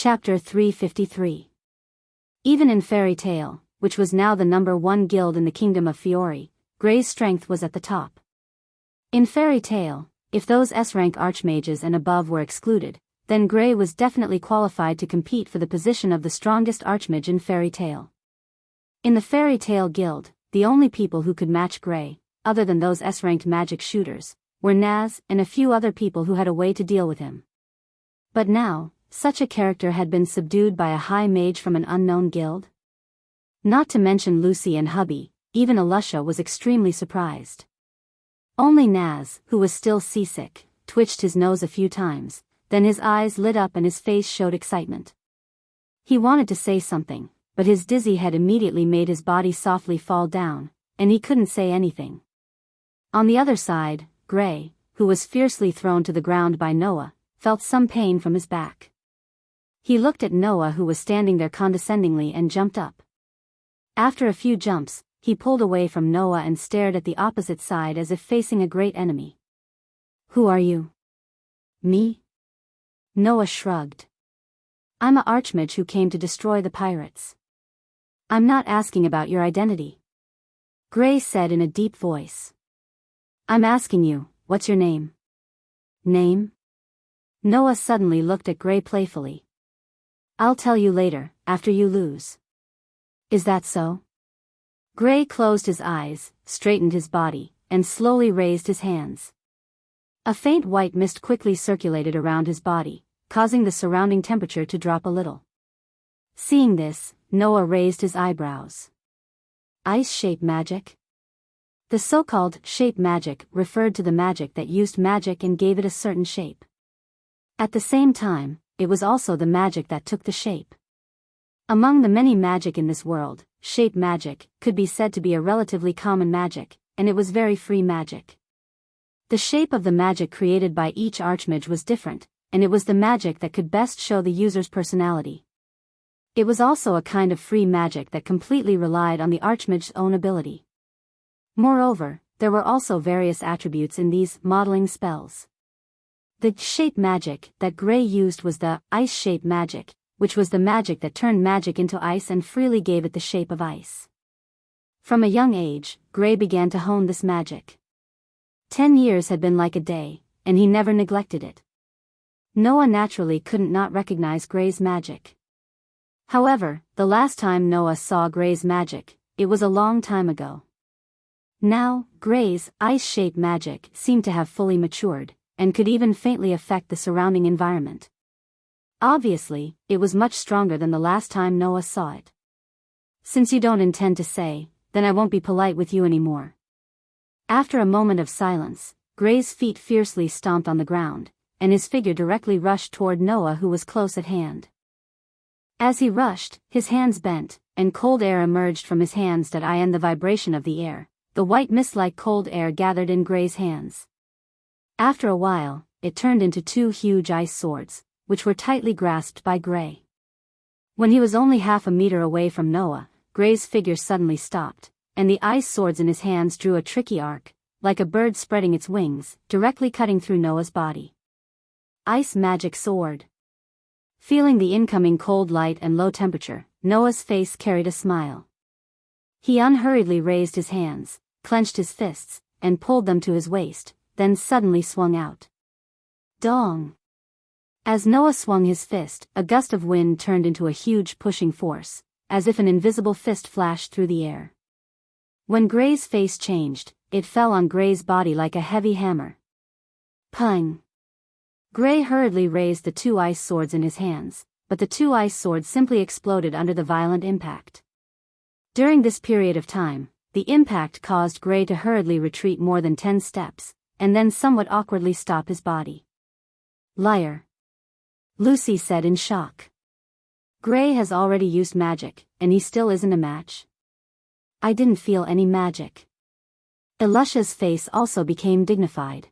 Chapter 353. Even in Fairy Tale, which was now the #1 guild in the kingdom of Fiori, Gray's strength was at the top. In Fairy Tale, if those S-rank archmages and above were excluded, then Gray was definitely qualified to compete for the position of the strongest archmage in Fairy Tale. In the Fairy Tale guild, the only people who could match Gray, other than those S-ranked magic shooters, were Naz and a few other people who had a way to deal with him. But now, such a character had been subdued by a high mage from an unknown guild? Not to mention Lucy and Hubby, even Alusha was extremely surprised. Only Naz, who was still seasick, twitched his nose a few times, then his eyes lit up and his face showed excitement. He wanted to say something, but his dizzy head immediately made his body softly fall down, and he couldn't say anything. On the other side, Gray, who was fiercely thrown to the ground by Noah, felt some pain from his back. He looked at Noah, who was standing there condescendingly, and jumped up. After a few jumps, he pulled away from Noah and stared at the opposite side as if facing a great enemy. "Who are you?" "Me?" Noah shrugged. "I'm a archmage who came to destroy the pirates." "I'm not asking about your identity," Gray said in a deep voice. "I'm asking you, what's your name?" "Name?" Noah suddenly looked at Gray playfully. "I'll tell you later, after you lose." "Is that so?" Gray closed his eyes, straightened his body, and slowly raised his hands. A faint white mist quickly circulated around his body, causing the surrounding temperature to drop a little. Seeing this, Noah raised his eyebrows. "Ice shape magic?" The so-called shape magic referred to the magic that used magic and gave it a certain shape. At the same time, it was also the magic that took the shape. Among the many magic in this world, shape magic could be said to be a relatively common magic, and it was very free magic. The shape of the magic created by each archmage was different, and it was the magic that could best show the user's personality. It was also a kind of free magic that completely relied on the archmage's own ability. Moreover, there were also various attributes in these modeling spells. The shape magic that Gray used was the ice shape magic, which was the magic that turned magic into ice and freely gave it the shape of ice. From a young age, Gray began to hone this magic. 10 years had been like a day, and he never neglected it. Noah naturally couldn't not recognize Gray's magic. However, the last time Noah saw Gray's magic, it was a long time ago. Now, Gray's ice shape magic seemed to have fully matured, and could even faintly affect the surrounding environment. Obviously, it was much stronger than the last time Noah saw it. "Since you don't intend to say, then I won't be polite with you anymore." After a moment of silence, Gray's feet fiercely stomped on the ground, and his figure directly rushed toward Noah, who was close at hand. As he rushed, his hands bent, and cold air emerged from his hands that and the vibration of the air, the white mist-like cold air gathered in Gray's hands. After a while, it turned into 2 huge ice swords, which were tightly grasped by Gray. When he was only half a meter away from Noah, Gray's figure suddenly stopped, and the ice swords in his hands drew a tricky arc, like a bird spreading its wings, directly cutting through Noah's body. Ice magic sword. Feeling the incoming cold light and low temperature, Noah's face carried a smile. He unhurriedly raised his hands, clenched his fists, and pulled them to his waist, then suddenly swung out. Dong! As Noah swung his fist, a gust of wind turned into a huge pushing force, as if an invisible fist flashed through the air. When Gray's face changed, it fell on Gray's body like a heavy hammer. Pung! Gray hurriedly raised the 2 ice swords in his hands, but the 2 ice swords simply exploded under the violent impact. During this period of time, the impact caused Gray to hurriedly retreat more than 10 steps, and then somewhat awkwardly stop his body. "Liar," Lucy said in shock. "Gray has already used magic, and he still isn't a match." "I didn't feel any magic." Alusha's face also became dignified.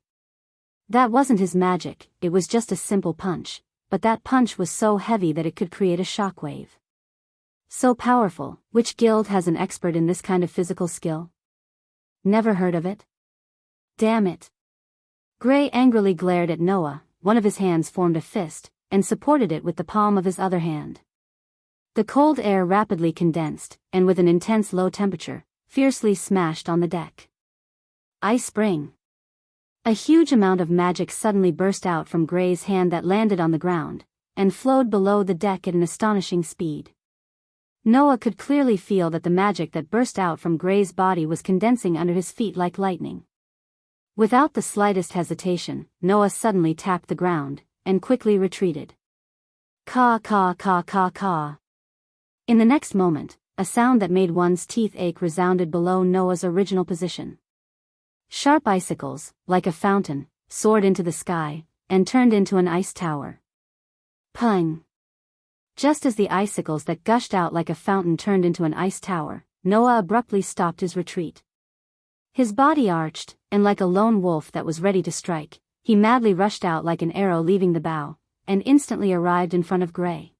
"That wasn't his magic, it was just a simple punch, but that punch was so heavy that it could create a shockwave. So powerful. Which guild has an expert in this kind of physical skill?" "Never heard of it." "Damn it." Gray angrily glared at Noah, one of his hands formed a fist, and supported it with the palm of his other hand. The cold air rapidly condensed, and with an intense low temperature, fiercely smashed on the deck. Ice spring. A huge amount of magic suddenly burst out from Gray's hand that landed on the ground, and flowed below the deck at an astonishing speed. Noah could clearly feel that the magic that burst out from Gray's body was condensing under his feet like lightning. Without the slightest hesitation, Noah suddenly tapped the ground, and quickly retreated. Caw caw caw caw caw. In the next moment, a sound that made one's teeth ache resounded below Noah's original position. Sharp icicles, like a fountain, soared into the sky, and turned into an ice tower. Pung! Just as the icicles that gushed out like a fountain turned into an ice tower, Noah abruptly stopped his retreat. His body arched, and like a lone wolf that was ready to strike, he madly rushed out like an arrow leaving the bow, and instantly arrived in front of Gray.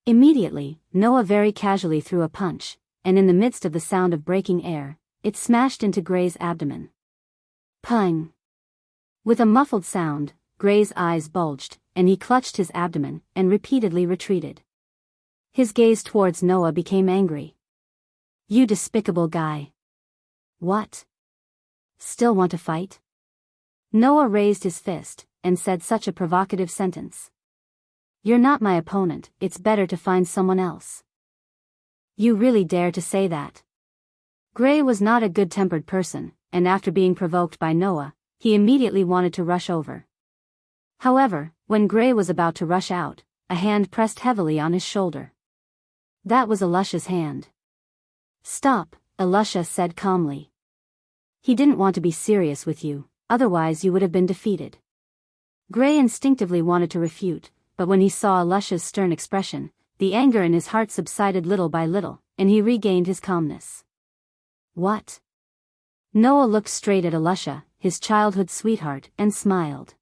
Immediately, Noah very casually threw a punch, and in the midst of the sound of breaking air, it smashed into Gray's abdomen. Pung! With a muffled sound, Gray's eyes bulged, and he clutched his abdomen, and repeatedly retreated. His gaze towards Noah became angry. You despicable guy. What? Still want to fight? Noah raised his fist, and said such a provocative sentence. You're not my opponent, it's better to find someone else. You really dare to say that? Gray was not a good-tempered person, and after being provoked by Noah, he immediately wanted to rush over. However, when Gray was about to rush out, a hand pressed heavily on his shoulder. That was Elisha's hand. Stop, Elisha said calmly. He didn't want to be serious with you, otherwise you would have been defeated. Gray instinctively wanted to refute, but when he saw Elisha's stern expression, the anger in his heart subsided little by little, and he regained his calmness. What? Noah looked straight at Elisha, his childhood sweetheart, and smiled.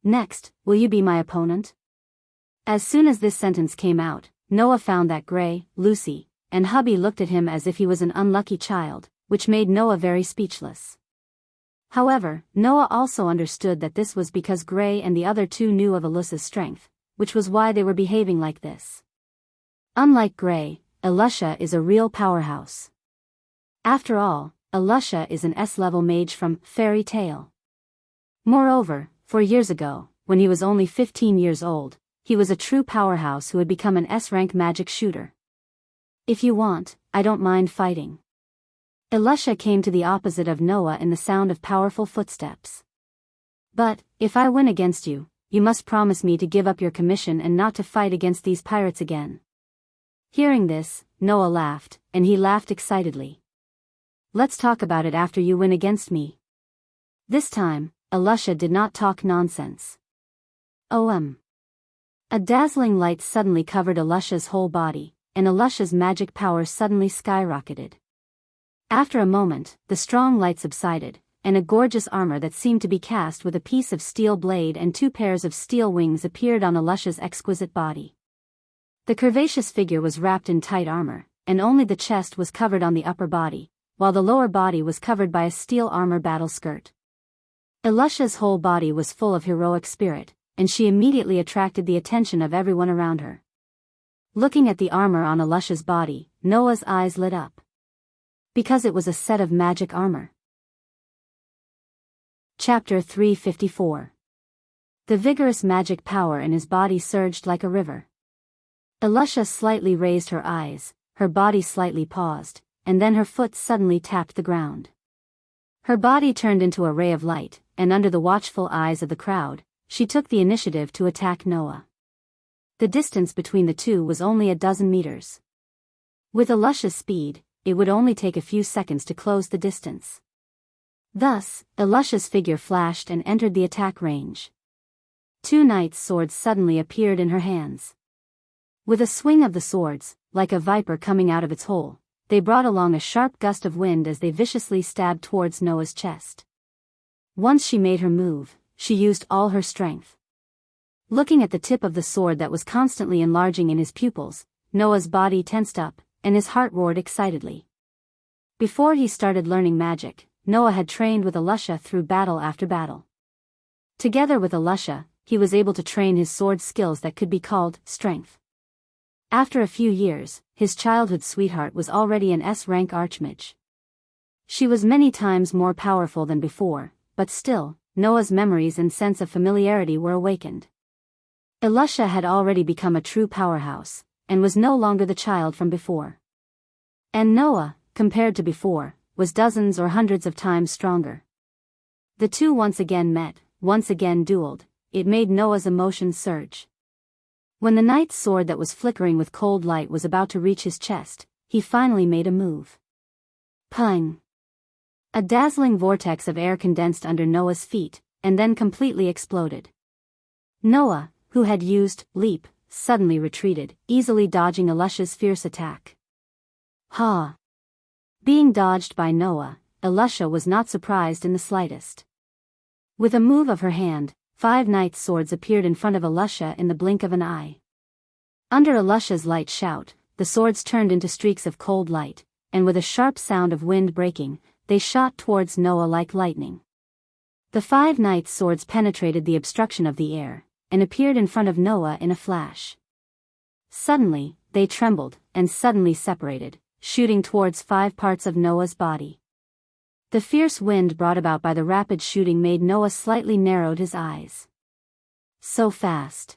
Next, will you be my opponent? As soon as this sentence came out, Noah found that Gray, Lucy, and hubby looked at him as if he was an unlucky child, which made Noah very speechless. However, Noah also understood that this was because Gray and the other two knew of Elisha's strength, which was why they were behaving like this. Unlike Gray, Elisha is a real powerhouse. After all, Elisha is an S-level mage from Fairy Tale. Moreover, 4 years ago, when he was only 15 years old, he was a true powerhouse who had become an S-rank magic shooter. If you want, I don't mind fighting. Elisha came to the opposite of Noah in the sound of powerful footsteps. But, if I win against you, you must promise me to give up your commission and not to fight against these pirates again. Hearing this, Noah laughed, and he laughed excitedly. Let's talk about it after you win against me. This time, Elisha did not talk nonsense. A dazzling light suddenly covered Elisha's whole body, and Elisha's magic power suddenly skyrocketed. After a moment, the strong light subsided, and a gorgeous armor that seemed to be cast with a piece of steel blade and 2 pairs of steel wings appeared on Elisha's exquisite body. The curvaceous figure was wrapped in tight armor, and only the chest was covered on the upper body, while the lower body was covered by a steel armor battle skirt. Elisha's whole body was full of heroic spirit, and she immediately attracted the attention of everyone around her. Looking at the armor on Elisha's body, Noah's eyes lit up. Because it was a set of magic armor. Chapter 354. The vigorous magic power in his body surged like a river. Elisha slightly raised her eyes, her body slightly paused, and then her foot suddenly tapped the ground. Her body turned into a ray of light, and under the watchful eyes of the crowd, she took the initiative to attack Noah. The distance between the two was only 12 meters. With Elisha's speed, it would only take a few seconds to close the distance. Thus, Elisha's figure flashed and entered the attack range. 2 knight's swords suddenly appeared in her hands. With a swing of the swords, like a viper coming out of its hole, they brought along a sharp gust of wind as they viciously stabbed towards Noah's chest. Once she made her move, she used all her strength. Looking at the tip of the sword that was constantly enlarging in his pupils, Noah's body tensed up, and his heart roared excitedly. Before he started learning magic, Noah had trained with Elisha through battle after battle. Together with Elisha, he was able to train his sword skills that could be called strength. After a few years, his childhood sweetheart was already an S-rank archmage. She was many times more powerful than before, but still, Noah's memories and sense of familiarity were awakened. Elisha had already become a true powerhouse, and was no longer the child from before. And Noah, compared to before, was dozens or hundreds of times stronger. The two once again met, once again dueled. It made Noah's emotions surge. When the knight's sword that was flickering with cold light was about to reach his chest, he finally made a move. Pang! A dazzling vortex of air condensed under Noah's feet, and then completely exploded. Noah, who had used leap, suddenly retreated, easily dodging Elisha's fierce attack. Ha! Being dodged by Noah, Elisha was not surprised in the slightest. With a move of her hand, 5 knight's swords appeared in front of Elisha in the blink of an eye. Under Elisha's light shout, the swords turned into streaks of cold light, and with a sharp sound of wind breaking, they shot towards Noah like lightning. The 5 knight's swords penetrated the obstruction of the air, and appeared in front of Noah in a flash. Suddenly, they trembled, and suddenly separated, shooting towards 5 parts of Noah's body. The fierce wind brought about by the rapid shooting made Noah slightly narrowed his eyes. So fast.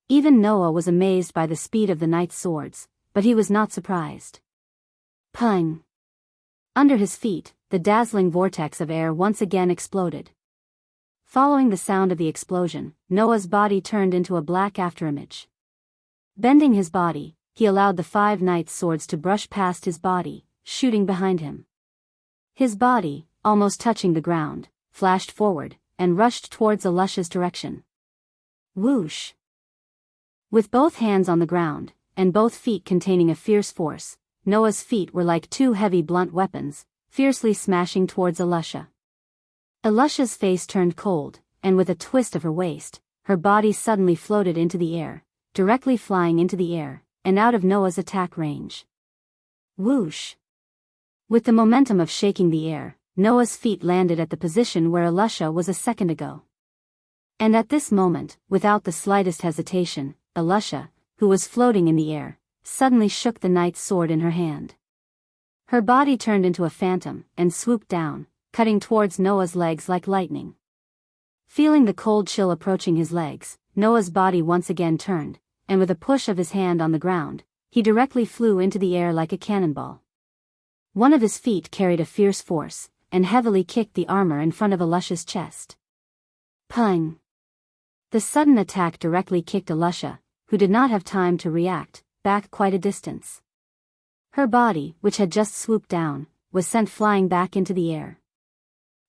Even Noah was amazed by the speed of the knight's swords, but he was not surprised. Pang! Under his feet, the dazzling vortex of air once again exploded. Following the sound of the explosion, Noah's body turned into a black afterimage. Bending his body, he allowed the 5 knight's swords to brush past his body, shooting behind him. His body, almost touching the ground, flashed forward, and rushed towards Elisha's direction. Whoosh! With both hands on the ground, and both feet containing a fierce force, Noah's feet were like 2 heavy blunt weapons, fiercely smashing towards Elisha. Elisha's face turned cold, and with a twist of her waist, her body suddenly floated into the air, directly flying into the air, and out of Noah's attack range. Whoosh! With the momentum of shaking the air, Noah's feet landed at the position where Elisha was a second ago. And at this moment, without the slightest hesitation, Elisha, who was floating in the air, suddenly shook the knight's sword in her hand. Her body turned into a phantom, and swooped down, cutting towards Noah's legs like lightning. Feeling the cold chill approaching his legs, Noah's body once again turned, and with a push of his hand on the ground, he directly flew into the air like a cannonball. One of his feet carried a fierce force, and heavily kicked the armor in front of Elisha's chest. Pang! The sudden attack directly kicked Elisha, who did not have time to react, back quite a distance. Her body, which had just swooped down, was sent flying back into the air.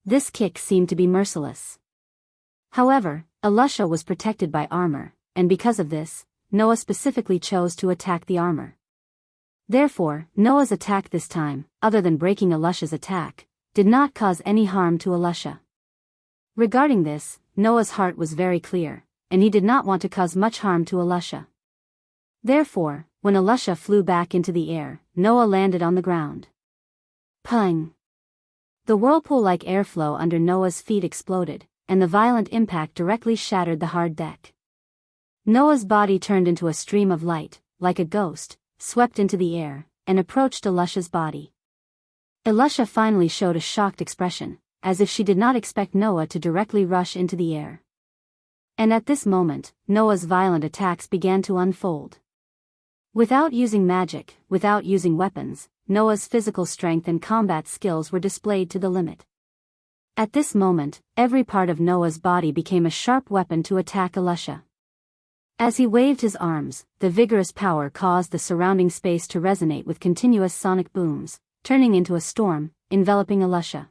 This kick seemed to be merciless. However, Elisha was protected by armor, and because of this, Noah specifically chose to attack the armor. Therefore, Noah's attack this time, other than breaking Elisha's attack, did not cause any harm to Elisha. Regarding this, Noah's heart was very clear, and he did not want to cause much harm to Elisha. Therefore, when Elisha flew back into the air, Noah landed on the ground. Pang! The whirlpool-like airflow under Noah's feet exploded, and the violent impact directly shattered the hard deck. Noah's body turned into a stream of light, like a ghost, swept into the air, and approached Elisha's body. Elisha finally showed a shocked expression, as if she did not expect Noah to directly rush into the air. And at this moment, Noah's violent attacks began to unfold. Without using magic, without using weapons, Noah's physical strength and combat skills were displayed to the limit. At this moment, every part of Noah's body became a sharp weapon to attack Elisha. As he waved his arms, the vigorous power caused the surrounding space to resonate with continuous sonic booms, turning into a storm, enveloping Elisha.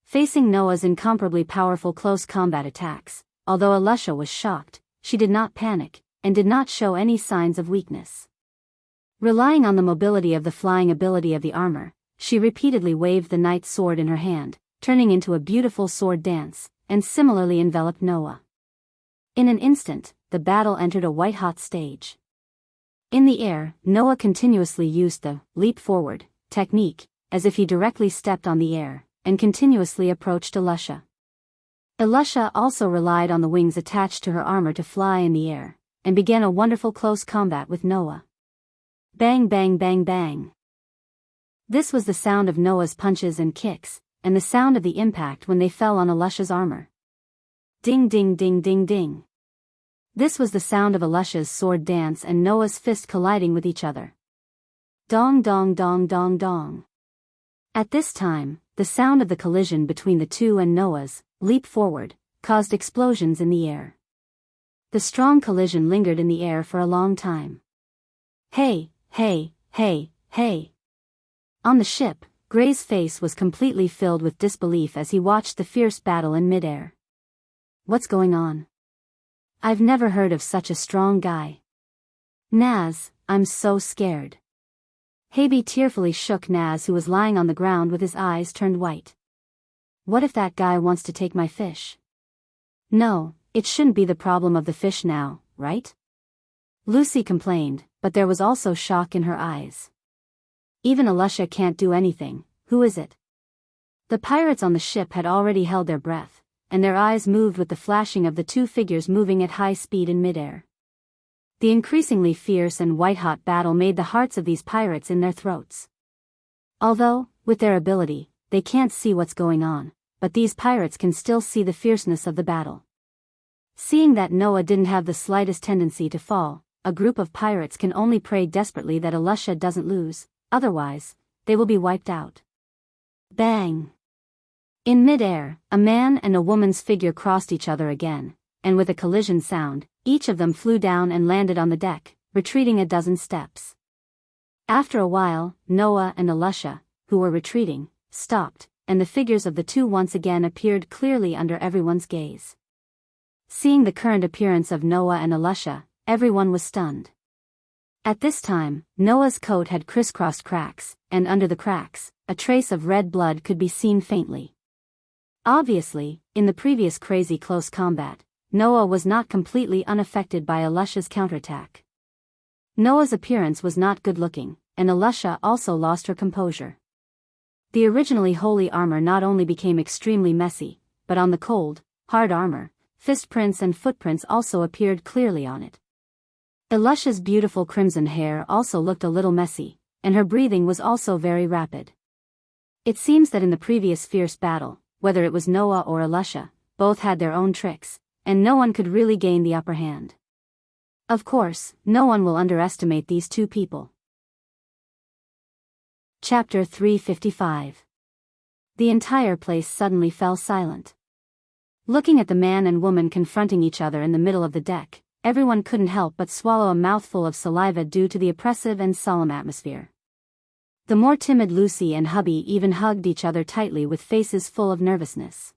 Facing Noah's incomparably powerful close combat attacks, although Elisha was shocked, she did not panic, and did not show any signs of weakness. Relying on the mobility of the flying ability of the armor, she repeatedly waved the knight's sword in her hand, turning into a beautiful sword dance, and similarly enveloped Noah. In an instant, the battle entered a white-hot stage. In the air, Noah continuously used the leap forward technique, as if he directly stepped on the air, and continuously approached Elisha. Elisha also relied on the wings attached to her armor to fly in the air, and began a wonderful close combat with Noah. Bang bang bang bang. This was the sound of Noah's punches and kicks, and the sound of the impact when they fell on Elisha's armor. Ding ding ding ding ding. This was the sound of Elisha's sword dance and Noah's fist colliding with each other. Dong dong dong dong dong. At this time, the sound of the collision between the two and Noah's leap forward caused explosions in the air. The strong collision lingered in the air for a long time. Hey, hey, hey, hey. On the ship, Gray's face was completely filled with disbelief as he watched the fierce battle in midair. What's going on? I've never heard of such a strong guy. Naz, I'm so scared. Habi tearfully shook Naz, who was lying on the ground with his eyes turned white. What if that guy wants to take my fish? No, it shouldn't be the problem of the fish now, right? Lucy complained, but there was also shock in her eyes. Even Elisha can't do anything, who is it? The pirates on the ship had already held their breath, and their eyes moved with the flashing of the two figures moving at high speed in midair. The increasingly fierce and white-hot battle made the hearts of these pirates in their throats. Although, with their ability, they can't see what's going on, but these pirates can still see the fierceness of the battle. Seeing that Noah didn't have the slightest tendency to fall, a group of pirates can only pray desperately that Elisha doesn't lose, otherwise, they will be wiped out. Bang! In midair, a man and a woman's figure crossed each other again, and with a collision sound, each of them flew down and landed on the deck, retreating a dozen steps. After a while, Noah and Elisha, who were retreating, stopped, and the figures of the two once again appeared clearly under everyone's gaze. Seeing the current appearance of Noah and Elisha, everyone was stunned. At this time, Noah's coat had crisscrossed cracks, and under the cracks, a trace of red blood could be seen faintly. Obviously, in the previous crazy close combat, Noah was not completely unaffected by Elisha's counterattack. Noah's appearance was not good-looking, and Elisha also lost her composure. The originally holy armor not only became extremely messy, but on the cold, hard armor, fist prints and footprints also appeared clearly on it. Elisha's beautiful crimson hair also looked a little messy, and her breathing was also very rapid. It seems that in the previous fierce battle, whether it was Noah or Elisha, both had their own tricks, and no one could really gain the upper hand. Of course, no one will underestimate these two people. Chapter 355. The entire place suddenly fell silent. Looking at the man and woman confronting each other in the middle of the deck, everyone couldn't help but swallow a mouthful of saliva due to the oppressive and solemn atmosphere. The more timid Lucy and hubby even hugged each other tightly with faces full of nervousness.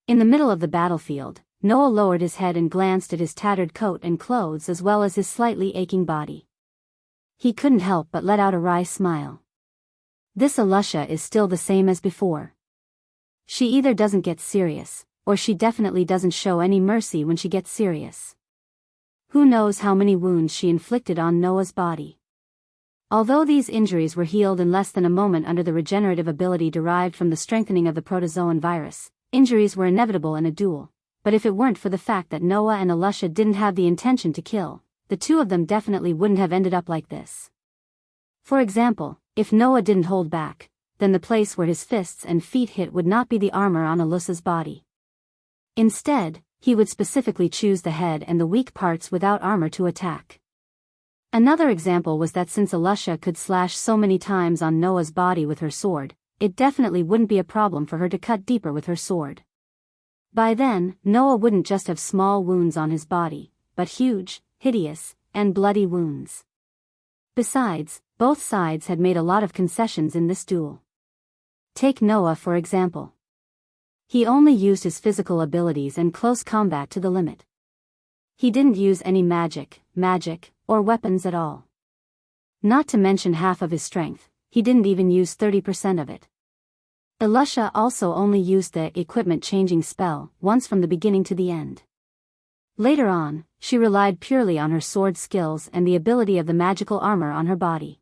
In the middle of the battlefield, Noah lowered his head and glanced at his tattered coat and clothes as well as his slightly aching body. He couldn't help but let out a wry smile. This Elisha is still the same as before. She either doesn't get serious, or she definitely doesn't show any mercy when she gets serious. Who knows how many wounds she inflicted on Noah's body. Although these injuries were healed in less than a moment under the regenerative ability derived from the strengthening of the protozoan virus, injuries were inevitable in a duel. But if it weren't for the fact that Noah and Elisha didn't have the intention to kill, the two of them definitely wouldn't have ended up like this. For example, if Noah didn't hold back, then the place where his fists and feet hit would not be the armor on Elisha's body. Instead, he would specifically choose the head and the weak parts without armor to attack. Another example was that since Elisha could slash so many times on Noah's body with her sword, it definitely wouldn't be a problem for her to cut deeper with her sword. By then, Noah wouldn't just have small wounds on his body, but huge, hideous, and bloody wounds. Besides, both sides had made a lot of concessions in this duel. Take Noah for example. He only used his physical abilities and close combat to the limit. He didn't use any magic, or weapons at all. Not to mention half of his strength, he didn't even use 30% of it. Elisha also only used the equipment-changing spell once from the beginning to the end. Later on, she relied purely on her sword skills and the ability of the magical armor on her body.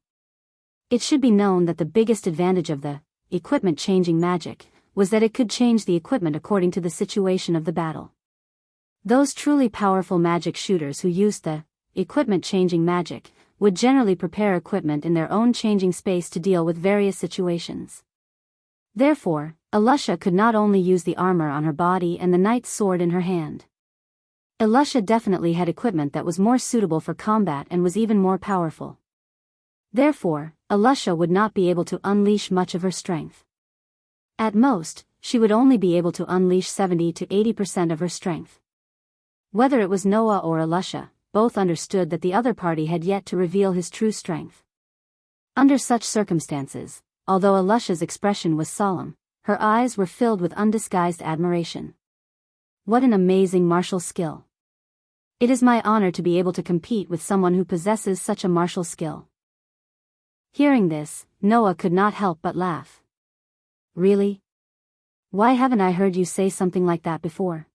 It should be known that the biggest advantage of the equipment-changing magic was that it could change the equipment according to the situation of the battle. Those truly powerful magic shooters who used the equipment-changing magic would generally prepare equipment in their own changing space to deal with various situations. Therefore, Alusha could not only use the armor on her body and the knight's sword in her hand. Alusha definitely had equipment that was more suitable for combat and was even more powerful. Therefore, Alusha would not be able to unleash much of her strength. At most, she would only be able to unleash 70 to 80% of her strength. Whether it was Noah or Alusha, both understood that the other party had yet to reveal his true strength. Under such circumstances, although Alusha's expression was solemn, her eyes were filled with undisguised admiration. What an amazing martial skill! It is my honor to be able to compete with someone who possesses such a martial skill. Hearing this, Noah could not help but laugh. Really? Why haven't I heard you say something like that before?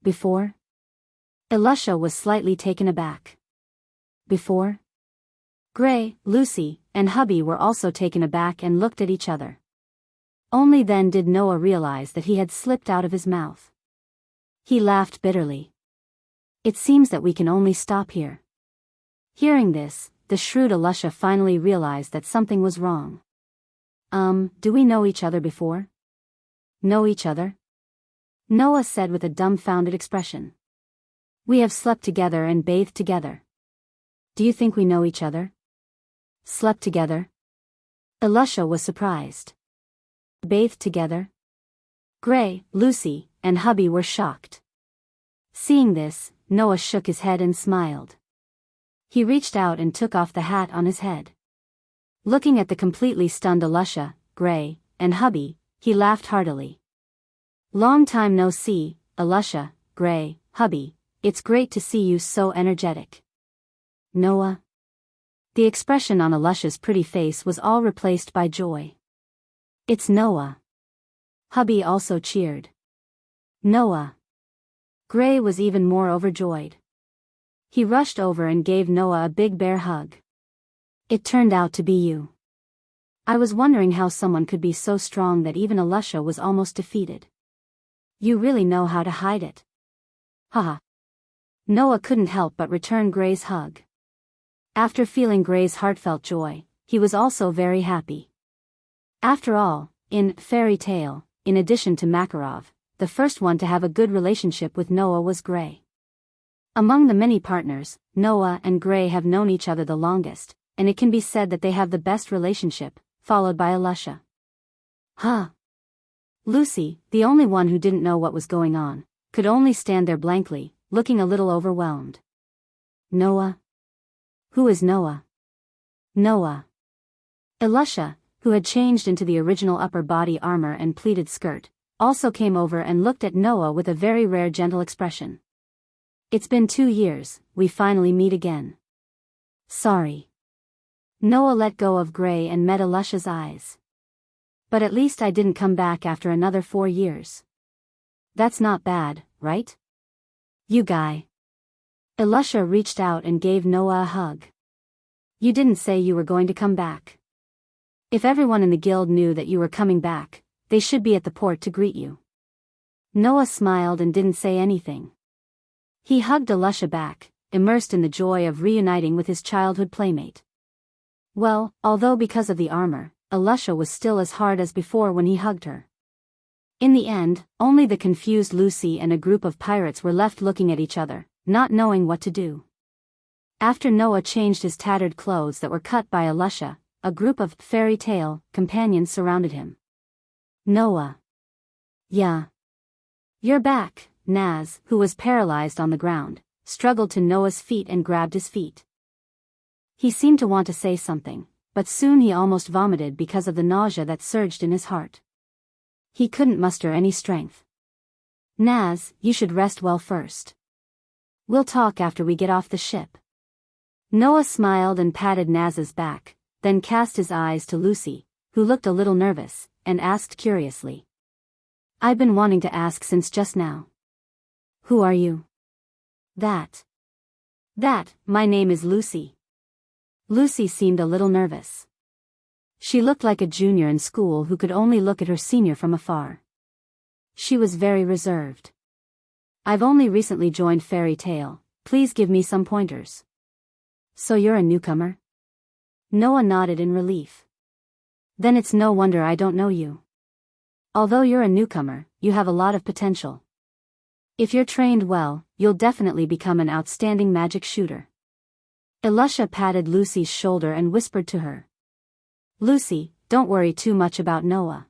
Before? Alusha was slightly taken aback. Before? Gray, Lucy, and hubby were also taken aback and looked at each other. Only then did Noah realize that he had slipped out of his mouth. He laughed bitterly. It seems that we can only stop here. Hearing this, the shrewd Alusha finally realized that something was wrong. Do we know each other before? Know each other? Noah said with a dumbfounded expression. We have slept together and bathed together. Do you think we know each other? Slept together? Alusha was surprised. Bathed together? Gray, Lucy, and hubby were shocked. Seeing this, Noah shook his head and smiled. He reached out and took off the hat on his head. Looking at the completely stunned Alusha, Gray, and hubby, he laughed heartily. Long time no see, Alusha, Gray, hubby, it's great to see you so energetic. Noah? The expression on Alusha's pretty face was all replaced by joy. It's Noah. Hubby also cheered. Noah. Gray was even more overjoyed. He rushed over and gave Noah a big bear hug. It turned out to be you. I was wondering how someone could be so strong that even Alusha was almost defeated. You really know how to hide it. Haha. Noah couldn't help but return Gray's hug. After feeling Gray's heartfelt joy, he was also very happy. After all, in Fairy Tale, in addition to Makarov, the first one to have a good relationship with Noah was Gray. Among the many partners, Noah and Gray have known each other the longest, and it can be said that they have the best relationship, followed by Alusha. Huh? Lucy, the only one who didn't know what was going on, could only stand there blankly, looking a little overwhelmed. Noah? Who is Noah? Noah. Alusha, who had changed into the original upper body armor and pleated skirt, also came over and looked at Noah with a very rare gentle expression. It's been 2 years, we finally meet again. Sorry. Noah let go of Gray and met Alusha's eyes. But at least I didn't come back after another 4 years. That's not bad, right? You guy. Alusha reached out and gave Noah a hug. You didn't say you were going to come back. If everyone in the guild knew that you were coming back, they should be at the port to greet you. Noah smiled and didn't say anything. He hugged Alusha back, immersed in the joy of reuniting with his childhood playmate. Well, although because of the armor, Alusha was still as hard as before when he hugged her. In the end, only the confused Lucy and a group of pirates were left looking at each other, not knowing what to do. After Noah changed his tattered clothes that were cut by Alusha, a group of fairy tale companions surrounded him. Noah. Yeah. You're back, Naz, who was paralyzed on the ground, struggled to Noah's feet and grabbed his feet. He seemed to want to say something, but soon he almost vomited because of the nausea that surged in his heart. He couldn't muster any strength. Naz, you should rest well first. We'll talk after we get off the ship. Noah smiled and patted Naz's back, then cast his eyes to Lucy, who looked a little nervous, and asked curiously. I've been wanting to ask since just now. Who are you? That, my name is Lucy. Lucy seemed a little nervous. She looked like a junior in school who could only look at her senior from afar. She was very reserved. I've only recently joined Fairy Tale, please give me some pointers. So you're a newcomer? Noah nodded in relief. Then it's no wonder I don't know you. Although you're a newcomer, you have a lot of potential. If you're trained well, you'll definitely become an outstanding magic shooter. Elisha patted Lucy's shoulder and whispered to her. Lucy, don't worry too much about Noah.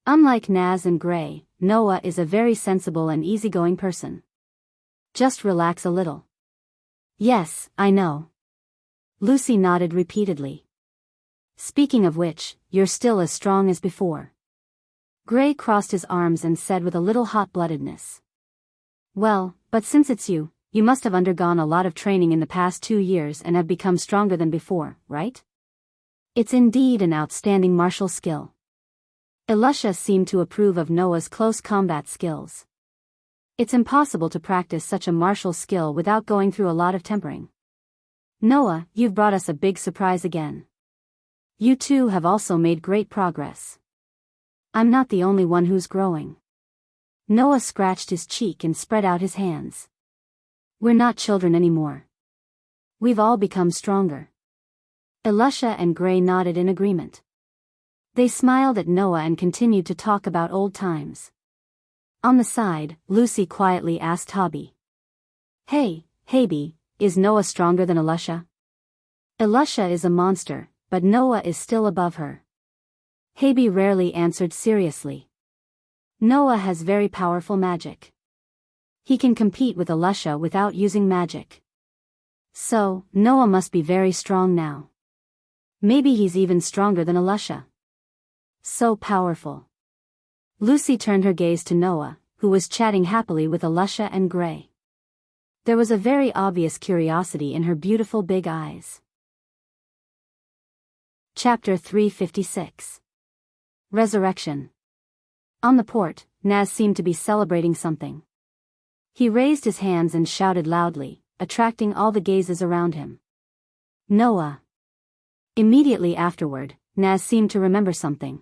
Unlike Naz and Gray, Noah is a very sensible and easygoing person. Just relax a little. Yes, I know. Lucy nodded repeatedly. Speaking of which, you're still as strong as before. Gray crossed his arms and said with a little hot-bloodedness. Well, but since it's you, you must have undergone a lot of training in the past 2 years and have become stronger than before, right? It's indeed an outstanding martial skill. Elisha seemed to approve of Noah's close combat skills. It's impossible to practice such a martial skill without going through a lot of tempering. Noah, you've brought us a big surprise again. You two have also made great progress. I'm not the only one who's growing. Noah scratched his cheek and spread out his hands. We're not children anymore. We've all become stronger. Elisha and Gray nodded in agreement. They smiled at Noah and continued to talk about old times. On the side, Lucy quietly asked Hobby. Hey, Haby, is Noah stronger than Elisha? Elisha is a monster, but Noah is still above her. Haby rarely answered seriously. Noah has very powerful magic. He can compete with Elisha without using magic. So, Noah must be very strong now. Maybe he's even stronger than Elisha. So powerful. Lucy turned her gaze to Noah, who was chatting happily with Elisha and Gray. There was a very obvious curiosity in her beautiful big eyes. Chapter 356. Resurrection. On the port, Naz seemed to be celebrating something. He raised his hands and shouted loudly, attracting all the gazes around him. Noah. Immediately afterward, Naz seemed to remember something.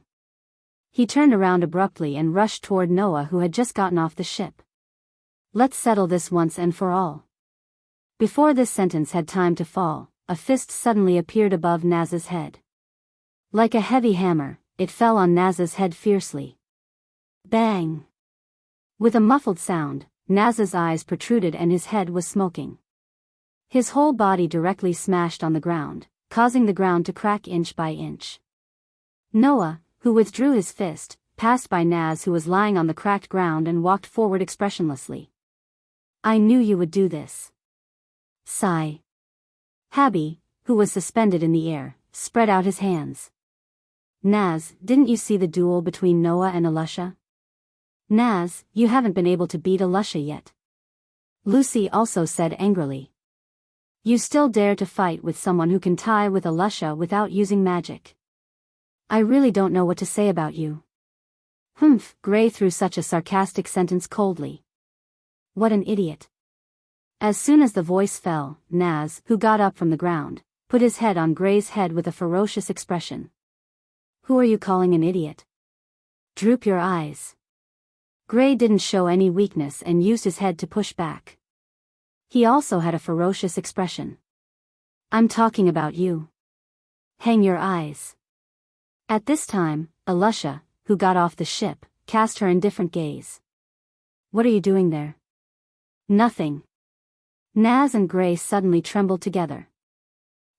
He turned around abruptly and rushed toward Noah, who had just gotten off the ship. Let's settle this once and for all. Before this sentence had time to fall, a fist suddenly appeared above Naz's head. Like a heavy hammer, it fell on Naz's head fiercely. Bang! With a muffled sound, Naz's eyes protruded and his head was smoking. His whole body directly smashed on the ground, causing the ground to crack inch by inch. Noah, who withdrew his fist, passed by Naz, who was lying on the cracked ground, and walked forward expressionlessly. I knew you would do this. Sigh. Haby, who was suspended in the air, spread out his hands. Naz, didn't you see the duel between Noah and Elisha? Naz, you haven't been able to beat Elisha yet. Lucy also said angrily. You still dare to fight with someone who can tie with Elisha without using magic. I really don't know what to say about you. Humph, Gray threw such a sarcastic sentence coldly. What an idiot. As soon as the voice fell, Naz, who got up from the ground, put his head on Gray's head with a ferocious expression. Who are you calling an idiot? Droop your eyes. Gray didn't show any weakness and used his head to push back. He also had a ferocious expression. I'm talking about you. Hang your eyes. At this time, Elisha, who got off the ship, cast her indifferent gaze. What are you doing there? Nothing. Naz and Gray suddenly trembled together.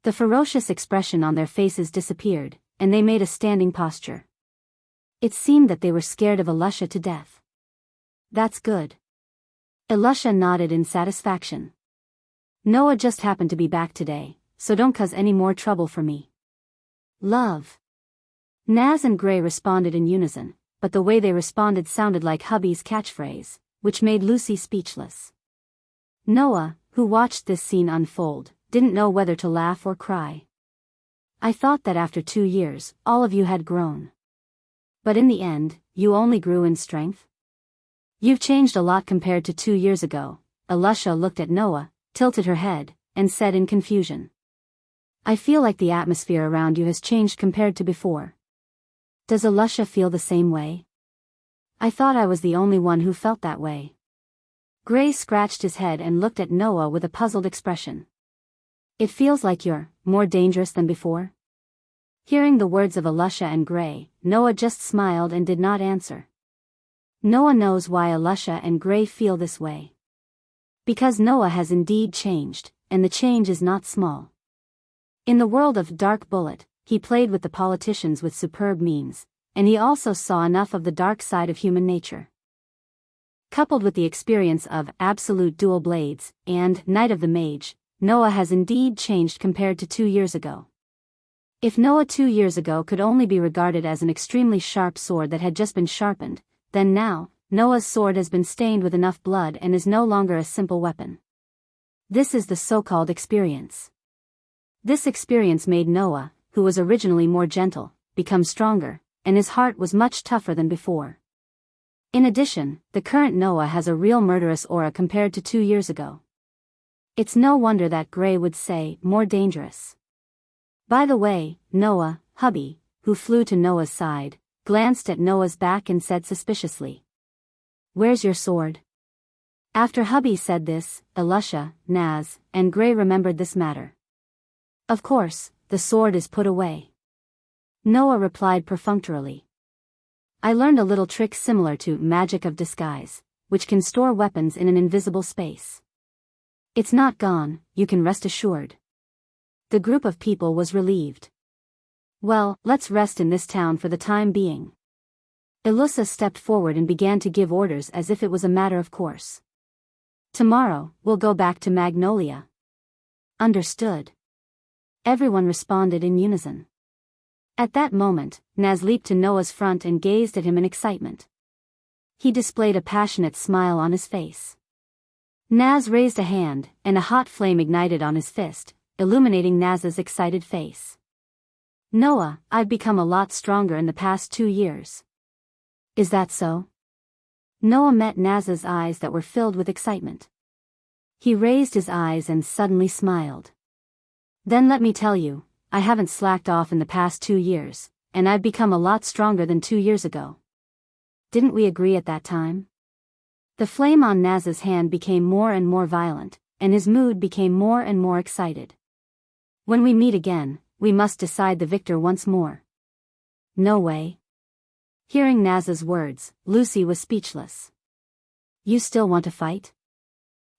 The ferocious expression on their faces disappeared, and they made a standing posture. It seemed that they were scared of Elisha to death. That's good. Elisha nodded in satisfaction. Noah just happened to be back today, so don't cause any more trouble for me. Love. Naz and Gray responded in unison, but the way they responded sounded like hubby's catchphrase, which made Lucy speechless. Noah, who watched this scene unfold, didn't know whether to laugh or cry. I thought that after 2 years, all of you had grown. But in the end, you only grew in strength? You've changed a lot compared to 2 years ago. Elisha looked at Noah, tilted her head, and said in confusion. I feel like the atmosphere around you has changed compared to before. Does Elusha feel the same way? I thought I was the only one who felt that way. Gray scratched his head and looked at Noah with a puzzled expression. It feels like you're more dangerous than before? Hearing the words of Elusha and Gray, Noah just smiled and did not answer. Noah knows why Elusha and Gray feel this way. Because Noah has indeed changed, and the change is not small. In the world of Dark Bullet, he played with the politicians with superb means, and he also saw enough of the dark side of human nature. Coupled with the experience of Absolute Dual Blades and Knight of the Mage, Noah has indeed changed compared to 2 years ago. If Noah 2 years ago could only be regarded as an extremely sharp sword that had just been sharpened, then now, Noah's sword has been stained with enough blood and is no longer a simple weapon. This is the so-called experience. This experience made Noah, who was originally more gentle, become stronger, and his heart was much tougher than before. In addition, the current Noah has a real murderous aura compared to 2 years ago. It's no wonder that Gray would say, more dangerous. By the way, Noah, hubby, who flew to Noah's side, glanced at Noah's back and said suspiciously, "Where's your sword?" After hubby said this, Elusha, Naz, and Gray remembered this matter. Of course, the sword is put away. Noah replied perfunctorily. I learned a little trick similar to magic of disguise, which can store weapons in an invisible space. It's not gone, you can rest assured. The group of people was relieved. Well, let's rest in this town for the time being. Elusha stepped forward and began to give orders as if it was a matter of course. Tomorrow, we'll go back to Magnolia. Understood. Everyone responded in unison. At that moment, Naz leaped to Noah's front and gazed at him in excitement. He displayed a passionate smile on his face. Naz raised a hand, and a hot flame ignited on his fist, illuminating Naz's excited face. Noah, I've become a lot stronger in the past 2 years. Is that so? Noah met Naz's eyes that were filled with excitement. He raised his eyes and suddenly smiled. Then let me tell you, I haven't slacked off in the past 2 years, and I've become a lot stronger than 2 years ago. Didn't we agree at that time? The flame on Naz's hand became more and more violent, and his mood became more and more excited. When we meet again, we must decide the victor once more. No way. Hearing Naz's words, Lucy was speechless. You still want to fight?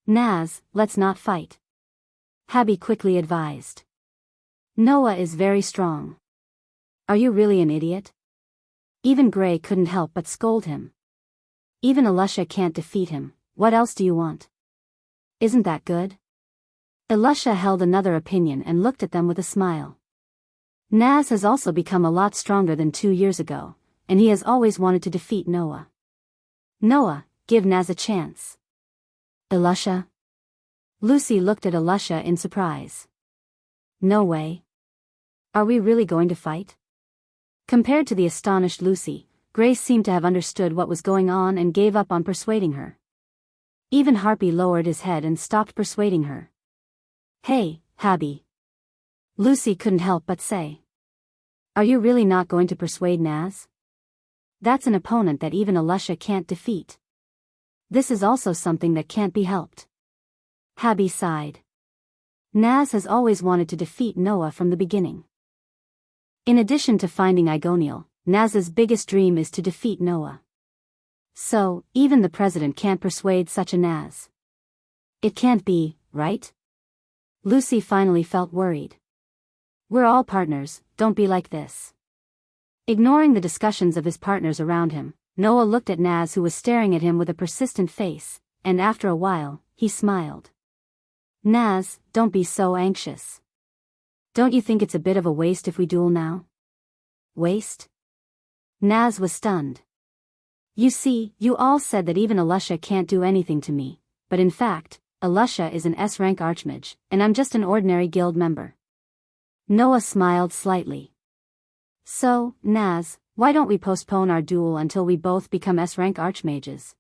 Naz, let's not fight. Habby quickly advised. Noah is very strong. Are you really an idiot? Even Gray couldn't help but scold him. Even Elusha can't defeat him, what else do you want? Isn't that good? Elusha held another opinion and looked at them with a smile. Naz has also become a lot stronger than 2 years ago, and he has always wanted to defeat Noah. Noah, give Naz a chance. Elusha? Lucy looked at Elusha in surprise. No way. Are we really going to fight? Compared to the astonished Lucy, Grace seemed to have understood what was going on and gave up on persuading her. Even Harpy lowered his head and stopped persuading her. Hey, Habby. Lucy couldn't help but say. Are you really not going to persuade Naz? That's an opponent that even Elusha can't defeat. This is also something that can't be helped. Habby sighed. Naz has always wanted to defeat Noah from the beginning. In addition to finding Igoniel, Naz's biggest dream is to defeat Noah. So, even the president can't persuade such a Naz. It can't be, right? Lucy finally felt worried. We're all partners, don't be like this. Ignoring the discussions of his partners around him, Noah looked at Naz, who was staring at him with a persistent face, and after a while, he smiled. Naz, don't be so anxious. Don't you think it's a bit of a waste if we duel now? Waste? Naz was stunned. You see, you all said that even Elusha can't do anything to me, but in fact, Elusha is an S-rank archmage, and I'm just an ordinary guild member. Noah smiled slightly. So, Naz, why don't we postpone our duel until we both become S-rank archmages?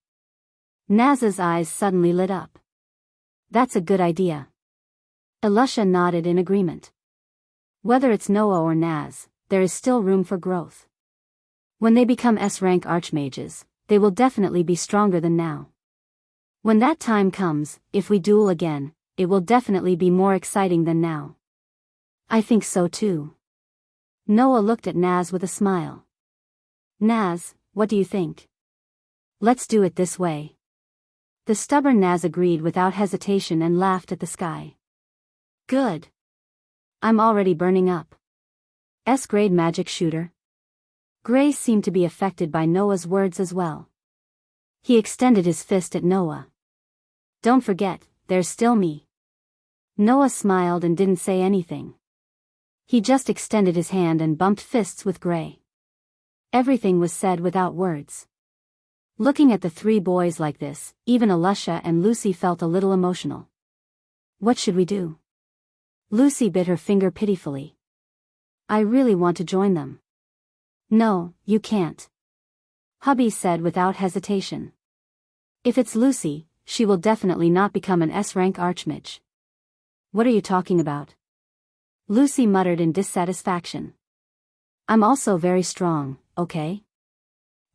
Naz's eyes suddenly lit up. That's a good idea. Elusha nodded in agreement. Whether it's Noah or Naz, there is still room for growth. When they become S-rank archmages, they will definitely be stronger than now. When that time comes, if we duel again, it will definitely be more exciting than now. I think so too. Noah looked at Naz with a smile. Naz, what do you think? Let's do it this way. The stubborn Naz agreed without hesitation and laughed at the sky. Good. I'm already burning up. S-grade magic shooter. Gray seemed to be affected by Noah's words as well. He extended his fist at Noah. Don't forget, there's still me. Noah smiled and didn't say anything. He just extended his hand and bumped fists with Gray. Everything was said without words. Looking at the three boys like this, even Alusha and Lucy felt a little emotional. What should we do? Lucy bit her finger pitifully. I really want to join them. No, you can't. Hubby said without hesitation. If it's Lucy, she will definitely not become an S-rank archmage. What are you talking about? Lucy muttered in dissatisfaction. I'm also very strong, okay?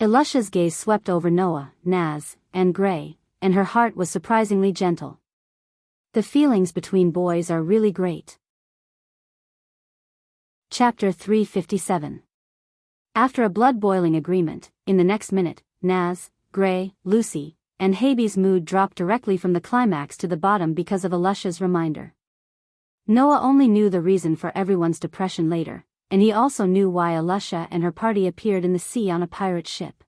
Alusha's gaze swept over Noah, Naz, and Gray, and her heart was surprisingly gentle. The feelings between boys are really great. Chapter 357. After a blood-boiling agreement, in the next minute, Naz, Gray, Lucy, and Habi's mood dropped directly from the climax to the bottom because of Alusha's reminder. Noah only knew the reason for everyone's depression later, and he also knew why Alusha and her party appeared in the sea on a pirate ship.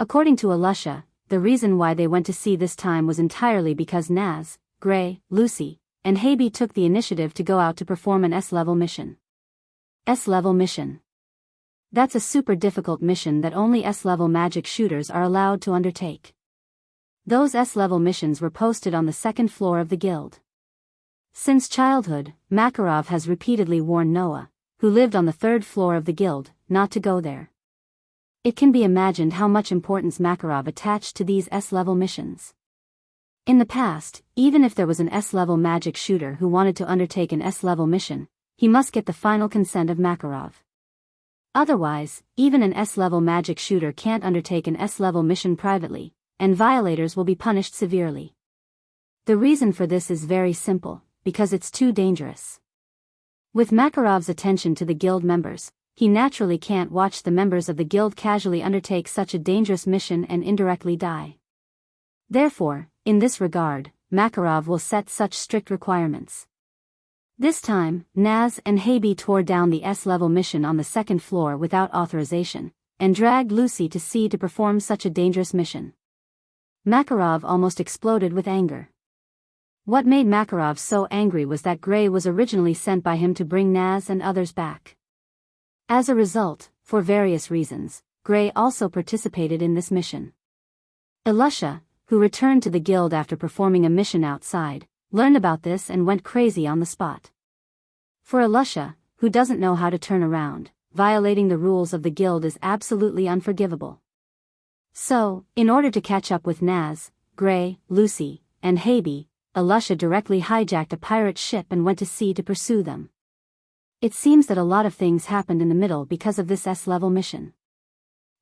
According to Alusha, the reason why they went to sea this time was entirely because Naz, Gray, Lucy, and Habi took the initiative to go out to perform an S-level mission. S-level mission. That's a super difficult mission that only S-level magic shooters are allowed to undertake. Those S-level missions were posted on the second floor of the guild. Since childhood, Makarov has repeatedly warned Noah, who lived on the third floor of the guild, not to go there. It can be imagined how much importance Makarov attached to these S-level missions. In the past, even if there was an S-level magic shooter who wanted to undertake an S-level mission, he must get the final consent of Makarov. Otherwise, even an S-level magic shooter can't undertake an S-level mission privately, and violators will be punished severely. The reason for this is very simple, because it's too dangerous. With Makarov's attention to the guild members, he naturally can't watch the members of the guild casually undertake such a dangerous mission and indirectly die. Therefore, in this regard, Makarov will set such strict requirements. This time, Naz and Habi tore down the S-level mission on the second floor without authorization, and dragged Lucy to sea to perform such a dangerous mission. Makarov almost exploded with anger. What made Makarov so angry was that Gray was originally sent by him to bring Naz and others back. As a result, for various reasons, Gray also participated in this mission. Alusha, who returned to the guild after performing a mission outside, learned about this and went crazy on the spot. For Alusha, who doesn't know how to turn around, violating the rules of the guild is absolutely unforgivable. So, in order to catch up with Naz, Gray, Lucy, and Habi, Alusha directly hijacked a pirate ship and went to sea to pursue them. It seems that a lot of things happened in the middle because of this S-level mission.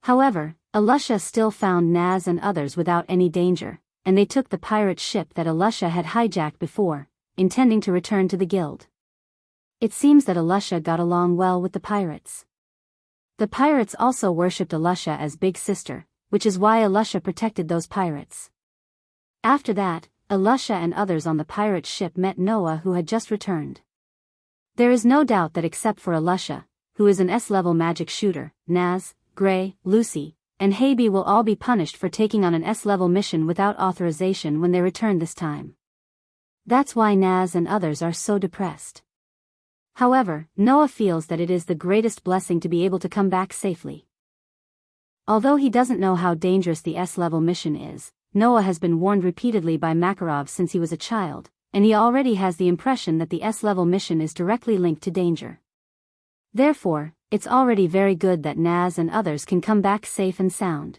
However, Alusha still found Naz and others without any danger, and they took the pirate ship that Alusha had hijacked before, intending to return to the guild. It seems that Alusha got along well with the pirates. The pirates also worshipped Alusha as Big Sister, which is why Alusha protected those pirates. After that, Alusha and others on the pirate ship met Noah, who had just returned. There is no doubt that except for Alusha, who is an S-level magic shooter, Naz, Gray, Lucy, and Habi will all be punished for taking on an S-level mission without authorization when they return this time. That's why Naz and others are so depressed. However, Noah feels that it is the greatest blessing to be able to come back safely. Although he doesn't know how dangerous the S-level mission is, Noah has been warned repeatedly by Makarov since he was a child, and he already has the impression that the S-level mission is directly linked to danger. Therefore, it's already very good that Naz and others can come back safe and sound.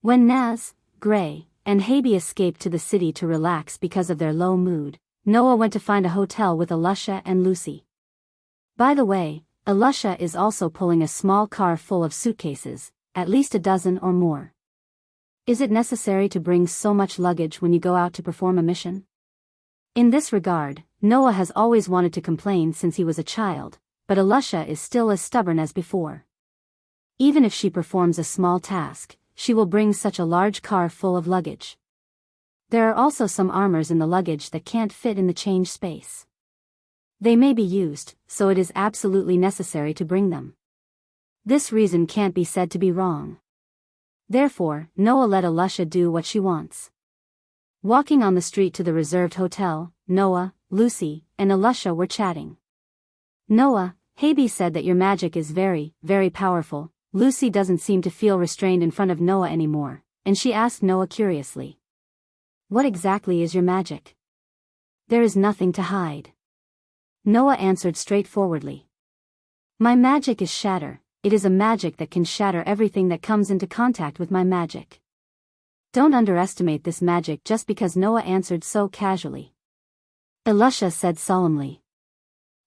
When Naz, Gray, and Habi escaped to the city to relax because of their low mood, Noah went to find a hotel with Alusha and Lucy. By the way, Elusha is also pulling a small car full of suitcases, at least a dozen or more. Is it necessary to bring so much luggage when you go out to perform a mission? In this regard, Noah has always wanted to complain since he was a child, but Elusha is still as stubborn as before. Even if she performs a small task, she will bring such a large car full of luggage. There are also some armors in the luggage that can't fit in the change space. They may be used, so it is absolutely necessary to bring them. This reason can't be said to be wrong. Therefore, Noah let Elusha do what she wants. Walking on the street to the reserved hotel, Noah, Lucy, and Elusha were chatting. Noah, Habi said that your magic is very, very powerful. Lucy doesn't seem to feel restrained in front of Noah anymore, and she asked Noah curiously. What exactly is your magic? There is nothing to hide. Noah answered straightforwardly. My magic is shatter. It is a magic that can shatter everything that comes into contact with my magic. Don't underestimate this magic just because Noah answered so casually. Elusha said solemnly.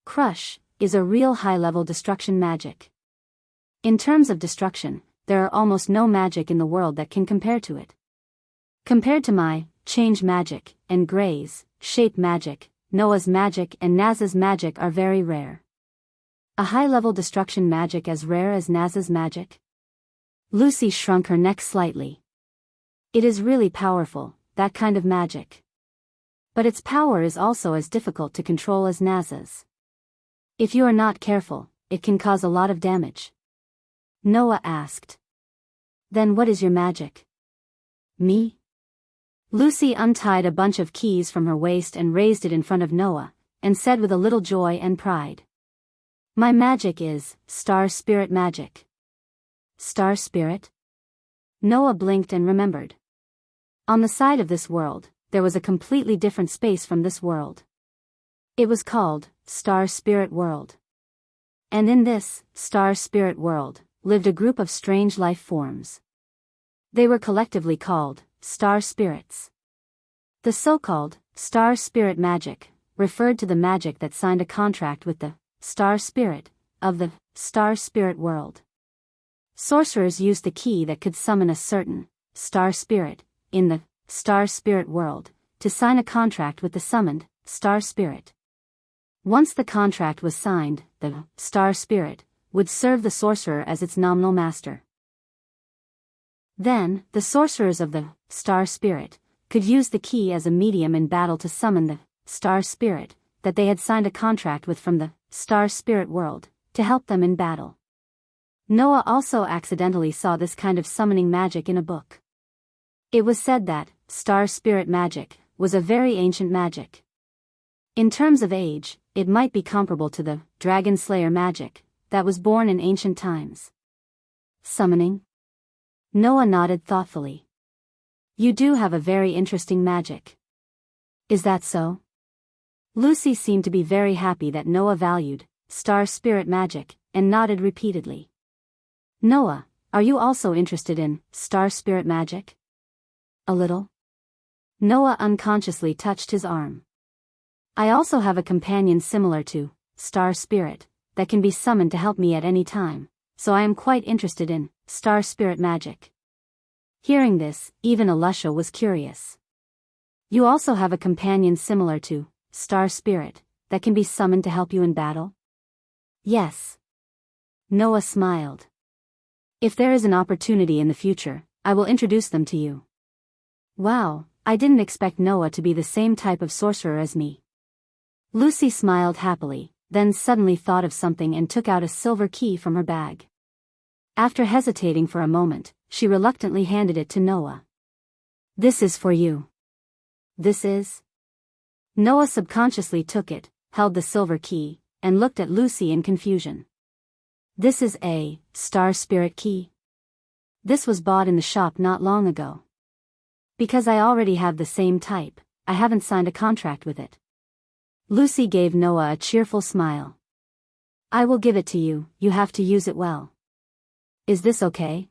Crush is a real high-level destruction magic. In terms of destruction, there are almost no magic in the world that can compare to it. Compared to my change magic and Gray's shape magic, Noah's magic and Naz's magic are very rare. A high-level destruction magic as rare as Naz's magic? Lucy shrunk her neck slightly. It is really powerful, that kind of magic. But its power is also as difficult to control as Naz's. If you are not careful, it can cause a lot of damage. Noah asked. Then what is your magic? Me? Lucy untied a bunch of keys from her waist and raised it in front of Noah, and said with a little joy and pride. My magic is star spirit magic. Star spirit? Noah blinked and remembered. On the side of this world, there was a completely different space from this world. It was called Star Spirit World. And in this Star Spirit World lived a group of strange life forms. They were collectively called Star Spirits. The so-called Star Spirit magic referred to the magic that signed a contract with the Star Spirit of the Star Spirit World. Sorcerers used the key that could summon a certain Star Spirit in the Star Spirit World to sign a contract with the summoned Star Spirit. Once the contract was signed, the Star Spirit would serve the sorcerer as its nominal master. Then, the sorcerers of the Star Spirit could use the key as a medium in battle to summon the Star Spirit that they had signed a contract with from the Star Spirit World to help them in battle. Noah also accidentally saw this kind of summoning magic in a book. It was said that Star Spirit magic was a very ancient magic. In terms of age, it might be comparable to the Dragon Slayer magic that was born in ancient times. Summoning? Noah nodded thoughtfully. You do have a very interesting magic. Is that so? Lucy seemed to be very happy that Noah valued Star Spirit magic, and nodded repeatedly. Noah, are you also interested in Star Spirit magic? A little. Noah unconsciously touched his arm. I also have a companion similar to Star Spirit that can be summoned to help me at any time, so I am quite interested in Star Spirit magic. Hearing this, even Elusha was curious. You also have a companion similar to Star Spirit that can be summoned to help you in battle? Yes. Noah smiled. If there is an opportunity in the future, I will introduce them to you. Wow, I didn't expect Noah to be the same type of sorcerer as me. Lucy smiled happily, then suddenly thought of something and took out a silver key from her bag. After hesitating for a moment, she reluctantly handed it to Noah. This is for you. This is? Noah subconsciously took it, held the silver key, and looked at Lucy in confusion. This is a Star Spirit key. This was bought in the shop not long ago. Because I already have the same type, I haven't signed a contract with it. Lucy gave Noah a cheerful smile. I will give it to you, you have to use it well. Is this okay?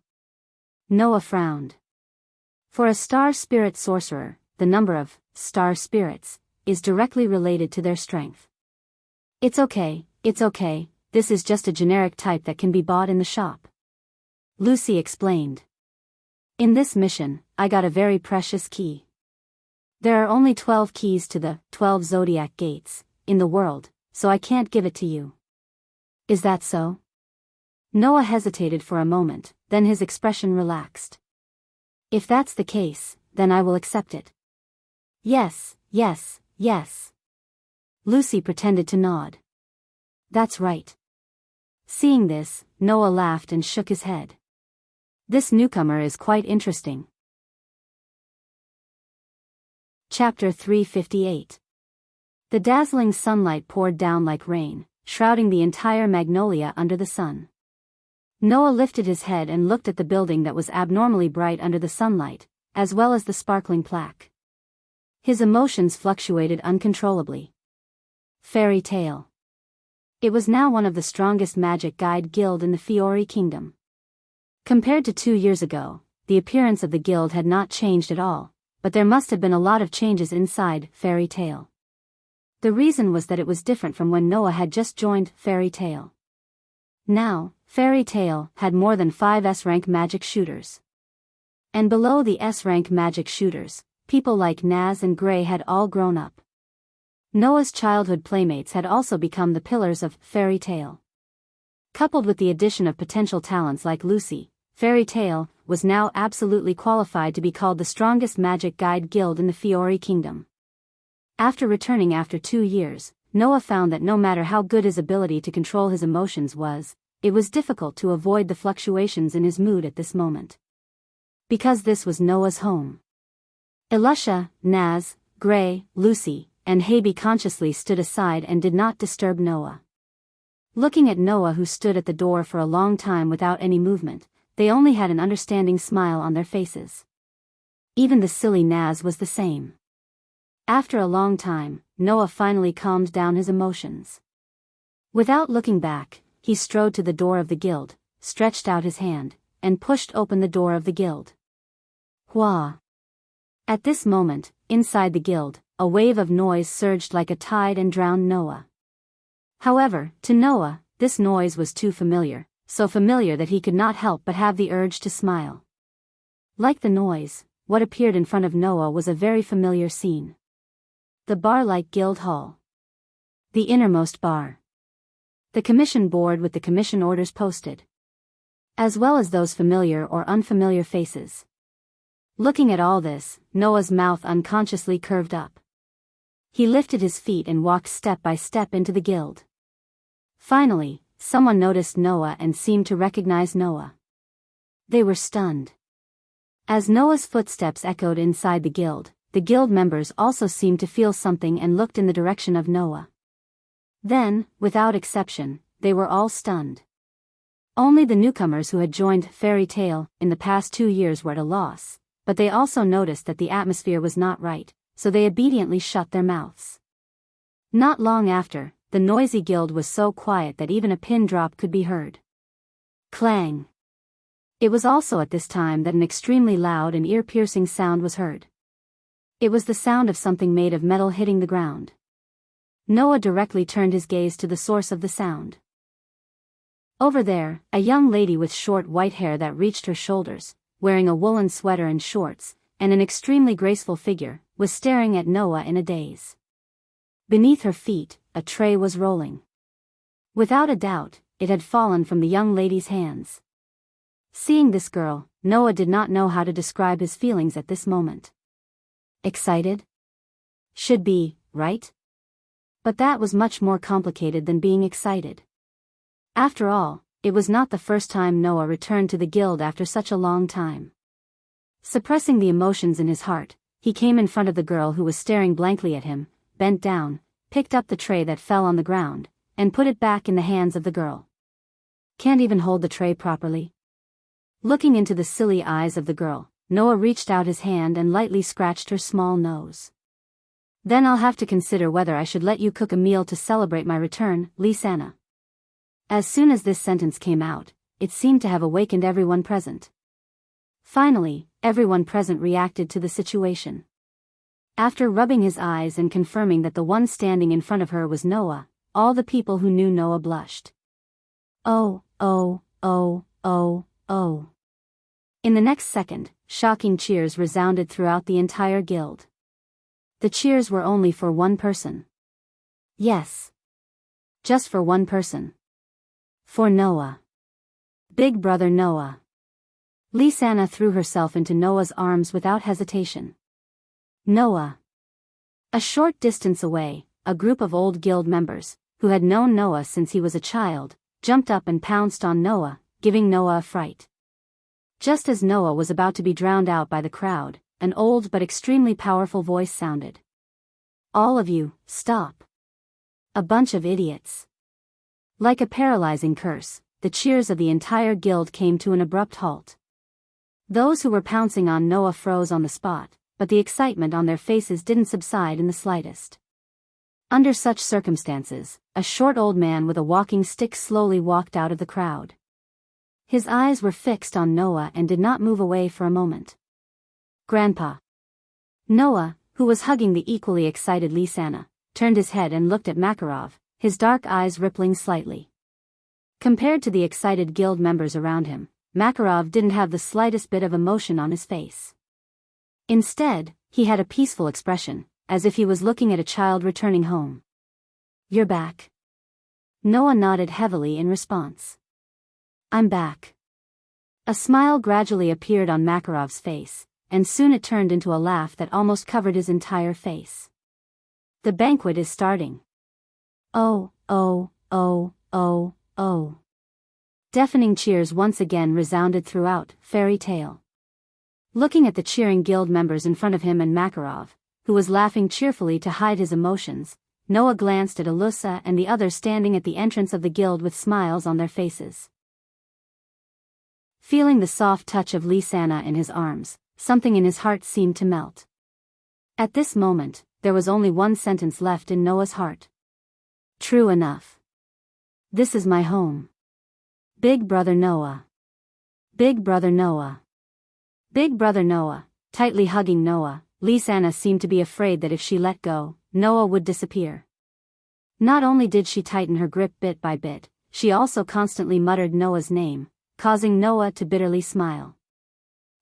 Noah frowned. For a Star Spirit sorcerer, the number of Star Spirits is directly related to their strength. It's okay, It's okay, this is just a generic type that can be bought in the shop. Lucy explained. In this mission, I got a very precious key. There are only 12 keys to the 12 zodiac gates in the world, so I can't give it to you. Is that so? Noah hesitated for a moment, then his expression relaxed. If that's the case, then I will accept it. Yes, yes, yes. Lucy pretended to nod. That's right. Seeing this, Noah laughed and shook his head. This newcomer is quite interesting. Chapter 358. The dazzling sunlight poured down like rain, shrouding the entire magnolia under the sun. Noah lifted his head and looked at the building that was abnormally bright under the sunlight, as well as the sparkling plaque. His emotions fluctuated uncontrollably. Fairy tale. It was now one of the strongest magic guide guild in the Fiori Kingdom. Compared to 2 years ago, the appearance of the guild had not changed at all, but there must have been a lot of changes inside Fairy Tale. The reason was that it was different from when Noah had just joined Fairy Tale. Now, Fairy Tale had more than 5 S-rank magic shooters. And below the S-rank magic shooters, people like Naz and Gray had all grown up. Noah's childhood playmates had also become the pillars of Fairy Tale. Coupled with the addition of potential talents like Lucy, Fairy Tale was now absolutely qualified to be called the strongest magic guide guild in the Fiori Kingdom. After returning after 2 years, Noah found that no matter how good his ability to control his emotions was, it was difficult to avoid the fluctuations in his mood at this moment. Because this was Noah's home. Elusha, Naz, Gray, Lucy, and Habi consciously stood aside and did not disturb Noah. Looking at Noah, who stood at the door for a long time without any movement, they only had an understanding smile on their faces. Even the silly Naz was the same. After a long time, Noah finally calmed down his emotions. Without looking back, he strode to the door of the guild, stretched out his hand, and pushed open the door of the guild. Hua! At this moment, inside the guild, a wave of noise surged like a tide and drowned Noah. However, to Noah, this noise was too familiar, so familiar that he could not help but have the urge to smile. Like the noise, what appeared in front of Noah was a very familiar scene. The bar-like guild hall. The innermost bar. The commission board with the commission orders posted. As well as those familiar or unfamiliar faces. Looking at all this, Noah's mouth unconsciously curved up. He lifted his feet and walked step by step into the guild. Finally, someone noticed Noah and seemed to recognize Noah. They were stunned. As Noah's footsteps echoed inside the guild members also seemed to feel something and looked in the direction of Noah. Then, without exception, they were all stunned. Only the newcomers who had joined Fairy Tale in the past 2 years were at a loss, but they also noticed that the atmosphere was not right, so they obediently shut their mouths. Not long after, the noisy guild was so quiet that even a pin drop could be heard. Clang! It was also at this time that an extremely loud and ear-piercing sound was heard. It was the sound of something made of metal hitting the ground. Noah directly turned his gaze to the source of the sound. Over there, a young lady with short white hair that reached her shoulders, wearing a woolen sweater and shorts, and an extremely graceful figure, was staring at Noah in a daze. Beneath her feet, a tray was rolling. Without a doubt, it had fallen from the young lady's hands. Seeing this girl, Noah did not know how to describe his feelings at this moment. Excited? Should be, right? But that was much more complicated than being excited. After all, it was not the first time Noah returned to the guild after such a long time. Suppressing the emotions in his heart, he came in front of the girl who was staring blankly at him, bent down, picked up the tray that fell on the ground, and put it back in the hands of the girl. Can't even hold the tray properly. Looking into the silly eyes of the girl, Noah reached out his hand and lightly scratched her small nose. Then I'll have to consider whether I should let you cook a meal to celebrate my return, Lisanna. As soon as this sentence came out, it seemed to have awakened everyone present. Finally, everyone present reacted to the situation. After rubbing his eyes and confirming that the one standing in front of her was Noah, all the people who knew Noah blushed. Oh, oh, oh, oh, oh. In the next second, shocking cheers resounded throughout the entire guild. The cheers were only for one person. Yes. Just for one person. For Noah. Big brother Noah. Lysana threw herself into Noah's arms without hesitation. Noah. A short distance away, a group of old guild members, who had known Noah since he was a child, jumped up and pounced on Noah, giving Noah a fright. Just as Noah was about to be drowned out by the crowd, an old but extremely powerful voice sounded. All of you, stop. A bunch of idiots. Like a paralyzing curse, the cheers of the entire guild came to an abrupt halt. Those who were pouncing on Noah froze on the spot, but the excitement on their faces didn't subside in the slightest. Under such circumstances, a short old man with a walking stick slowly walked out of the crowd. His eyes were fixed on Noah and did not move away for a moment. Grandpa. Noah, who was hugging the equally excited Lysana, turned his head and looked at Makarov, his dark eyes rippling slightly. Compared to the excited guild members around him, Makarov didn't have the slightest bit of emotion on his face. Instead, he had a peaceful expression, as if he was looking at a child returning home. You're back. Noah nodded heavily in response. I'm back. A smile gradually appeared on Makarov's face, and soon it turned into a laugh that almost covered his entire face. The banquet is starting. Oh, oh, oh, oh, oh. Deafening cheers once again resounded throughout Fairy Tale. Looking at the cheering guild members in front of him and Makarov, who was laughing cheerfully to hide his emotions, Noah glanced at Alyssa and the others standing at the entrance of the guild with smiles on their faces. Feeling the soft touch of Lysana in his arms, something in his heart seemed to melt. At this moment, there was only one sentence left in Noah's heart. True enough. This is my home. Big brother Noah. Big brother Noah. Big brother Noah, tightly hugging Noah, Lysana seemed to be afraid that if she let go, Noah would disappear. Not only did she tighten her grip bit by bit, she also constantly muttered Noah's name, causing Noah to bitterly smile.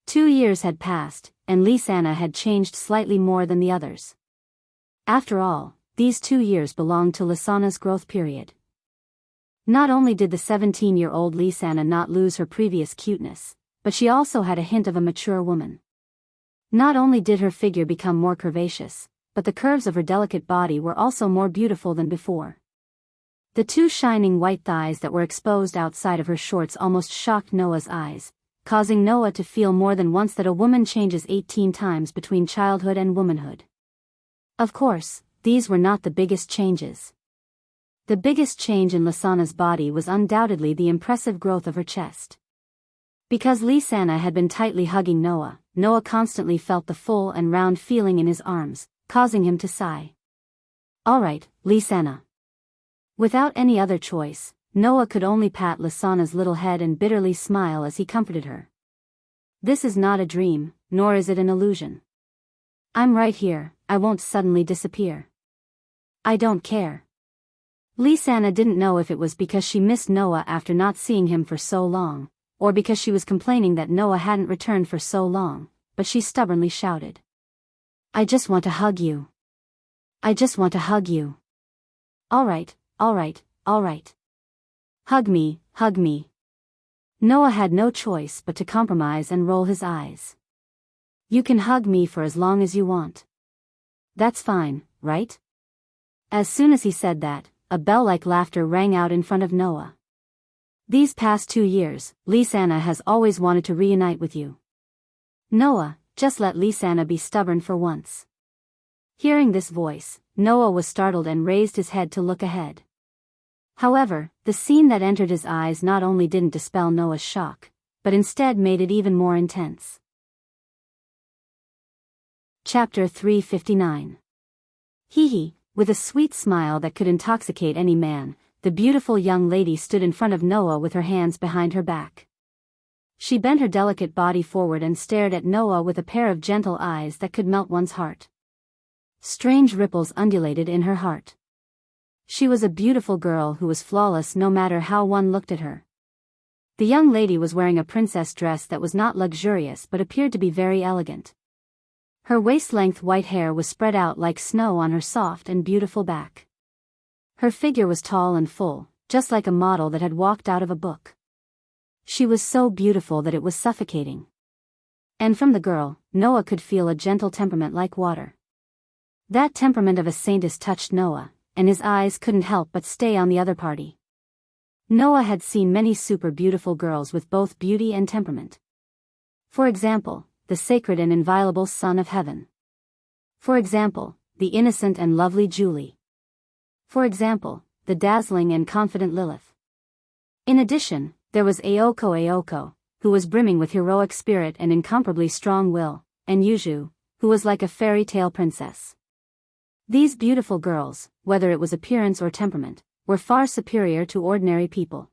2 years had passed, and Lysana had changed slightly more than the others. After all, these 2 years belonged to Lysana's growth period. Not only did the 17-year-old Lysana not lose her previous cuteness, but she also had a hint of a mature woman. Not only did her figure become more curvaceous, but the curves of her delicate body were also more beautiful than before. The 2 shining white thighs that were exposed outside of her shorts almost shocked Noah's eyes, causing Noah to feel more than once that a woman changes 18 times between childhood and womanhood. Of course, these were not the biggest changes. The biggest change in Lysana's body was undoubtedly the impressive growth of her chest. Because Lysana had been tightly hugging Noah, Noah constantly felt the full and round feeling in his arms, causing him to sigh. Alright, Lysana. Without any other choice, Noah could only pat Lysana's little head and bitterly smile as he comforted her. This is not a dream, nor is it an illusion. I'm right here, I won't suddenly disappear. I don't care. Lysana didn't know if it was because she missed Noah after not seeing him for so long, or because she was complaining that Noah hadn't returned for so long, but she stubbornly shouted. I just want to hug you. I just want to hug you. Alright, alright, alright. Hug me, hug me. Noah had no choice but to compromise and roll his eyes. You can hug me for as long as you want. That's fine, right? As soon as he said that, a bell-like laughter rang out in front of Noah. These past 2 years, Lysana has always wanted to reunite with you. Noah, just let Lysana be stubborn for once. Hearing this voice, Noah was startled and raised his head to look ahead. However, the scene that entered his eyes not only didn't dispel Noah's shock, but instead made it even more intense. Chapter 359. Hee. With a sweet smile that could intoxicate any man, the beautiful young lady stood in front of Noah with her hands behind her back. She bent her delicate body forward and stared at Noah with a pair of gentle eyes that could melt one's heart. Strange ripples undulated in her heart. She was a beautiful girl who was flawless no matter how one looked at her. The young lady was wearing a princess dress that was not luxurious but appeared to be very elegant. Her waist-length white hair was spread out like snow on her soft and beautiful back. Her figure was tall and full, just like a model that had walked out of a book. She was so beautiful that it was suffocating. And from the girl, Noah could feel a gentle temperament like water. That temperament of a saintess touched Noah, and his eyes couldn't help but stay on the other party. Noah had seen many super beautiful girls with both beauty and temperament. For example, the sacred and inviolable Son of Heaven. For example, the innocent and lovely Julie. For example, the dazzling and confident Lilith. In addition, there was Aoko, who was brimming with heroic spirit and incomparably strong will, and Yuju, who was like a fairy tale princess. These beautiful girls, whether it was appearance or temperament, were far superior to ordinary people.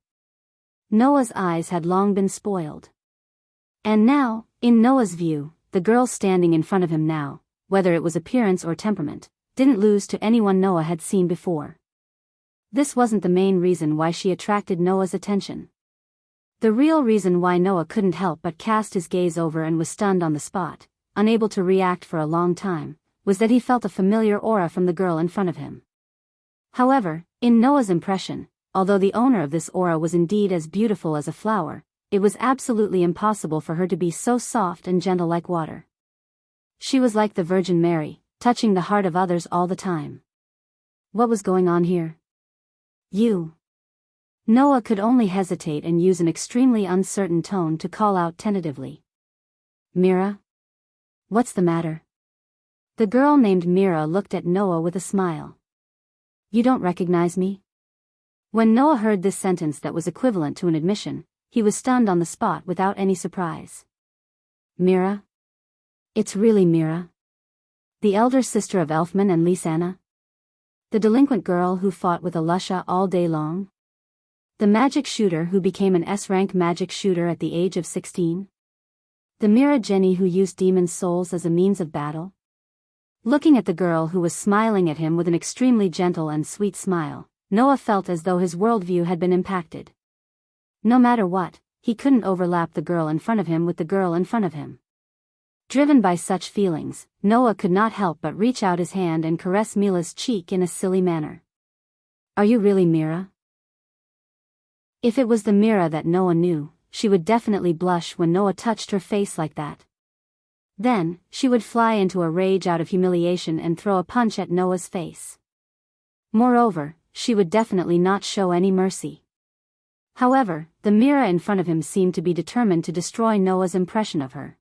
Noah's eyes had long been spoiled. And now, in Noah's view, the girl standing in front of him now, whether it was appearance or temperament, didn't lose to anyone Noah had seen before. This wasn't the main reason why she attracted Noah's attention. The real reason why Noah couldn't help but cast his gaze over and was stunned on the spot, unable to react for a long time, was that he felt a familiar aura from the girl in front of him. However, in Noah's impression, although the owner of this aura was indeed as beautiful as a flower, it was absolutely impossible for her to be so soft and gentle like water. She was like the Virgin Mary, touching the heart of others all the time. What was going on here? You. Noah could only hesitate and use an extremely uncertain tone to call out tentatively. Mira? What's the matter? The girl named Mira looked at Noah with a smile. You don't recognize me? When Noah heard this sentence that was equivalent to an admission, he was stunned on the spot without any surprise. Mira? It's really Mira? The elder sister of Elfman and Lysana? The delinquent girl who fought with Alusha all day long? The magic shooter who became an S-rank magic shooter at the age of 16? The Mira Jenny who used demon souls as a means of battle? Looking at the girl who was smiling at him with an extremely gentle and sweet smile, Noah felt as though his worldview had been impacted. No matter what, he couldn't overlap the girl in front of him with the girl in front of him. Driven by such feelings, Noah could not help but reach out his hand and caress Mila's cheek in a silly manner. Are you really Mira? If it was the Mira that Noah knew, she would definitely blush when Noah touched her face like that. Then, she would fly into a rage out of humiliation and throw a punch at Noah's face. Moreover, she would definitely not show any mercy. However, the Mira in front of him seemed to be determined to destroy Noah's impression of her.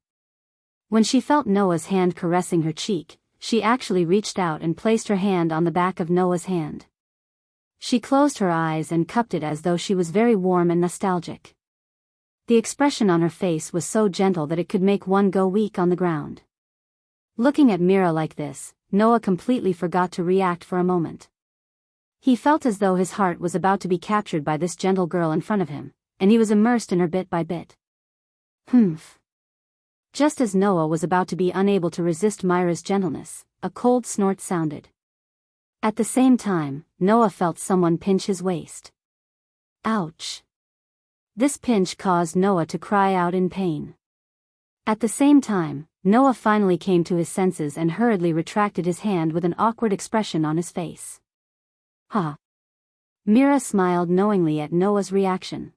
When she felt Noah's hand caressing her cheek, she actually reached out and placed her hand on the back of Noah's hand. She closed her eyes and cupped it as though she was very warm and nostalgic. The expression on her face was so gentle that it could make one go weak on the ground. Looking at Mira like this, Noah completely forgot to react for a moment. He felt as though his heart was about to be captured by this gentle girl in front of him, and he was immersed in her bit by bit. Humph. Just as Noah was about to be unable to resist Myra's gentleness, a cold snort sounded. At the same time, Noah felt someone pinch his waist. Ouch. This pinch caused Noah to cry out in pain. At the same time, Noah finally came to his senses and hurriedly retracted his hand with an awkward expression on his face. Ha. Mira smiled knowingly at Noah's reaction.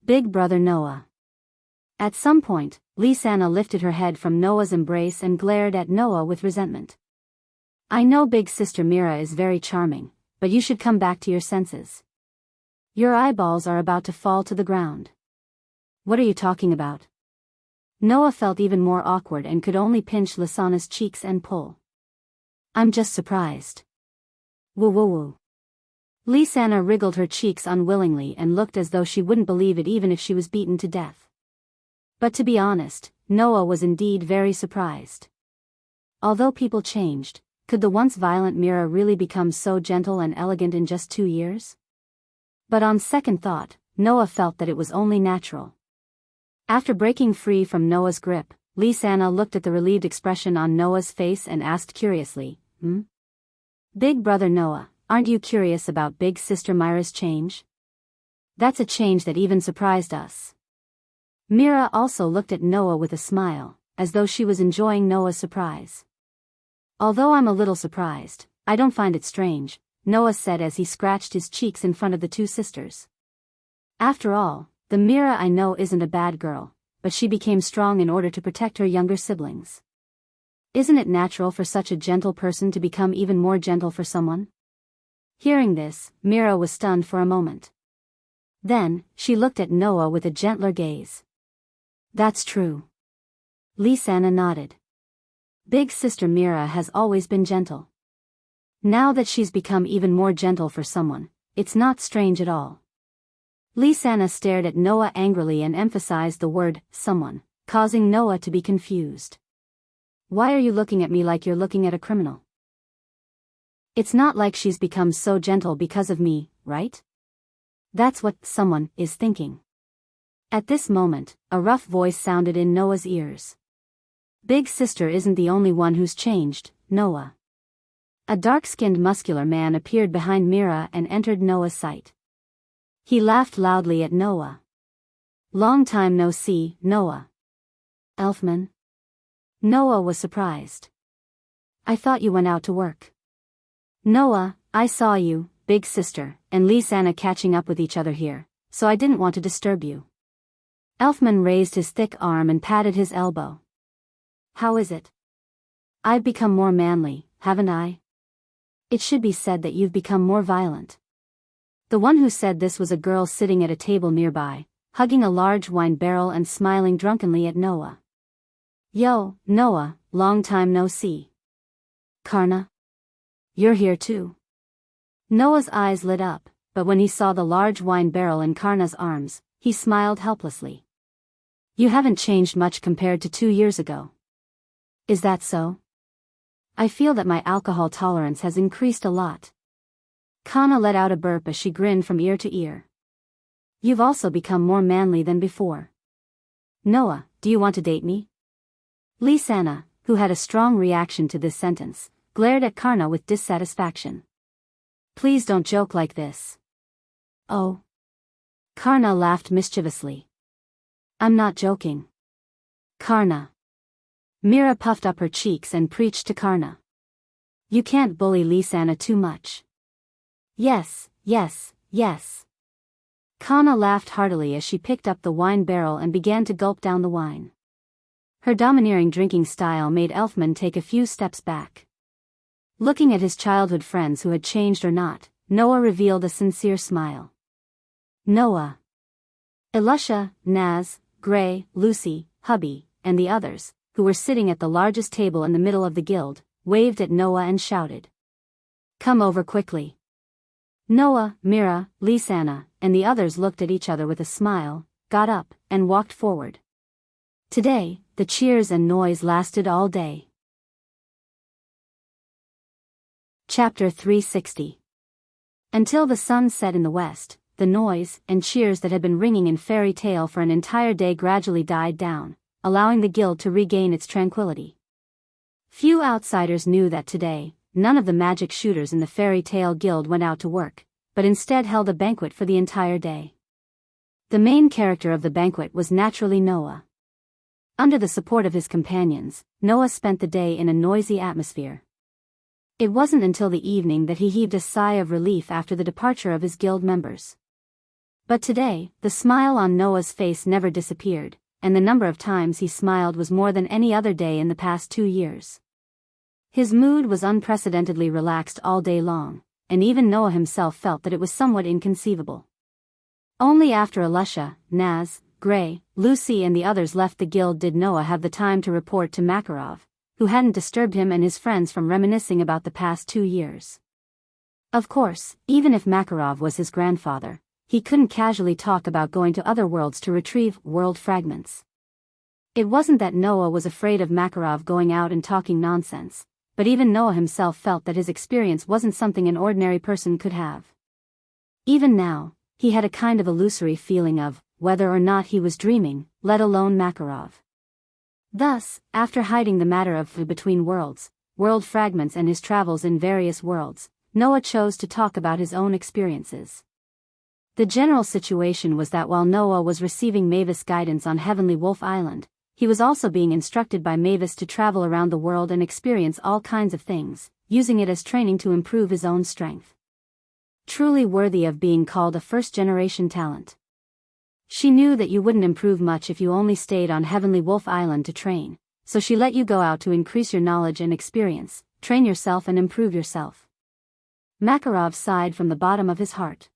Big brother Noah. At some point, Lysana lifted her head from Noah's embrace and glared at Noah with resentment. I know big sister Mira is very charming, but you should come back to your senses. Your eyeballs are about to fall to the ground. What are you talking about? Noah felt even more awkward and could only pinch Lysana's cheeks and pull. I'm just surprised. Woo woo woo. Lysana wriggled her cheeks unwillingly and looked as though she wouldn't believe it even if she was beaten to death. But to be honest, Noah was indeed very surprised. Although people changed, could the once violent Mira really become so gentle and elegant in just 2 years? But on second thought, Noah felt that it was only natural. After breaking free from Noah's grip, Lysana looked at the relieved expression on Noah's face and asked curiously, Big brother Noah, aren't you curious about Big Sister Myra's change? That's a change that even surprised us. Mira also looked at Noah with a smile, as though she was enjoying Noah's surprise. Although I'm a little surprised, I don't find it strange, Noah said as he scratched his cheeks in front of the two sisters. After all, the Mira I know isn't a bad girl, but she became strong in order to protect her younger siblings. Isn't it natural for such a gentle person to become even more gentle for someone? Hearing this, Mira was stunned for a moment. Then, she looked at Noah with a gentler gaze. That's true. Lisanna nodded. Big Sister Mira has always been gentle. Now that she's become even more gentle for someone, it's not strange at all. Lisanna stared at Noah angrily and emphasized the word, someone, causing Noah to be confused. Why are you looking at me like you're looking at a criminal? It's not like she's become so gentle because of me, right? That's what someone is thinking. At this moment, a rough voice sounded in Noah's ears. Big Sister isn't the only one who's changed, Noah. A dark-skinned muscular man appeared behind Mira and entered Noah's sight. He laughed loudly at Noah. Long time no see, Noah. Elfman? Noah was surprised. I thought you went out to work. Noah, I saw you, Big Sister, and Lisanna catching up with each other here, so I didn't want to disturb you. Elfman raised his thick arm and patted his elbow. How is it? I've become more manly, haven't I? It should be said that you've become more violent. The one who said this was a girl sitting at a table nearby, hugging a large wine barrel and smiling drunkenly at Noah. Yo, Noah, long time no see. Karna? You're here too. Noah's eyes lit up, but when he saw the large wine barrel in Karna's arms, he smiled helplessly. You haven't changed much compared to 2 years ago. Is that so? I feel that my alcohol tolerance has increased a lot. Karna let out a burp as she grinned from ear to ear. You've also become more manly than before. Noah, do you want to date me? Lisanna, who had a strong reaction to this sentence, glared at Karna with dissatisfaction. Please don't joke like this. Oh. Karna laughed mischievously. I'm not joking. Karna. Mira puffed up her cheeks and preached to Karna. You can't bully Lisanna too much. Yes, yes, yes. Karna laughed heartily as she picked up the wine barrel and began to gulp down the wine. Her domineering drinking style made Elfman take a few steps back. Looking at his childhood friends who had changed or not, Noah revealed a sincere smile. Noah. Elusha, Naz, Gray, Lucy, Hubby, and the others, who were sitting at the largest table in the middle of the guild, waved at Noah and shouted. Come over quickly. Noah, Mira, Lisanna, and the others looked at each other with a smile, got up, and walked forward. Today, the cheers and noise lasted all day. Chapter 360. Until the sun set in the west, the noise and cheers that had been ringing in Fairy Tale for an entire day gradually died down, allowing the guild to regain its tranquility. Few outsiders knew that today, none of the magic shooters in the Fairy Tale Guild went out to work, but instead held a banquet for the entire day. The main character of the banquet was naturally Noah. Under the support of his companions, Noah spent the day in a noisy atmosphere. It wasn't until the evening that he heaved a sigh of relief after the departure of his guild members. But today, the smile on Noah's face never disappeared, and the number of times he smiled was more than any other day in the past 2 years. His mood was unprecedentedly relaxed all day long, and even Noah himself felt that it was somewhat inconceivable. Only after Elusha, Naz, Gray, Lucy and the others left the guild did Noah have the time to report to Makarov, who hadn't disturbed him and his friends from reminiscing about the past 2 years. Of course, even if Makarov was his grandfather, he couldn't casually talk about going to other worlds to retrieve world fragments. It wasn't that Noah was afraid of Makarov going out and talking nonsense, but even Noah himself felt that his experience wasn't something an ordinary person could have. Even now, he had a kind of illusory feeling of whether or not he was dreaming, let alone Makarov. Thus, after hiding the matter of between worlds, world fragments and his travels in various worlds, Noah chose to talk about his own experiences. The general situation was that while Noah was receiving Mavis guidance on Heavenly Wolf Island, he was also being instructed by Mavis to travel around the world and experience all kinds of things, using it as training to improve his own strength. Truly worthy of being called a first-generation talent. She knew that you wouldn't improve much if you only stayed on Heavenly Wolf Island to train, so she let you go out to increase your knowledge and experience, train yourself and improve yourself. Makarov sighed from the bottom of his heart.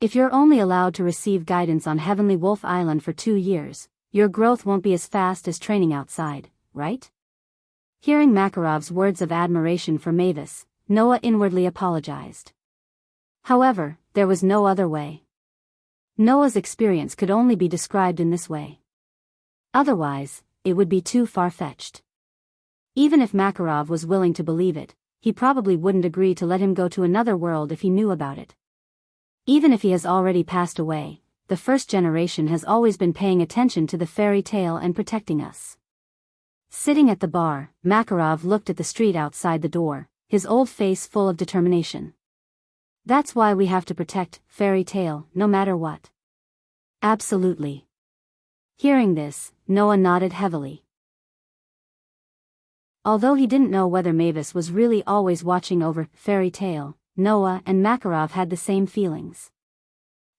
If you're only allowed to receive guidance on Heavenly Wolf Island for 2 years, your growth won't be as fast as training outside, right? Hearing Makarov's words of admiration for Mavis, Noah inwardly apologized. However, there was no other way. Noah's experience could only be described in this way. Otherwise, it would be too far-fetched. Even if Makarov was willing to believe it, he probably wouldn't agree to let him go to another world if he knew about it. Even if he has already passed away, the first generation has always been paying attention to the fairy tale and protecting us. Sitting at the bar, Makarov looked at the street outside the door, his old face full of determination. That's why we have to protect fairy tale, no matter what. Absolutely. Hearing this, Noah nodded heavily. Although he didn't know whether Mavis was really always watching over fairy tale, Noah and Makarov had the same feelings.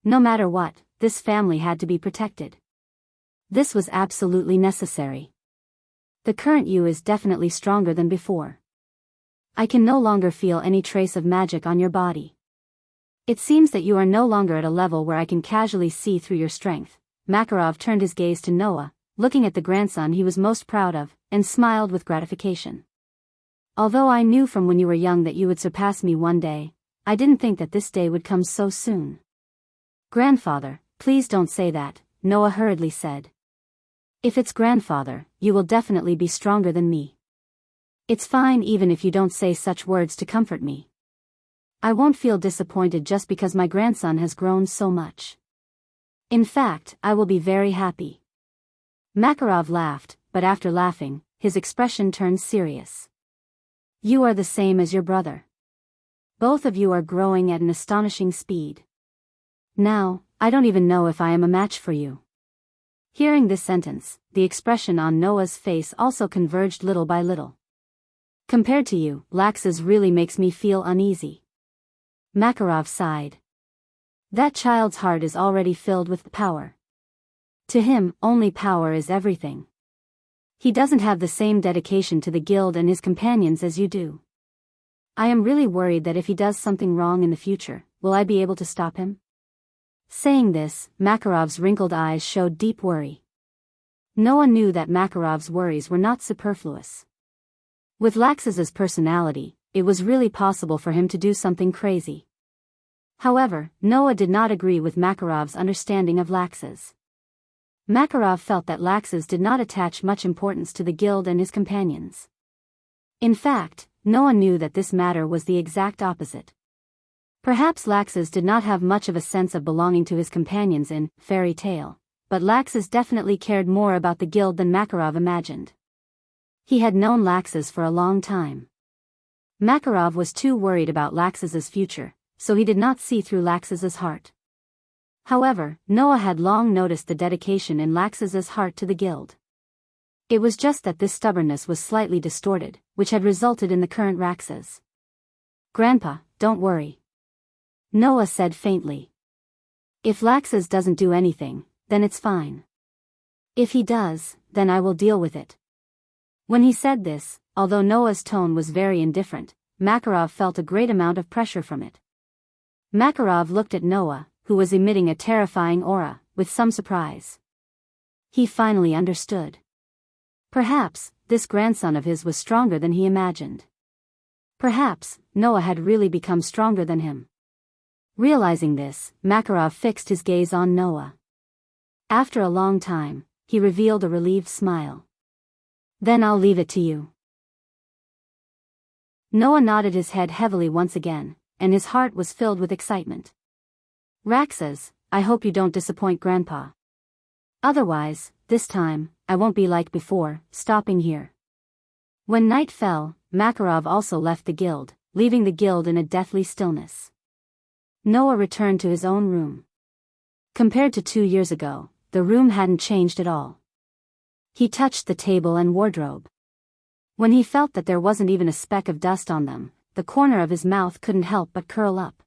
No matter what, this family had to be protected. This was absolutely necessary. The current you is definitely stronger than before. I can no longer feel any trace of magic on your body. It seems that you are no longer at a level where I can casually see through your strength. Makarov turned his gaze to Noah, looking at the grandson he was most proud of, and smiled with gratification. Although I knew from when you were young that you would surpass me one day, I didn't think that this day would come so soon. Grandfather, please don't say that, Noah hurriedly said. If it's grandfather, you will definitely be stronger than me. It's fine even if you don't say such words to comfort me. I won't feel disappointed just because my grandson has grown so much. In fact, I will be very happy. Makarov laughed, but after laughing, his expression turned serious. You are the same as your brother. Both of you are growing at an astonishing speed. Now, I don't even know if I am a match for you. Hearing this sentence, the expression on Noah's face also converged little by little. Compared to you, Lax's really makes me feel uneasy. Makarov sighed. That child's heart is already filled with power. To him, only power is everything. He doesn't have the same dedication to the guild and his companions as you do. I am really worried that if he does something wrong in the future, will I be able to stop him? Saying this, Makarov's wrinkled eyes showed deep worry. Noah knew that Makarov's worries were not superfluous. With Lax's personality, it was really possible for him to do something crazy. However, Noah did not agree with Makarov's understanding of Lax's. Makarov felt that Lax's did not attach much importance to the guild and his companions. In fact, Noah knew that this matter was the exact opposite. Perhaps Lax's did not have much of a sense of belonging to his companions in fairy tale, but Lax's definitely cared more about the guild than Makarov imagined. He had known Lax's for a long time. Makarov was too worried about Lax's future, so he did not see through Lax's heart. However, Noah had long noticed the dedication in Lax's heart to the guild. It was just that this stubbornness was slightly distorted, which had resulted in the current Rax's. Grandpa, don't worry. Noah said faintly. If Lax's doesn't do anything, then it's fine. If he does, then I will deal with it. When he said this, although Noah's tone was very indifferent, Makarov felt a great amount of pressure from it. Makarov looked at Noah, who was emitting a terrifying aura, with some surprise. He finally understood. Perhaps, this grandson of his was stronger than he imagined. Perhaps, Noah had really become stronger than him. Realizing this, Makarov fixed his gaze on Noah. After a long time, he revealed a relieved smile. Then I'll leave it to you. Noah nodded his head heavily once again, and his heart was filled with excitement. Raxas, I hope you don't disappoint Grandpa. Otherwise, this time, I won't be like before, stopping here. When night fell, Makarov also left the guild, leaving the guild in a deathly stillness. Noah returned to his own room. Compared to 2 years ago, the room hadn't changed at all. He touched the table and wardrobe. When he felt that there wasn't even a speck of dust on them, the corner of his mouth couldn't help but curl up.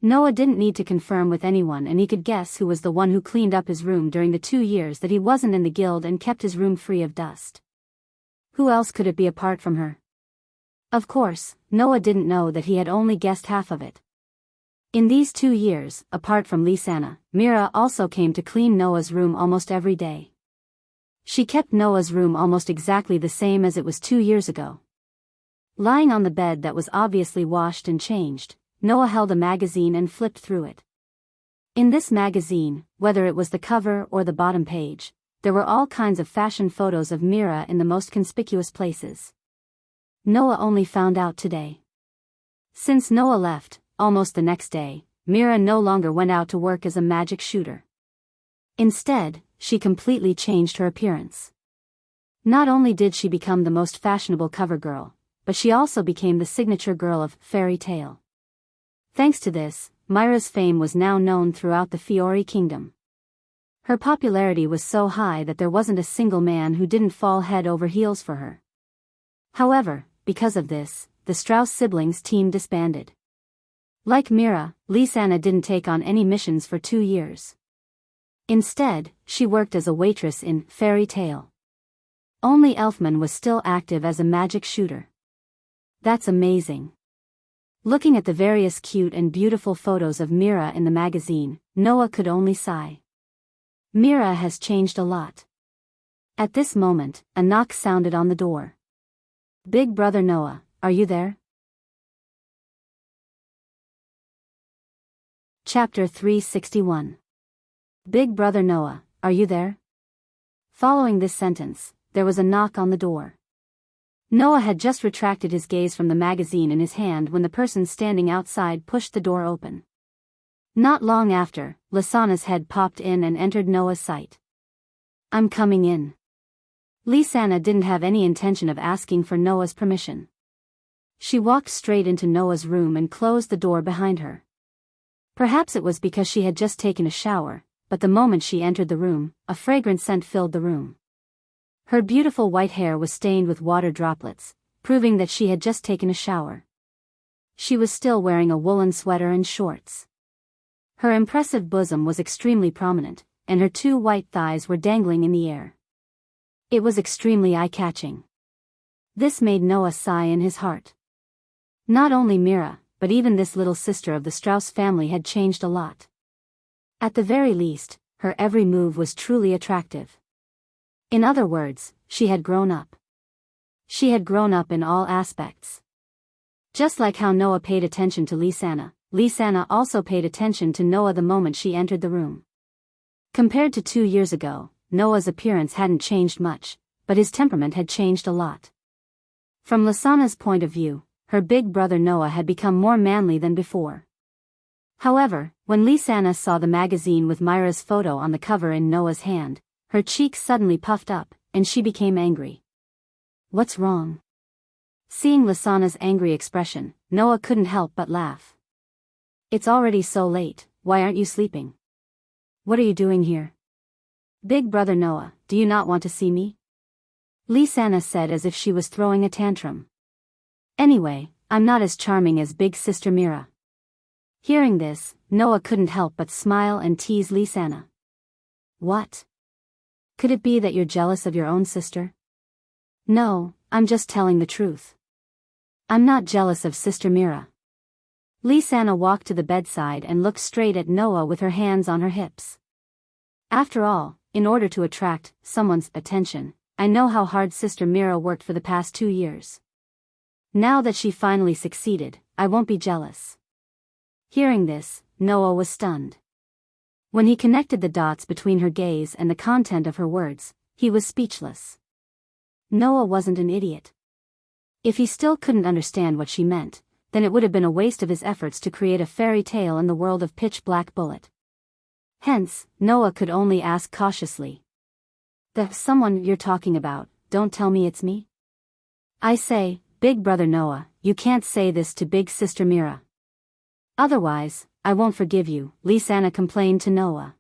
Noah didn't need to confirm with anyone, and he could guess who was the one who cleaned up his room during the 2 years that he wasn't in the guild and kept his room free of dust. Who else could it be apart from her? Of course, Noah didn't know that he had only guessed half of it. In these 2 years, apart from Lisanna, Mira also came to clean Noah's room almost every day. She kept Noah's room almost exactly the same as it was 2 years ago. Lying on the bed that was obviously washed and changed, Noah held a magazine and flipped through it. In this magazine, whether it was the cover or the bottom page, there were all kinds of fashion photos of Mira in the most conspicuous places. Noah only found out today. Since Noah left, almost the next day, Mira no longer went out to work as a magic shooter. Instead, she completely changed her appearance. Not only did she become the most fashionable cover girl, but she also became the signature girl of Fairy Tale. Thanks to this, Mira's fame was now known throughout the Fiori Kingdom. Her popularity was so high that there wasn't a single man who didn't fall head over heels for her. However, because of this, the Strauss siblings team disbanded. Like Mira, Lisanna didn't take on any missions for 2 years. Instead, she worked as a waitress in Fairy Tale. Only Elfman was still active as a magic shooter. That's amazing. Looking at the various cute and beautiful photos of Mira in the magazine, Noah could only sigh. Mira has changed a lot. At this moment, a knock sounded on the door. Big brother Noah, are you there? Chapter 361. Big brother Noah, are you there? Following this sentence, there was a knock on the door. Noah had just retracted his gaze from the magazine in his hand when the person standing outside pushed the door open. Not long after, Lisanna's head popped in and entered Noah's sight. I'm coming in. Lisanna didn't have any intention of asking for Noah's permission. She walked straight into Noah's room and closed the door behind her. Perhaps it was because she had just taken a shower, but the moment she entered the room, a fragrant scent filled the room. Her beautiful white hair was stained with water droplets, proving that she had just taken a shower. She was still wearing a woolen sweater and shorts. Her impressive bosom was extremely prominent, and her 2 white thighs were dangling in the air. It was extremely eye-catching. This made Noah sigh in his heart. Not only Mira, but even this little sister of the Strauss family had changed a lot. At the very least, her every move was truly attractive. In other words, she had grown up. She had grown up in all aspects. Just like how Noah paid attention to Lisanna, Lisanna also paid attention to Noah the moment she entered the room. Compared to 2 years ago, Noah's appearance hadn't changed much, but his temperament had changed a lot. From Lisanna's point of view, her big brother Noah had become more manly than before. However, when Lisanna saw the magazine with Mira's photo on the cover in Noah's hand, her cheeks suddenly puffed up, and she became angry. What's wrong? Seeing Lisanna's angry expression, Noah couldn't help but laugh. It's already so late, why aren't you sleeping? What are you doing here? Big brother Noah, do you not want to see me? Lisanna said as if she was throwing a tantrum. Anyway, I'm not as charming as big sister Mira. Hearing this, Noah couldn't help but smile and tease Lisanna. What? Could it be that you're jealous of your own sister? No, I'm just telling the truth. I'm not jealous of Sister Mira. Lisanna walked to the bedside and looked straight at Noah with her hands on her hips. After all, in order to attract someone's attention, I know how hard Sister Mira worked for the past 2 years. Now that she finally succeeded, I won't be jealous. Hearing this, Noah was stunned. When he connected the dots between her gaze and the content of her words, he was speechless. Noah wasn't an idiot. If he still couldn't understand what she meant, then it would have been a waste of his efforts to create a fairy tale in the world of Pitch Black Bullet. Hence, Noah could only ask cautiously. The someone you're talking about, don't tell me it's me? I say, Big brother Noah, you can't say this to big sister Mira. Otherwise, I won't forgive you, Lysana complained to Noah.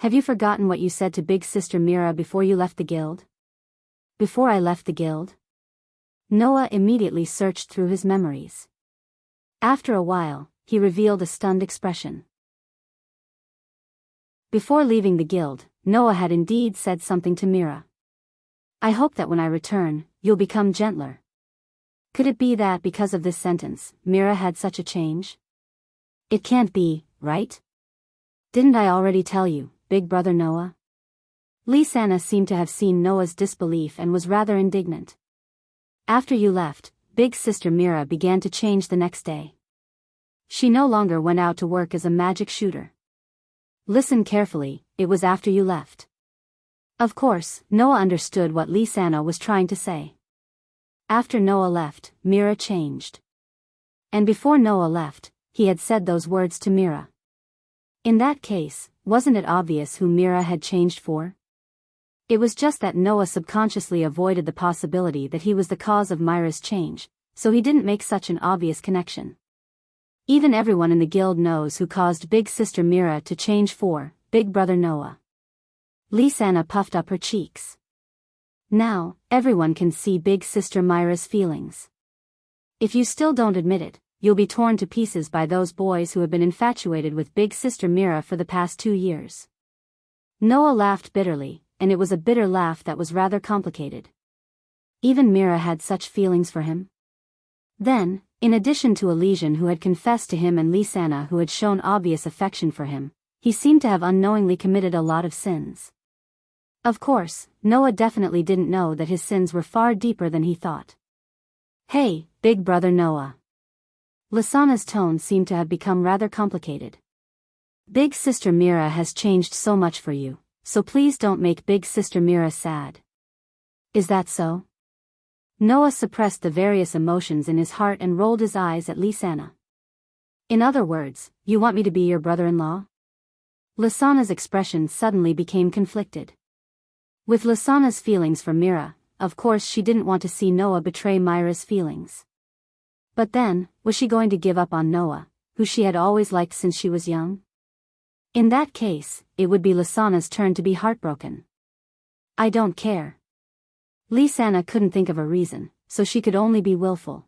Have you forgotten what you said to big sister Mira before you left the guild? Before I left the guild? Noah immediately searched through his memories. After a while, he revealed a stunned expression. Before leaving the guild, Noah had indeed said something to Mira. I hope that when I return, you'll become gentler. Could it be that because of this sentence, Mira had such a change? It can't be, right? Didn't I already tell you, big brother Noah? Lysana seemed to have seen Noah's disbelief and was rather indignant. After you left, big sister Mira began to change the next day. She no longer went out to work as a magic shooter. Listen carefully, it was after you left. Of course, Noah understood what Lysana was trying to say. After Noah left, Mira changed. And before Noah left, he had said those words to Mira. In that case, wasn't it obvious who Mira had changed for? It was just that Noah subconsciously avoided the possibility that he was the cause of Mira's change, so he didn't make such an obvious connection. Even everyone in the guild knows who caused big sister Mira to change for big brother Noah. Lysana puffed up her cheeks. Now, everyone can see big sister Mira's feelings. If you still don't admit it, you'll be torn to pieces by those boys who have been infatuated with big sister Mira for the past 2 years. Noah laughed bitterly, and it was a bitter laugh that was rather complicated. Even Mira had such feelings for him. Then, in addition to Elysian who had confessed to him and Lysana who had shown obvious affection for him, he seemed to have unknowingly committed a lot of sins. Of course, Noah definitely didn't know that his sins were far deeper than he thought. Hey, big brother Noah. Lysana's tone seemed to have become rather complicated. Big sister Mira has changed so much for you, so please don't make big sister Mira sad. Is that so? Noah suppressed the various emotions in his heart and rolled his eyes at Lysana. In other words, you want me to be your brother-in-law? Lysana's expression suddenly became conflicted. With Lysana's feelings for Mira, of course she didn't want to see Noah betray Mira's feelings. But then, was she going to give up on Noah, who she had always liked since she was young? In that case, it would be Lysana's turn to be heartbroken. I don't care. Lysana couldn't think of a reason, so she could only be willful.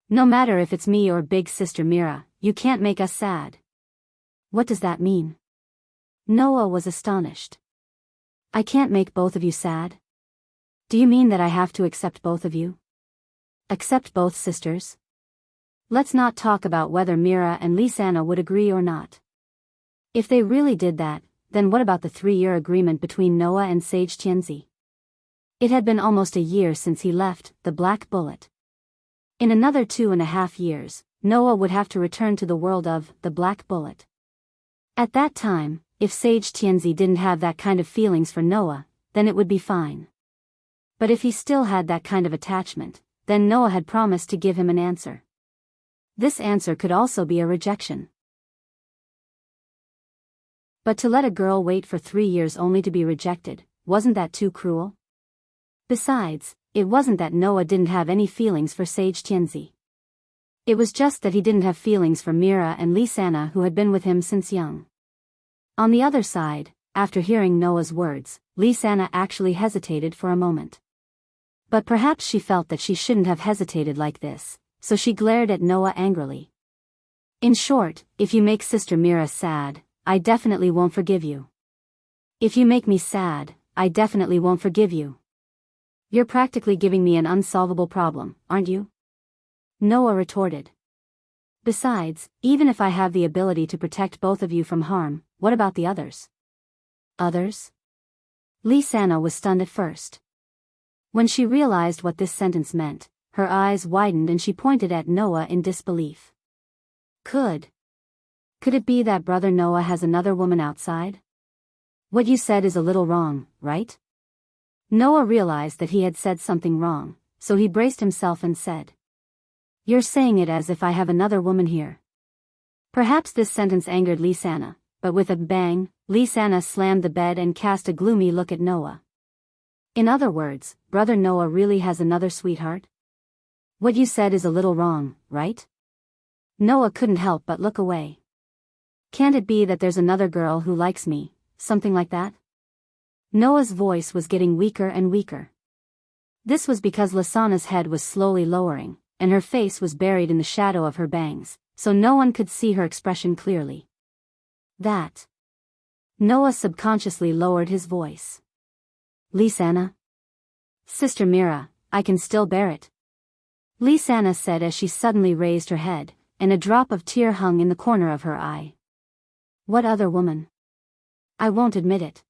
No matter if it's me or big sister Mira, you can't make us sad. What does that mean? Noah was astonished. I can't make both of you sad? Do you mean that I have to accept both of you? Accept both sisters? Let's not talk about whether Mira and Lysana would agree or not. If they really did that, then what about the 3-year agreement between Noah and Sage Tianzi? It had been almost a year since he left the Black Bullet. In another 2.5 years, Noah would have to return to the world of the Black Bullet. At that time, if Sage Tianzi didn't have that kind of feelings for Noah, then it would be fine. But if he still had that kind of attachment, then Noah had promised to give him an answer. This answer could also be a rejection. But to let a girl wait for 3 years only to be rejected, wasn't that too cruel? Besides, it wasn't that Noah didn't have any feelings for Sage Tianzi. It was just that he didn't have feelings for Mira and Lysana who had been with him since young. On the other side, after hearing Noah's words, Lysana actually hesitated for a moment. But perhaps she felt that she shouldn't have hesitated like this, so she glared at Noah angrily. In short, if you make Sister Mira sad, I definitely won't forgive you. If you make me sad, I definitely won't forgive you. You're practically giving me an unsolvable problem, aren't you? Noah retorted. Besides, even if I have the ability to protect both of you from harm, what about the others? Others? Lysana was stunned at first. When she realized what this sentence meant, her eyes widened and she pointed at Noah in disbelief. Could it be that brother Noah has another woman outside? What you said is a little wrong, right? Noah realized that he had said something wrong, so he braced himself and said, You're saying it as if I have another woman here. Perhaps this sentence angered Lysana, but with a bang, Lysana slammed the bed and cast a gloomy look at Noah. In other words, brother Noah really has another sweetheart? What you said is a little wrong, right? Noah couldn't help but look away. Can't it be that there's another girl who likes me, something like that? Noah's voice was getting weaker and weaker. This was because Lasana's head was slowly lowering, and her face was buried in the shadow of her bangs, so no one could see her expression clearly. That. Noah subconsciously lowered his voice. Lisana? Sister Mira, I can still bear it. Lisana said as she suddenly raised her head, and a drop of tear hung in the corner of her eye. What other woman? I won't admit it.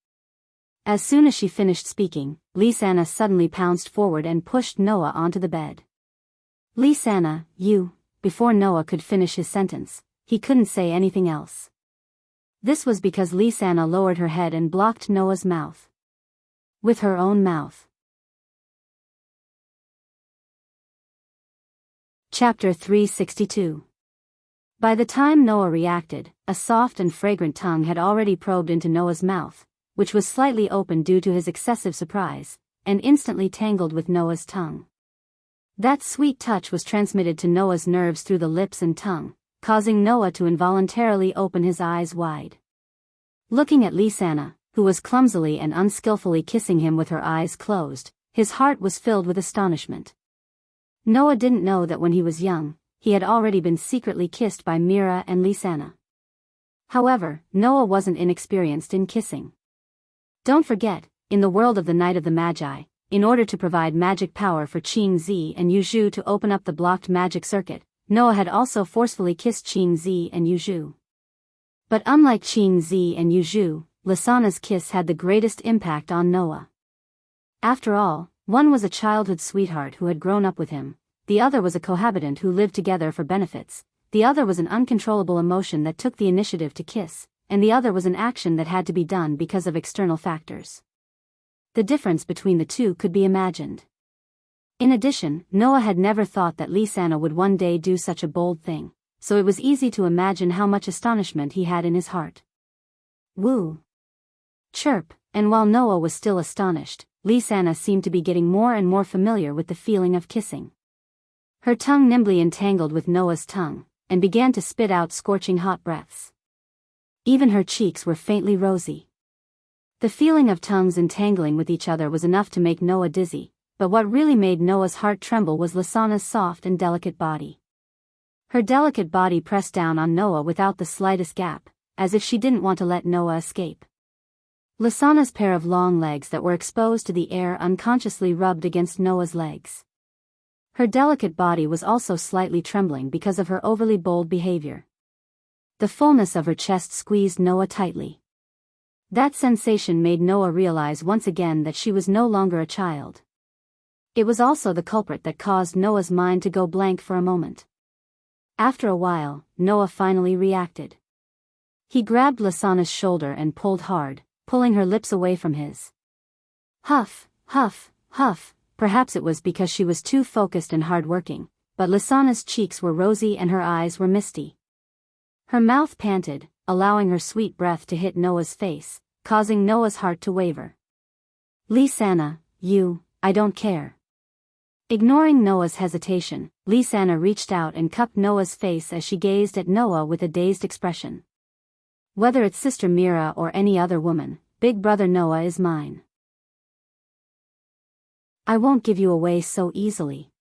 As soon as she finished speaking, Lisana suddenly pounced forward and pushed Noah onto the bed. Lisana, you. Before Noah could finish his sentence, he couldn't say anything else. This was because Lisana lowered her head and blocked Noah's mouth. With her own mouth. Chapter 362. By the time Noah reacted, a soft and fragrant tongue had already probed into Noah's mouth, which was slightly open due to his excessive surprise, and instantly tangled with Noah's tongue. That sweet touch was transmitted to Noah's nerves through the lips and tongue, causing Noah to involuntarily open his eyes wide. Looking at Lisana, who was clumsily and unskillfully kissing him with her eyes closed, his heart was filled with astonishment. Noah didn't know that when he was young, he had already been secretly kissed by Mira and Lisana. However, Noah wasn't inexperienced in kissing. Don't forget, in the world of the Night of the Magi, in order to provide magic power for Qingzi and Yuzhu to open up the blocked magic circuit, Noah had also forcefully kissed Qingzi and Yuzhu. But unlike Qingzi and Yuzhu, Lisana's kiss had the greatest impact on Noah. After all, one was a childhood sweetheart who had grown up with him, the other was a cohabitant who lived together for benefits, the other was an uncontrollable emotion that took the initiative to kiss, and the other was an action that had to be done because of external factors. The difference between the two could be imagined. In addition, Noah had never thought that Lisana would one day do such a bold thing, so it was easy to imagine how much astonishment he had in his heart. Woo! Chirp, and while Noah was still astonished, Lisana seemed to be getting more and more familiar with the feeling of kissing. Her tongue nimbly entangled with Noah's tongue, and began to spit out scorching hot breaths. Even her cheeks were faintly rosy. The feeling of tongues entangling with each other was enough to make Noah dizzy, but what really made Noah's heart tremble was Lisana's soft and delicate body. Her delicate body pressed down on Noah without the slightest gap, as if she didn't want to let Noah escape. Lisana's pair of long legs that were exposed to the air unconsciously rubbed against Noah's legs. Her delicate body was also slightly trembling because of her overly bold behavior. The fullness of her chest squeezed Noah tightly. That sensation made Noah realize once again that she was no longer a child. It was also the culprit that caused Noah's mind to go blank for a moment. After a while, Noah finally reacted. He grabbed Lisana's shoulder and pulled hard, pulling her lips away from his. Huff, huff, huff. Perhaps it was because she was too focused and hard-working, but Lisana's cheeks were rosy and her eyes were misty. Her mouth panted, allowing her sweet breath to hit Noah's face, causing Noah's heart to waver. Lisana, I don't care. Ignoring Noah's hesitation, Lisana reached out and cupped Noah's face as she gazed at Noah with a dazed expression. Whether it's Sister Mira or any other woman, Big Brother Noah is mine. I won't give you away so easily.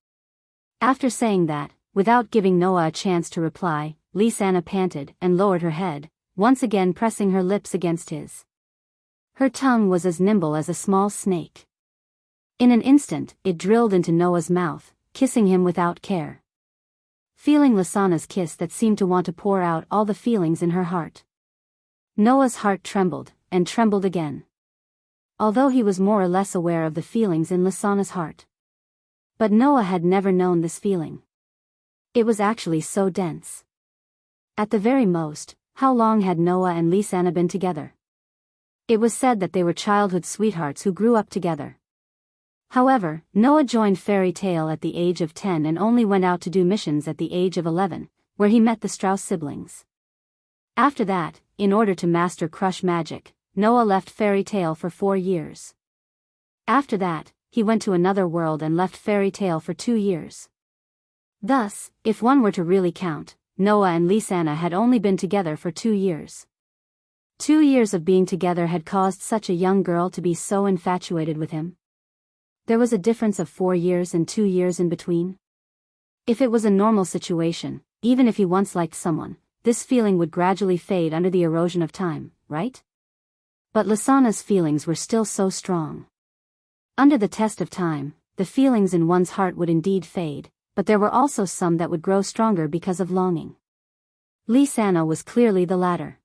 After saying that, without giving Noah a chance to reply, Lisana panted and lowered her head, once again pressing her lips against his. Her tongue was as nimble as a small snake. In an instant, it drilled into Noah's mouth, kissing him without care. Feeling Lisana's kiss that seemed to want to pour out all the feelings in her heart. Noah's heart trembled, and trembled again. Although he was more or less aware of the feelings in Lisana's heart. But Noah had never known this feeling. It was actually so dense. At the very most, how long had Noah and Lisana been together? It was said that they were childhood sweethearts who grew up together. However, Noah joined Fairy Tale at the age of 10 and only went out to do missions at the age of 11, where he met the Strauss siblings. After that, in order to master crush magic, Noah left Fairy Tale for 4 years. After that, he went to another world and left Fairy Tale for 2 years. Thus, if one were to really count, Noah and Lisanna had only been together for 2 years. 2 years of being together had caused such a young girl to be so infatuated with him. There was a difference of 4 years and 2 years in between. If it was a normal situation, even if he once liked someone, this feeling would gradually fade under the erosion of time, right? But Lisanna's feelings were still so strong. Under the test of time, the feelings in one's heart would indeed fade, but there were also some that would grow stronger because of longing. Lisanna was clearly the latter.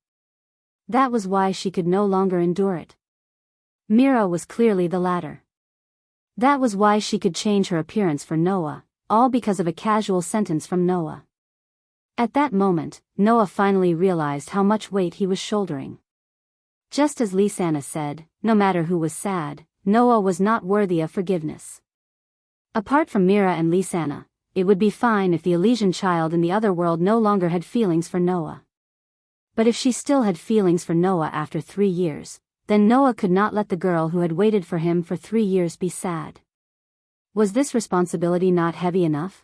That was why she could no longer endure it. Mira was clearly the latter. That was why she could change her appearance for Noah, all because of a casual sentence from Noah. At that moment, Noah finally realized how much weight he was shouldering. Just as Lisanna said, no matter who was sad, Noah was not worthy of forgiveness. Apart from Mira and Lisanna, it would be fine if the Elysian child in the other world no longer had feelings for Noah. But if she still had feelings for Noah after 3 years, then Noah could not let the girl who had waited for him for 3 years be sad. Was this responsibility not heavy enough?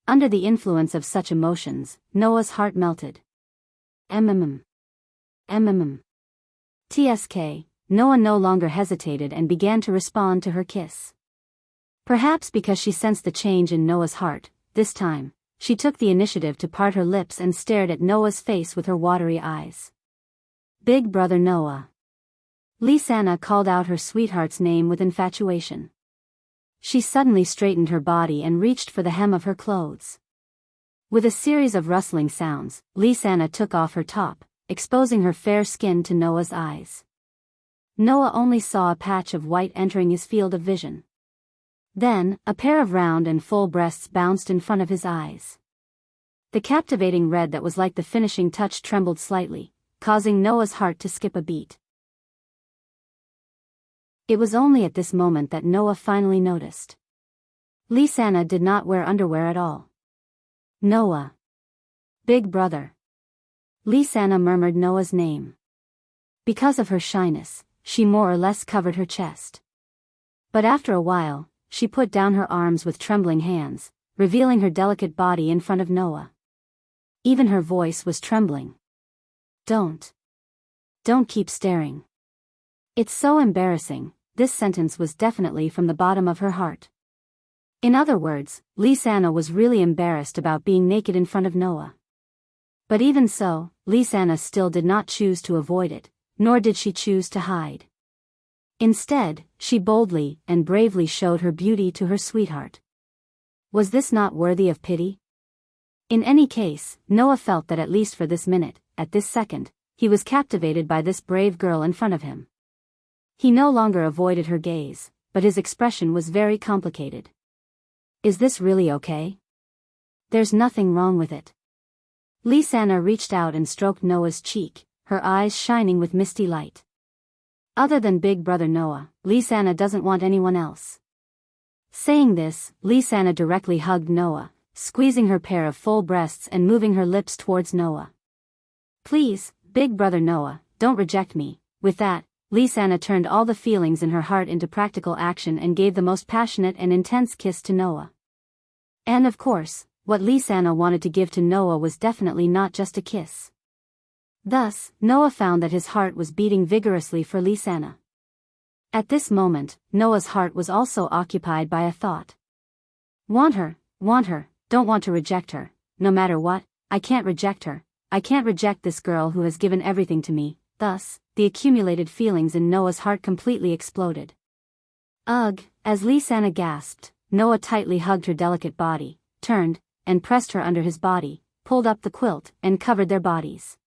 Under the influence of such emotions, Noah's heart melted. MMM. TSK, Noah no longer hesitated and began to respond to her kiss. Perhaps because she sensed the change in Noah's heart, this time, she took the initiative to part her lips and stared at Noah's face with her watery eyes. Big brother Noah. Lisanna called out her sweetheart's name with infatuation. She suddenly straightened her body and reached for the hem of her clothes. With a series of rustling sounds, Lisanna took off her top, exposing her fair skin to Noah's eyes. Noah only saw a patch of white entering his field of vision. Then, a pair of round and full breasts bounced in front of his eyes. The captivating red that was like the finishing touch trembled slightly, causing Noah's heart to skip a beat. It was only at this moment that Noah finally noticed. Lisanna did not wear underwear at all. Noah. Big brother. Lisanna murmured Noah's name. Because of her shyness, she more or less covered her chest. But after a while, she put down her arms with trembling hands, revealing her delicate body in front of Noah. Even her voice was trembling. Don't keep staring. It's so embarrassing. This sentence was definitely from the bottom of her heart. In other words, Lisanna was really embarrassed about being naked in front of Noah. But even so, Lisanna still did not choose to avoid it, nor did she choose to hide. Instead, she boldly and bravely showed her beauty to her sweetheart. Was this not worthy of pity? In any case, Noah felt that at least for this minute, at this second, he was captivated by this brave girl in front of him. He no longer avoided her gaze, but his expression was very complicated. Is this really okay? There's nothing wrong with it. Lisanna reached out and stroked Noah's cheek, her eyes shining with misty light. Other than big brother Noah, Lisanna doesn't want anyone else. Saying this, Lisanna directly hugged Noah, squeezing her pair of full breasts and moving her lips towards Noah. Please, big brother Noah, don't reject me. With that, Lisanna turned all the feelings in her heart into practical action and gave the most passionate and intense kiss to Noah. And of course, what Lisanna wanted to give to Noah was definitely not just a kiss. Thus, Noah found that his heart was beating vigorously for Lisanna. At this moment, Noah's heart was also occupied by a thought. Want her, don't want to reject her, no matter what, I can't reject her, I can't reject this girl who has given everything to me. Thus, the accumulated feelings in Noah's heart completely exploded. Ugh, as Lisanna gasped, Noah tightly hugged her delicate body, turned, and pressed her under his body, pulled up the quilt, and covered their bodies.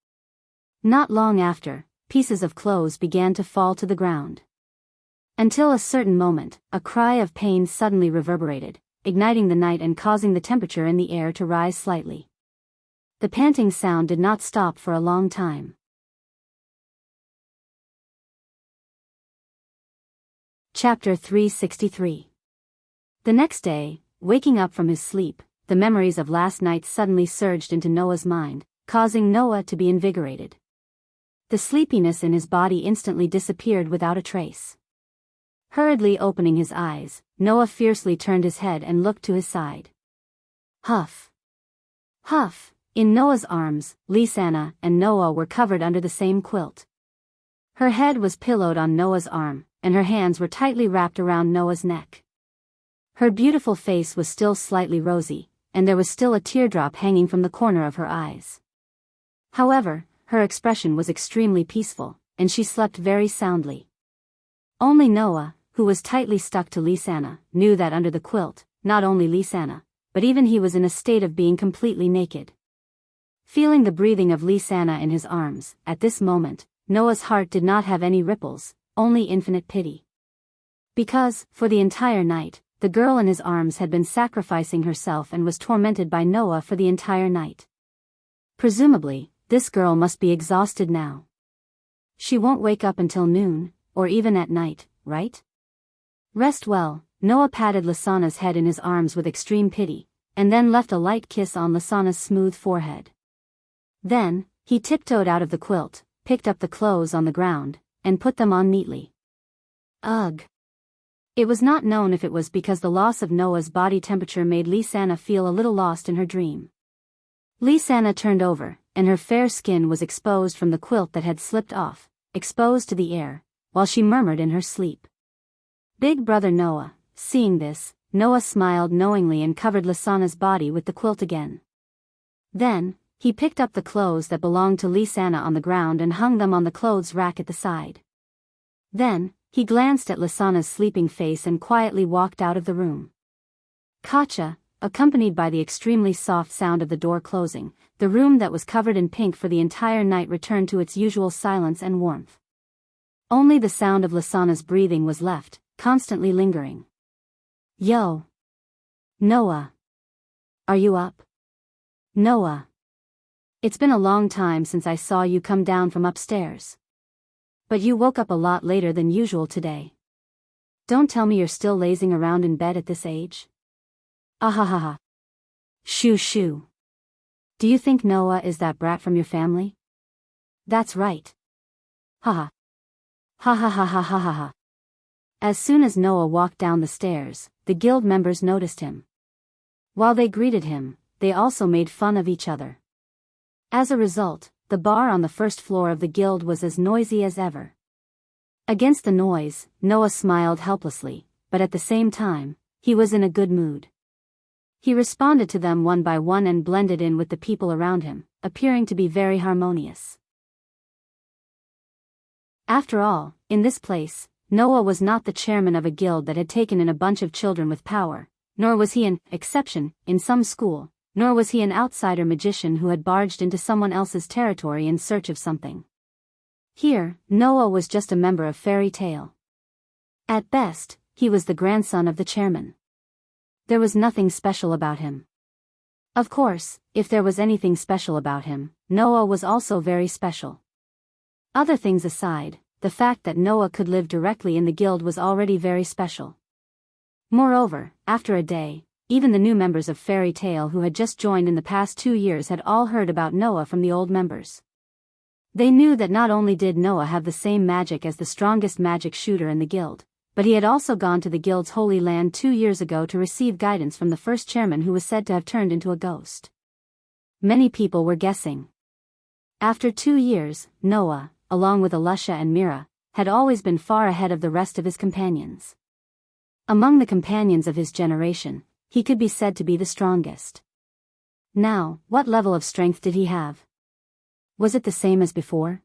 Not long after, pieces of clothes began to fall to the ground. Until a certain moment, a cry of pain suddenly reverberated, igniting the night and causing the temperature in the air to rise slightly. The panting sound did not stop for a long time. Chapter 363. The next day, waking up from his sleep, the memories of last night suddenly surged into Noah's mind, causing Noah to be invigorated. The sleepiness in his body instantly disappeared without a trace. Hurriedly opening his eyes, Noah fiercely turned his head and looked to his side. Huff. Huff. In Noah's arms, Lisanna and Noah were covered under the same quilt. Her head was pillowed on Noah's arm, and her hands were tightly wrapped around Noah's neck. Her beautiful face was still slightly rosy, and there was still a teardrop hanging from the corner of her eyes. However, her expression was extremely peaceful, and she slept very soundly. Only Noah, who was tightly stuck to Lisanna, knew that under the quilt, not only Lisanna, but even he was in a state of being completely naked. Feeling the breathing of Lisanna in his arms, at this moment, Noah's heart did not have any ripples, only infinite pity. Because, for the entire night, the girl in his arms had been sacrificing herself and was tormented by Noah for the entire night. Presumably, this girl must be exhausted now. She won't wake up until noon, or even at night, right? Rest well. Noah patted Lisanna's head in his arms with extreme pity, and then left a light kiss on Lisanna's smooth forehead. Then, he tiptoed out of the quilt, picked up the clothes on the ground, and put them on neatly. Ugh! It was not known if it was because the loss of Noah's body temperature made Lisanna feel a little lost in her dream. Lisanna turned over, and her fair skin was exposed from the quilt that had slipped off, exposed to the air, while she murmured in her sleep. Big brother Noah. Seeing this, Noah smiled knowingly and covered Lisanna's body with the quilt again. Then, he picked up the clothes that belonged to Lisanna on the ground and hung them on the clothes rack at the side. Then, he glanced at Lisanna's sleeping face and quietly walked out of the room. Katja, accompanied by the extremely soft sound of the door closing, the room that was covered in pink for the entire night returned to its usual silence and warmth. Only the sound of Lisanna's breathing was left, constantly lingering. Yo! Noah! Are you up? Noah! It's been a long time since I saw you come down from upstairs. But you woke up a lot later than usual today. Don't tell me you're still lazing around in bed at this age? Ahahaha. Shoo shoo. Do you think Noah is that brat from your family? That's right. Haha. Ha ha ha ha ha ha ha. As soon as Noah walked down the stairs, the guild members noticed him. While they greeted him, they also made fun of each other. As a result, the bar on the first floor of the guild was as noisy as ever. Against the noise, Noah smiled helplessly, but at the same time, he was in a good mood. He responded to them one by one and blended in with the people around him, appearing to be very harmonious. After all, in this place, Noah was not the chairman of a guild that had taken in a bunch of children with power, nor was he an exception in some school, nor was he an outsider magician who had barged into someone else's territory in search of something. Here, Noah was just a member of Fairy Tale. At best, he was the grandson of the chairman. There was nothing special about him. Of course, if there was anything special about him, Noah was also very special. Other things aside, the fact that Noah could live directly in the guild was already very special. Moreover, after a day, even the new members of Fairy Tale who had just joined in the past 2 years had all heard about Noah from the old members. They knew that not only did Noah have the same magic as the strongest magic shooter in the guild, but he had also gone to the guild's holy land 2 years ago to receive guidance from the first chairman who was said to have turned into a ghost. Many people were guessing. After 2 years, Noah, along with Alusha and Mira, had always been far ahead of the rest of his companions. Among the companions of his generation, he could be said to be the strongest. Now, what level of strength did he have? Was it the same as before?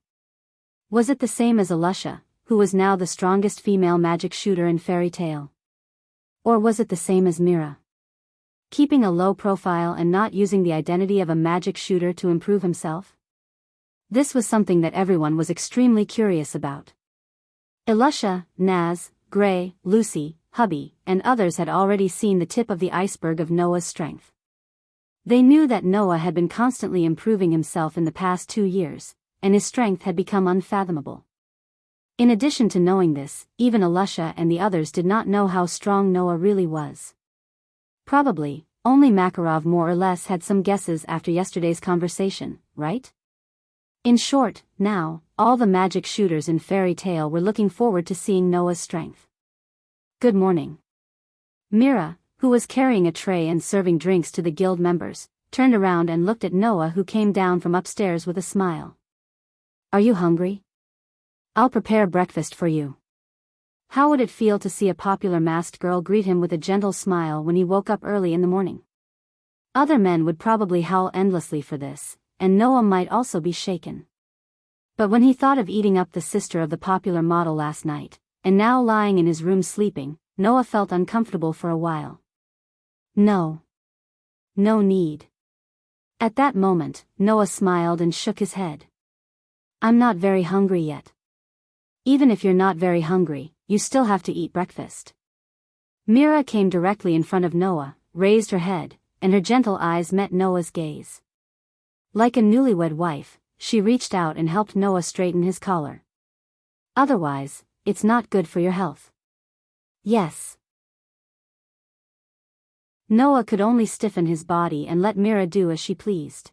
Was it the same as Alusha, who was now the strongest female magic shooter in Fairy Tale? Or was it the same as Mira? Keeping a low profile and not using the identity of a magic shooter to improve himself? This was something that everyone was extremely curious about. Alusha, Naz, Gray, Lucy, Hubby, and others had already seen the tip of the iceberg of Noah's strength. They knew that Noah had been constantly improving himself in the past 2 years, and his strength had become unfathomable. In addition to knowing this, even Alusha and the others did not know how strong Noah really was. Probably, only Makarov more or less had some guesses after yesterday's conversation, right? In short, now, all the magic shooters in Fairy Tale were looking forward to seeing Noah's strength. Good morning. Mira, who was carrying a tray and serving drinks to the guild members, turned around and looked at Noah, who came down from upstairs with a smile. "Are you hungry? I'll prepare breakfast for you." How would it feel to see a popular masked girl greet him with a gentle smile when he woke up early in the morning? Other men would probably howl endlessly for this, and Noah might also be shaken. But when he thought of eating up the sister of the popular model last night, and now lying in his room sleeping, Noah felt uncomfortable for a while. No need. At that moment, Noah smiled and shook his head. "I'm not very hungry yet." "Even if you're not very hungry, you still have to eat breakfast." Mira came directly in front of Noah, raised her head, and her gentle eyes met Noah's gaze. Like a newlywed wife, she reached out and helped Noah straighten his collar. "Otherwise, it's not good for your health." "Yes." Noah could only stiffen his body and let Mira do as she pleased.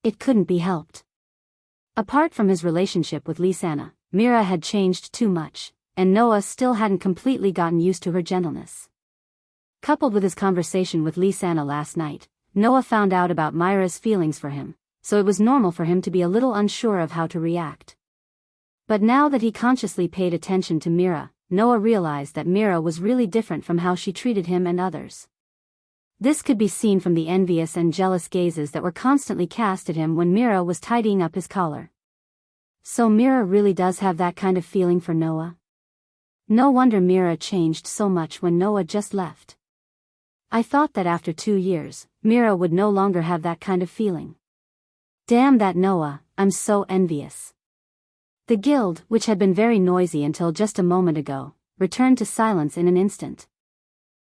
It couldn't be helped. Apart from his relationship with Lisanna, Mira had changed too much, and Noah still hadn't completely gotten used to her gentleness. Coupled with his conversation with Lisanna last night, Noah found out about Myra's feelings for him, so it was normal for him to be a little unsure of how to react. But now that he consciously paid attention to Mira, Noah realized that Mira was really different from how she treated him and others. This could be seen from the envious and jealous gazes that were constantly cast at him when Mira was tidying up his collar. So Mira really does have that kind of feeling for Noah? No wonder Mira changed so much when Noah just left. I thought that after 2 years, Mira would no longer have that kind of feeling. Damn that Noah, I'm so envious. The guild, which had been very noisy until just a moment ago, returned to silence in an instant.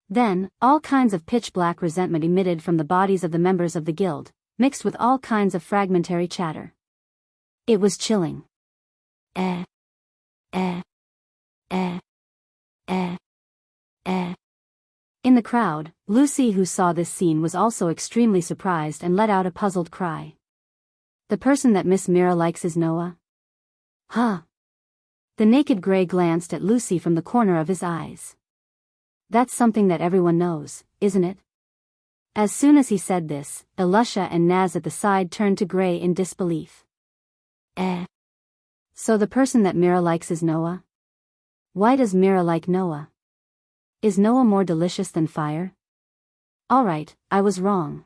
Then, all kinds of pitch-black resentment emitted from the bodies of the members of the guild, mixed with all kinds of fragmentary chatter. It was chilling. In the crowd, Lucy, who saw this scene, was also extremely surprised and let out a puzzled cry. "The person that Miss Mira likes is Noah?" "Huh?" The naked Gray glanced at Lucy from the corner of his eyes. "That's something that everyone knows, isn't it?" As soon as he said this, Elusha and Naz at the side turned to Gray in disbelief. So the person that Mira likes is Noah? Why does Mira like Noah? Is Noah more delicious than fire? Alright, I was wrong.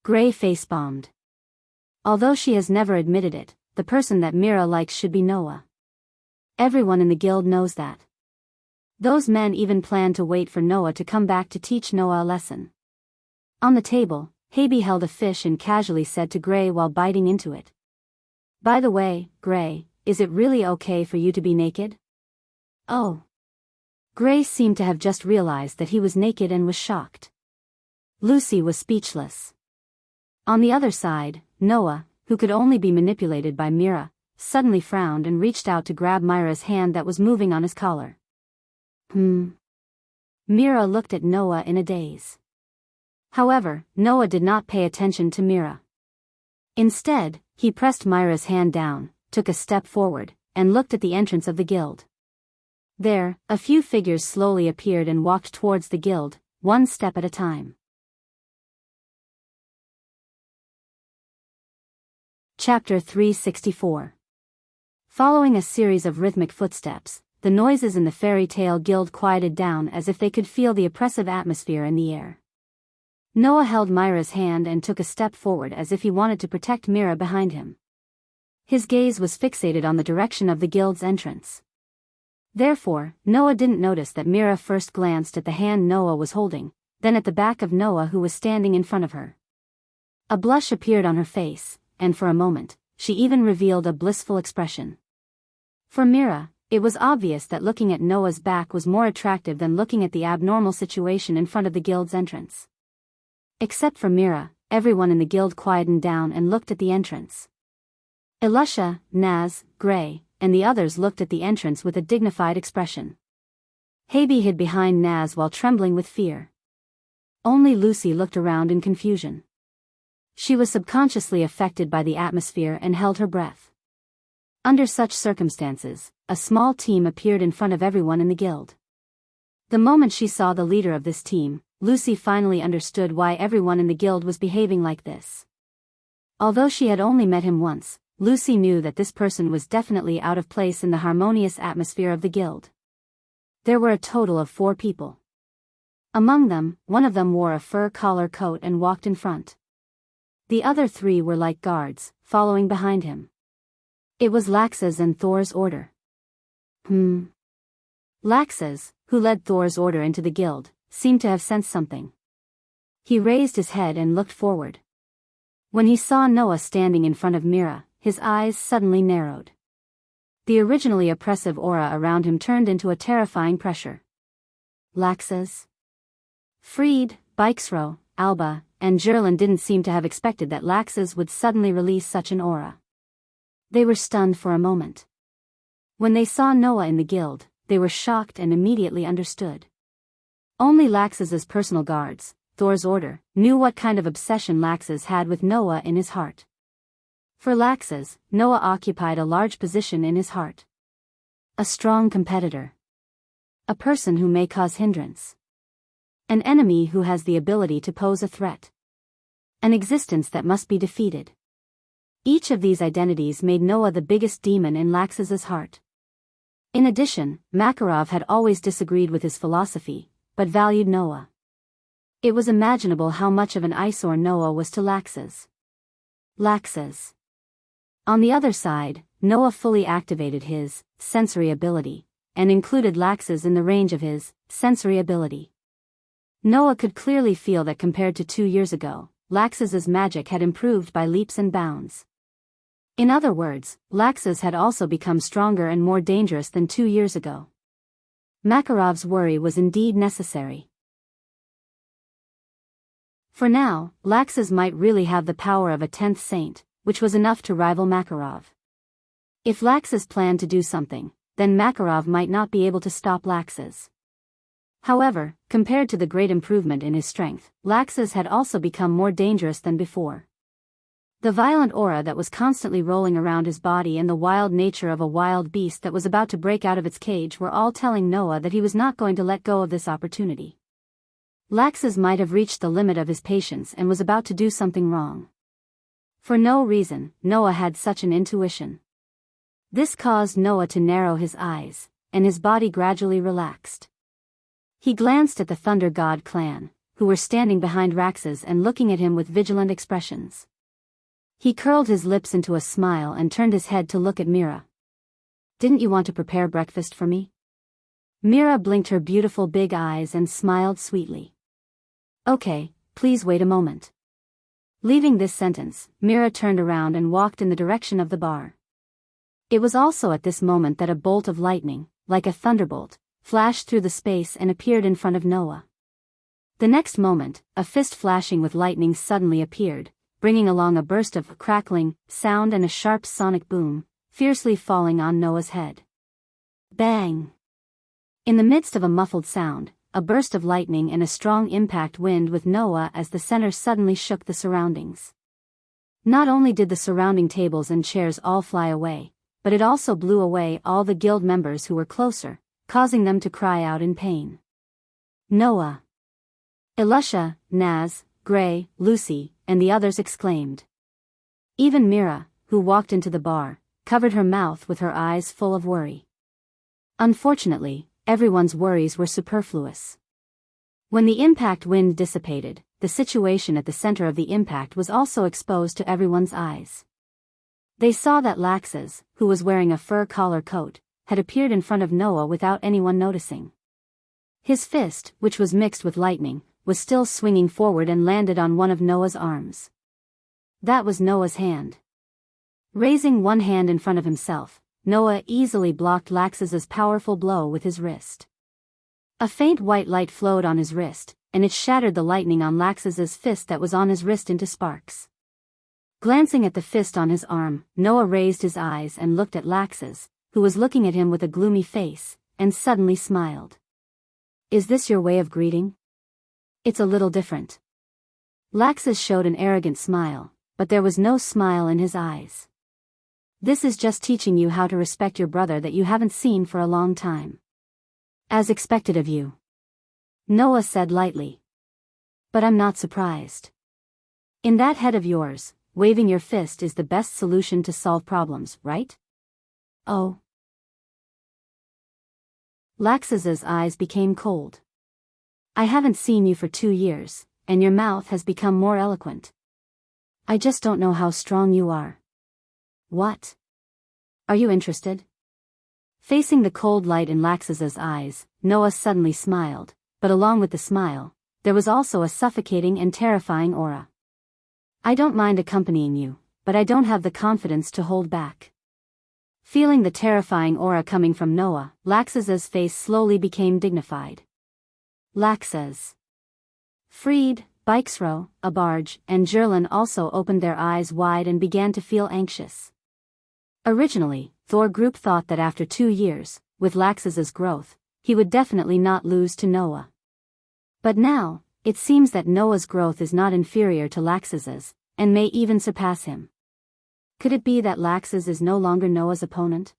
Gray face-bombed. Although she has never admitted it, the person that Mira likes should be Noah. Everyone in the guild knows that. Those men even planned to wait for Noah to come back to teach Noah a lesson. On the table, Habe held a fish and casually said to Gray while biting into it. "By the way, Gray, is it really okay for you to be naked?" "Oh." Gray seemed to have just realized that he was naked and was shocked. Lucy was speechless. On the other side, Noah, who could only be manipulated by Mira, suddenly frowned and reached out to grab Myra's hand that was moving on his collar. Mira looked at Noah in a daze. However, Noah did not pay attention to Mira. Instead, he pressed Myra's hand down, took a step forward, and looked at the entrance of the guild. There, a few figures slowly appeared and walked towards the guild, one step at a time. Chapter 364. Following a series of rhythmic footsteps, the noises in the fairy tale guild quieted down as if they could feel the oppressive atmosphere in the air. Noah held Myra's hand and took a step forward as if he wanted to protect Mira behind him. His gaze was fixated on the direction of the guild's entrance. Therefore, Noah didn't notice that Mira first glanced at the hand Noah was holding, then at the back of Noah who was standing in front of her. A blush appeared on her face, and for a moment, she even revealed a blissful expression. For Mira, it was obvious that looking at Noah's back was more attractive than looking at the abnormal situation in front of the guild's entrance. Except for Mira, everyone in the guild quietened down and looked at the entrance. Elusha, Naz, Gray, and the others looked at the entrance with a dignified expression. Habe hid behind Naz while trembling with fear. Only Lucy looked around in confusion. She was subconsciously affected by the atmosphere and held her breath. Under such circumstances, a small team appeared in front of everyone in the guild. The moment she saw the leader of this team, Lucy finally understood why everyone in the guild was behaving like this. Although she had only met him once, Lucy knew that this person was definitely out of place in the harmonious atmosphere of the guild. There were a total of 4 people. Among them, one of them wore a fur collar coat and walked in front. The other 3 were like guards, following behind him. It was Lax's and Thor's order. Lax's, who led Thor's order into the guild, seemed to have sensed something. He raised his head and looked forward. When he saw Noah standing in front of Mira, his eyes suddenly narrowed. The originally oppressive aura around him turned into a terrifying pressure. Lax's? Fried, Bikesro, Alba, and Jerlin didn't seem to have expected that Lax's would suddenly release such an aura. They were stunned for a moment. When they saw Noah in the guild, they were shocked and immediately understood. Only Lax's personal guards, Thor's order, knew what kind of obsession Lax's had with Noah in his heart. For Lax's, Noah occupied a large position in his heart. A strong competitor. A person who may cause hindrance. An enemy who has the ability to pose a threat. An existence that must be defeated. Each of these identities made Noah the biggest demon in Lax's heart. In addition, Makarov had always disagreed with his philosophy, but valued Noah. It was imaginable how much of an eyesore Noah was to Lax's. On the other side, Noah fully activated his sensory ability, and included Lax's in the range of his sensory ability. Noah could clearly feel that compared to 2 years ago, Lax's magic had improved by leaps and bounds. In other words, Lax's had also become stronger and more dangerous than 2 years ago. Makarov's worry was indeed necessary. For now, Lax's might really have the power of a 10th saint, which was enough to rival Makarov. If Lax's planned to do something, then Makarov might not be able to stop Lax's. However, compared to the great improvement in his strength, Lax's had also become more dangerous than before. The violent aura that was constantly rolling around his body and the wild nature of a wild beast that was about to break out of its cage were all telling Noah that he was not going to let go of this opportunity. Lax's might have reached the limit of his patience and was about to do something wrong. For no reason, Noah had such an intuition. This caused Noah to narrow his eyes, and his body gradually relaxed. He glanced at the Thunder God clan, who were standing behind Lax's and looking at him with vigilant expressions. He curled his lips into a smile and turned his head to look at Mira. "Didn't you want to prepare breakfast for me?" Mira blinked her beautiful big eyes and smiled sweetly. "Okay, please wait a moment." Leaving this sentence, Mira turned around and walked in the direction of the bar. It was also at this moment that a bolt of lightning, like a thunderbolt, flashed through the space and appeared in front of Noah. The next moment, a fist flashing with lightning suddenly appeared, bringing along a burst of crackling sound and a sharp sonic boom, fiercely falling on Noah's head. Bang! In the midst of a muffled sound, a burst of lightning and a strong impact wind with Noah as the center suddenly shook the surroundings. Not only did the surrounding tables and chairs all fly away, but it also blew away all the guild members who were closer, causing them to cry out in pain. Noah! Elusha, Naz, Gray, Lucy, and the others exclaimed. Even Mira, who walked into the bar, covered her mouth with her eyes full of worry. Unfortunately, everyone's worries were superfluous. When the impact wind dissipated, the situation at the center of the impact was also exposed to everyone's eyes. They saw that Lax's, who was wearing a fur collar coat, had appeared in front of Noah without anyone noticing. His fist, which was mixed with lightning, was still swinging forward and landed on one of Noah's arms. That was Noah's hand. Raising one hand in front of himself, Noah easily blocked Lax's powerful blow with his wrist. A faint white light flowed on his wrist, and it shattered the lightning on Lax's fist that was on his wrist into sparks. Glancing at the fist on his arm, Noah raised his eyes and looked at Lax's, who was looking at him with a gloomy face, and suddenly smiled. "Is this your way of greeting?" "It's a little different." Lax's showed an arrogant smile, but there was no smile in his eyes. "This is just teaching you how to respect your brother that you haven't seen for a long time." "As expected of you," Noah said lightly. But I'm not surprised. In that head of yours, waving your fist is the best solution to solve problems, right? Oh. Laxus's eyes became cold. I haven't seen you for 2 years, and your mouth has become more eloquent. I just don't know how strong you are. What? Are you interested? Facing the cold light in Laxus's eyes, Noah suddenly smiled, but along with the smile, there was also a suffocating and terrifying aura. I don't mind accompanying you, but I don't have the confidence to hold back. Feeling the terrifying aura coming from Noah, Laxus's face slowly became dignified. Laxus. Freed, Bikesro, Abarge, and Jerlin also opened their eyes wide and began to feel anxious. Originally, Thor Group thought that after 2 years, with Laxus's growth, he would definitely not lose to Noah. But now, it seems that Noah's growth is not inferior to Laxus's, and may even surpass him. Could it be that Laxus is no longer Noah's opponent?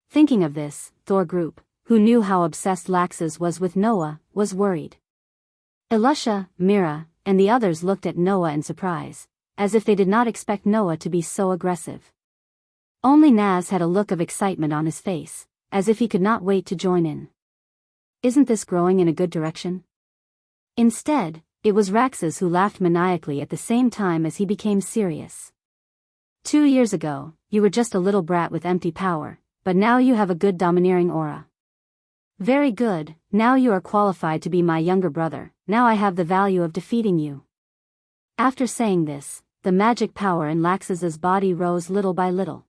Thinking of this, Thor Group, who knew how obsessed Laxus was with Noah, was worried. Elusha, Mira, and the others looked at Noah in surprise, as if they did not expect Noah to be so aggressive. Only Naz had a look of excitement on his face, as if he could not wait to join in. Isn't this growing in a good direction? Instead, it was Raxus who laughed maniacally at the same time as he became serious. 2 years ago, you were just a little brat with empty power, but now you have a good domineering aura. Very good, now you are qualified to be my younger brother, now I have the value of defeating you. After saying this, the magic power in Laxus's body rose little by little.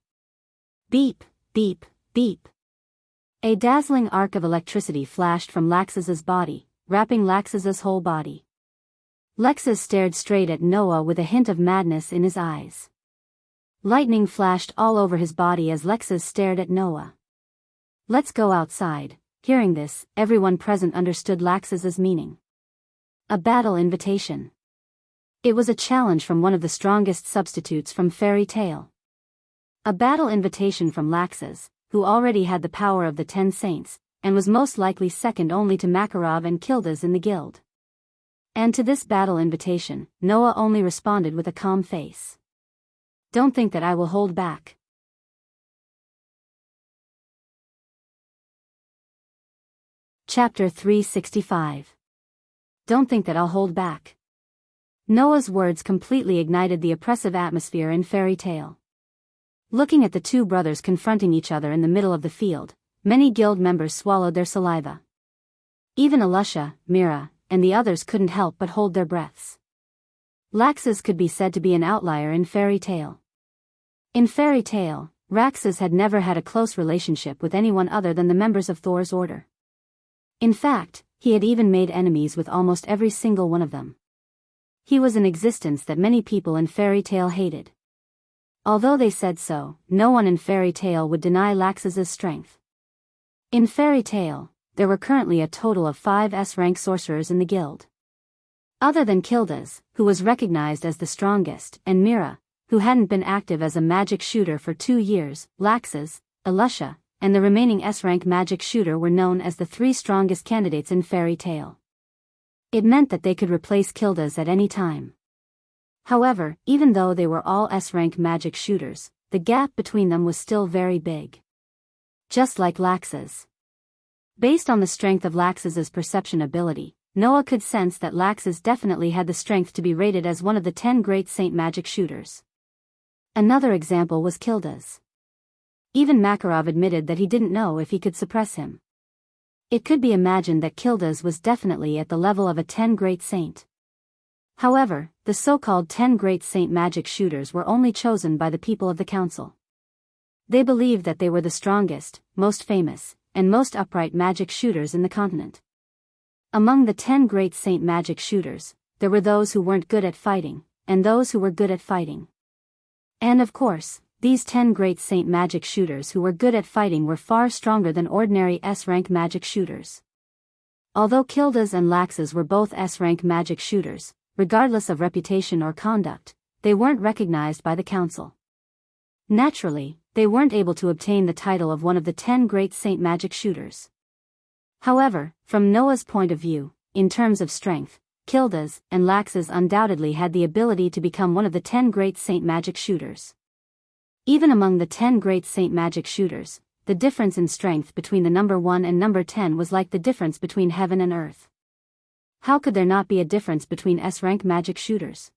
Beep, beep, beep. A dazzling arc of electricity flashed from Laxus's body, wrapping Laxus's whole body. Laxus stared straight at Noah with a hint of madness in his eyes. Lightning flashed all over his body as Laxus stared at Noah. Let's go outside. Hearing this, everyone present understood Laxus's meaning. A battle invitation. It was a challenge from one of the strongest substitutes from Fairy Tale. A battle invitation from Laxus, who already had the power of the 10 Saints, and was most likely second only to Makarov and Kildas in the guild. And to this battle invitation, Noah only responded with a calm face. Don't think that I will hold back. Chapter 365. Don't think that I'll hold back. Noah's words completely ignited the oppressive atmosphere in Fairy Tale. Looking at the two brothers confronting each other in the middle of the field, many guild members swallowed their saliva. Even Elusha, Mira, and the others couldn't help but hold their breaths. Laxus could be said to be an outlier in Fairy Tale. In Fairy Tale, Raxus had never had a close relationship with anyone other than the members of Thor's order. In fact, he had even made enemies with almost every single one of them. He was an existence that many people in Fairy Tale hated. Although they said so, no one in Fairy Tale would deny Laxus's strength. In Fairy Tale, there were currently a total of 5 S-rank sorcerers in the guild. Other than Kildas, who was recognized as the strongest, and Mira, who hadn't been active as a magic shooter for 2 years, Laxus, Elusha, and the remaining S-rank magic shooter were known as the 3 strongest candidates in Fairy Tale. It meant that they could replace Kildas at any time. However, even though they were all S-rank magic shooters, the gap between them was still very big. Just like Laxus. Based on the strength of Laxus's perception ability, Noah could sense that Laxus definitely had the strength to be rated as one of the 10 great saint magic shooters. Another example was Kildas. Even Makarov admitted that he didn't know if he could suppress him. It could be imagined that Kildas was definitely at the level of a 10 great saint. However, the so-called 10 great saint magic shooters were only chosen by the people of the council. They believed that they were the strongest, most famous, and most upright magic shooters in the continent. Among the 10 great saint magic shooters, there were those who weren't good at fighting, and those who were good at fighting. And of course, these 10 great saint magic shooters who were good at fighting were far stronger than ordinary S-rank magic shooters. Although Kildas and Laxus were both S-rank magic shooters, regardless of reputation or conduct, they weren't recognized by the council. Naturally, they weren't able to obtain the title of one of the 10 great saint magic shooters. However, from Noah's point of view, in terms of strength, Kilda's, and Lax's undoubtedly had the ability to become one of the 10 great Saint Magic shooters. Even among the 10 great Saint Magic shooters, the difference in strength between the number 1 and number 10 was like the difference between heaven and earth. How could there not be a difference between S-rank magic shooters?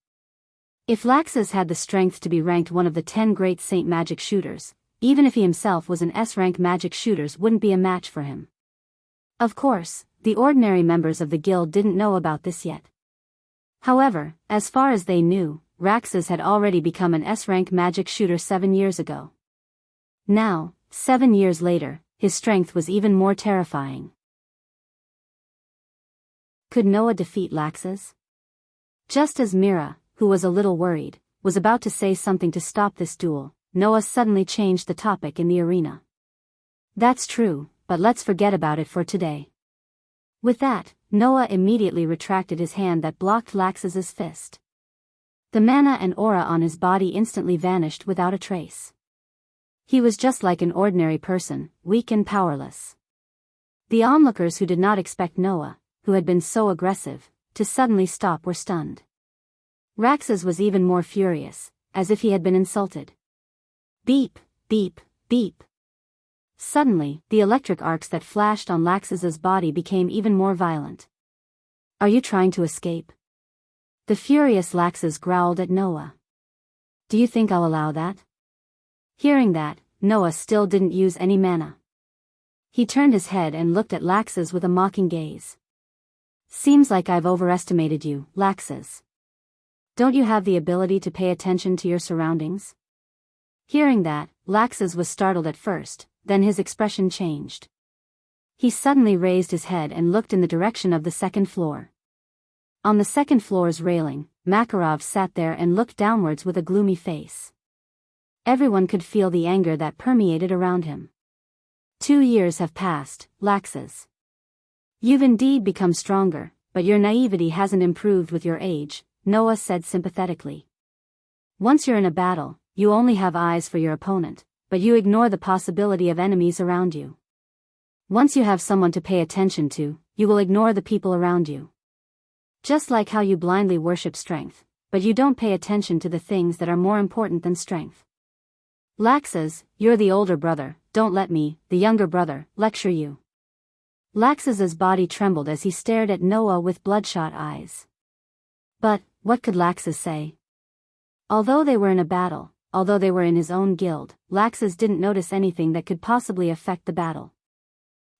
If Lax's had the strength to be ranked one of the 10 great Saint Magic shooters, even if he himself was an S-rank magic shooters wouldn't be a match for him. Of course, the ordinary members of the guild didn't know about this yet. However, as far as they knew, Lax's had already become an S-rank magic shooter 7 years ago. Now, 7 years later, his strength was even more terrifying. Could Noah defeat Lax's? Just as Mira, who was a little worried, was about to say something to stop this duel, Noah suddenly changed the topic in the arena. That's true, but let's forget about it for today. With that, Noah immediately retracted his hand that blocked Lax's fist. The mana and aura on his body instantly vanished without a trace. He was just like an ordinary person, weak and powerless. The onlookers who did not expect Noah, who had been so aggressive, to suddenly stop were stunned. Lax's was even more furious, as if he had been insulted. Beep, beep, beep. Suddenly, the electric arcs that flashed on Lax's body became even more violent. Are you trying to escape? The furious Lax's growled at Noah. Do you think I'll allow that? Hearing that, Noah still didn't use any mana. He turned his head and looked at Lax's with a mocking gaze. Seems like I've overestimated you, Lax's. Don't you have the ability to pay attention to your surroundings? Hearing that, Lax's was startled at first, then his expression changed. He suddenly raised his head and looked in the direction of the second floor. On the second floor's railing, Makarov sat there and looked downwards with a gloomy face. Everyone could feel the anger that permeated around him. 2 years have passed, Lax's. You've indeed become stronger, but your naivety hasn't improved with your age, Noah said sympathetically. Once you're in a battle, you only have eyes for your opponent, but you ignore the possibility of enemies around you. Once you have someone to pay attention to, you will ignore the people around you. Just like how you blindly worship strength, but you don't pay attention to the things that are more important than strength. Lax's, you're the older brother, don't let me, the younger brother, lecture you. Lax's body trembled as he stared at Noah with bloodshot eyes. But, what could Lax's say? Although they were in a battle, although they were in his own guild, Lax's didn't notice anything that could possibly affect the battle.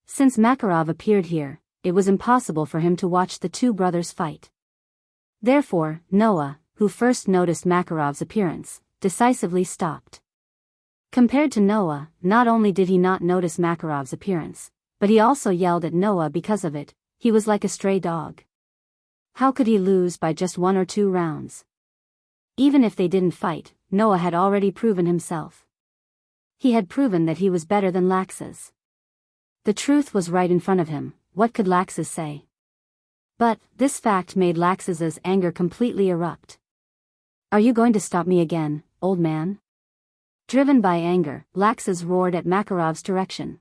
Since Makarov appeared here, it was impossible for him to watch the two brothers fight. Therefore, Noah, who first noticed Makarov's appearance, decisively stopped. Compared to Noah, not only did he not notice Makarov's appearance, but he also yelled at Noah because of it. He was like a stray dog. How could he lose by just 1 or 2 rounds? Even if they didn't fight, Noah had already proven himself. He had proven that he was better than Lax's. The truth was right in front of him. What could Lax's say? But, this fact made Lax's anger completely erupt. Are you going to stop me again, old man? Driven by anger, Lax's roared at Makarov's direction.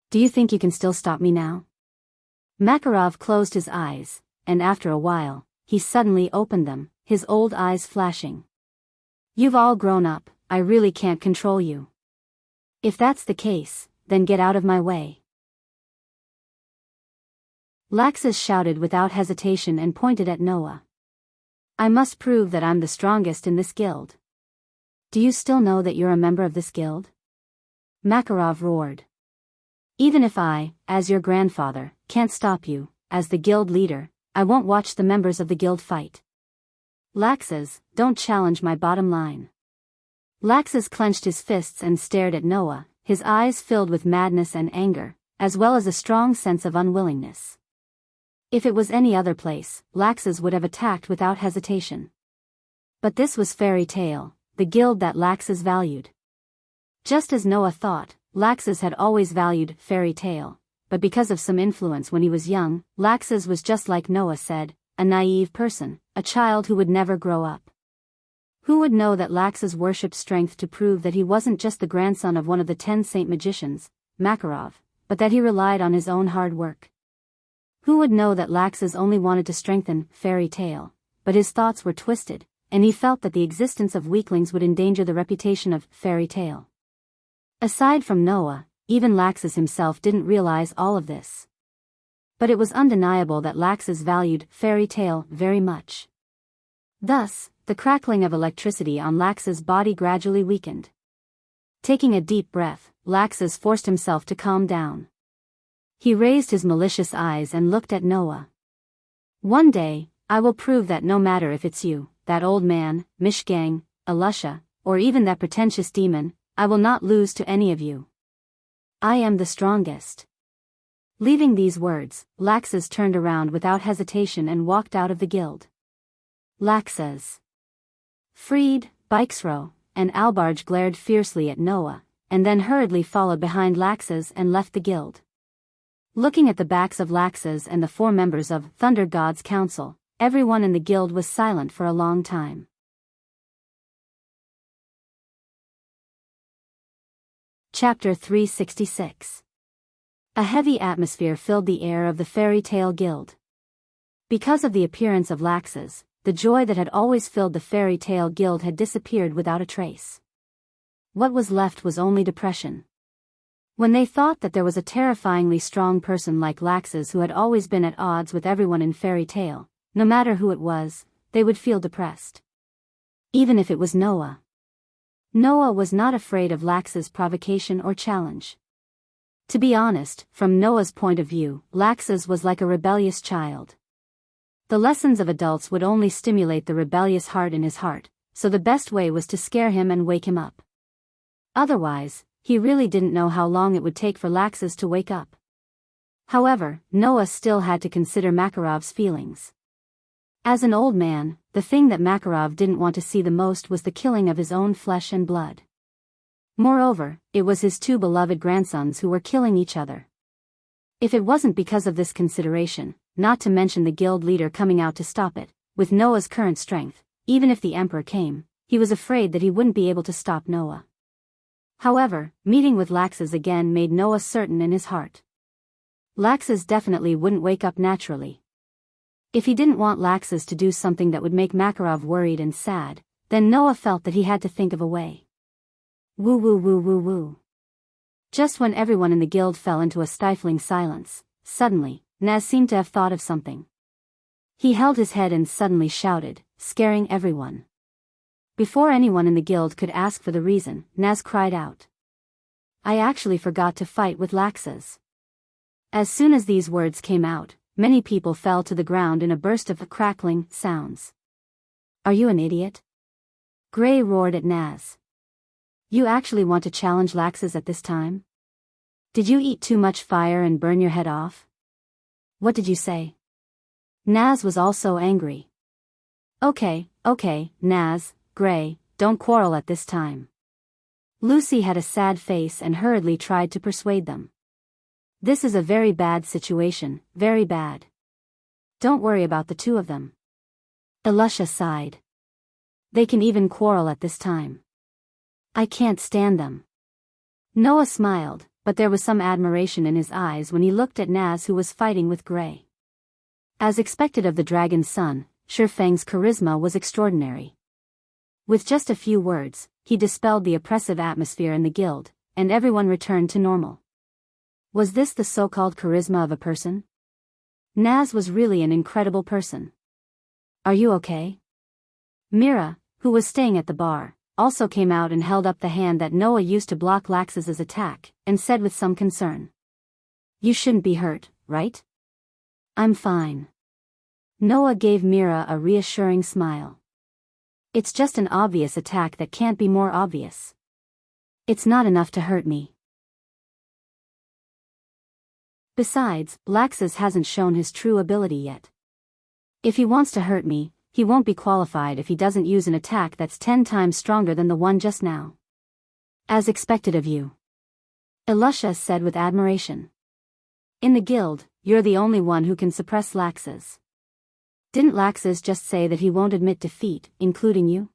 Do you think you can still stop me now? Makarov closed his eyes, and after a while, he suddenly opened them, his old eyes flashing. You've all grown up, I really can't control you. If that's the case, then get out of my way. Lax's shouted without hesitation and pointed at Noah. I must prove that I'm the strongest in this guild. Do you still know that you're a member of this guild? Makarov roared. Even if I, as your grandfather, can't stop you, as the guild leader, I won't watch the members of the guild fight. Lax's, don't challenge my bottom line. Lax's clenched his fists and stared at Noah, his eyes filled with madness and anger, as well as a strong sense of unwillingness. If it was any other place, Lax's would have attacked without hesitation. But this was Fairy Tale, the guild that Lax's valued. Just as Noah thought, Lax's had always valued Fairy Tale, but because of some influence when he was young, Lax's was just like Noah said, a naive person, a child who would never grow up. Who would know that Lax's worshipped strength to prove that he wasn't just the grandson of one of the 10 saint magicians, Makarov, but that he relied on his own hard work? Who would know that Laxus only wanted to strengthen Fairy Tale, but his thoughts were twisted, and he felt that the existence of weaklings would endanger the reputation of Fairy Tale. Aside from Noah, even Laxus himself didn't realize all of this. But it was undeniable that Laxus valued Fairy Tale very much. Thus, the crackling of electricity on Laxus' body gradually weakened. Taking a deep breath, Laxus forced himself to calm down. He raised his malicious eyes and looked at Noah. One day, I will prove that no matter if it's you, that old man, Mishgang, Elusha, or even that pretentious demon, I will not lose to any of you. I am the strongest. Leaving these words, Laxus turned around without hesitation and walked out of the guild. Laxus, Freed, Bikesro, and Albarge glared fiercely at Noah, and then hurriedly followed behind Laxus and left the guild. Looking at the backs of Laxus and the 4 members of Thunder God's Council, everyone in the guild was silent for a long time. Chapter 366. A heavy atmosphere filled the air of the Fairy Tale Guild. Because of the appearance of Laxus, the joy that had always filled the Fairy Tale Guild had disappeared without a trace. What was left was only depression. When they thought that there was a terrifyingly strong person like Laxus who had always been at odds with everyone in Fairy Tale, no matter who it was, they would feel depressed. Even if it was Noah. Noah was not afraid of Laxus' provocation or challenge. To be honest, from Noah's point of view, Laxus was like a rebellious child. The lessons of adults would only stimulate the rebellious heart in his heart, so the best way was to scare him and wake him up. Otherwise, he really didn't know how long it would take for Laxus to wake up. However, Noah still had to consider Makarov's feelings. As an old man, the thing that Makarov didn't want to see the most was the killing of his own flesh and blood. Moreover, it was his 2 beloved grandsons who were killing each other. If it wasn't because of this consideration, not to mention the guild leader coming out to stop it, with Noah's current strength, even if the Emperor came, he was afraid that he wouldn't be able to stop Noah. However, meeting with Laxus again made Noah certain in his heart. Laxus definitely wouldn't wake up naturally. If he didn't want Laxus to do something that would make Makarov worried and sad, then Noah felt that he had to think of a way. Woo woo woo woo woo. Just when everyone in the guild fell into a stifling silence, suddenly, Naz seemed to have thought of something. He held his head and suddenly shouted, scaring everyone. Before anyone in the guild could ask for the reason, Naz cried out. I actually forgot to fight with Laxus. As soon as these words came out, many people fell to the ground in a burst of crackling sounds. Are you an idiot? Gray roared at Naz. You actually want to challenge Laxus at this time? Did you eat too much fire and burn your head off? What did you say? Naz was also angry. Okay, Naz, Gray, don't quarrel at this time. Lucy had a sad face and hurriedly tried to persuade them. This is a very bad situation, very bad. Don't worry about the 2 of them. Elusha sighed. They can even quarrel at this time. I can't stand them. Noah smiled, but there was some admiration in his eyes when he looked at Naz who was fighting with Gray. As expected of the dragon's son, Shifeng's charisma was extraordinary. With just a few words, he dispelled the oppressive atmosphere in the guild, and everyone returned to normal. Was this the so-called charisma of a person? Naz was really an incredible person. Are you okay? Mira, who was staying at the bar, also came out and held up the hand that Noah used to block Laxus's attack, and said with some concern. You shouldn't be hurt, right? I'm fine. Noah gave Mira a reassuring smile. It's just an obvious attack that can't be more obvious. It's not enough to hurt me. Besides, Laxus hasn't shown his true ability yet. If he wants to hurt me, he won't be qualified if he doesn't use an attack that's 10 times stronger than the one just now. As expected of you. Elusha said with admiration. In the guild, you're the only one who can suppress Laxus. Didn't Laxus just say that he won't admit defeat, including you?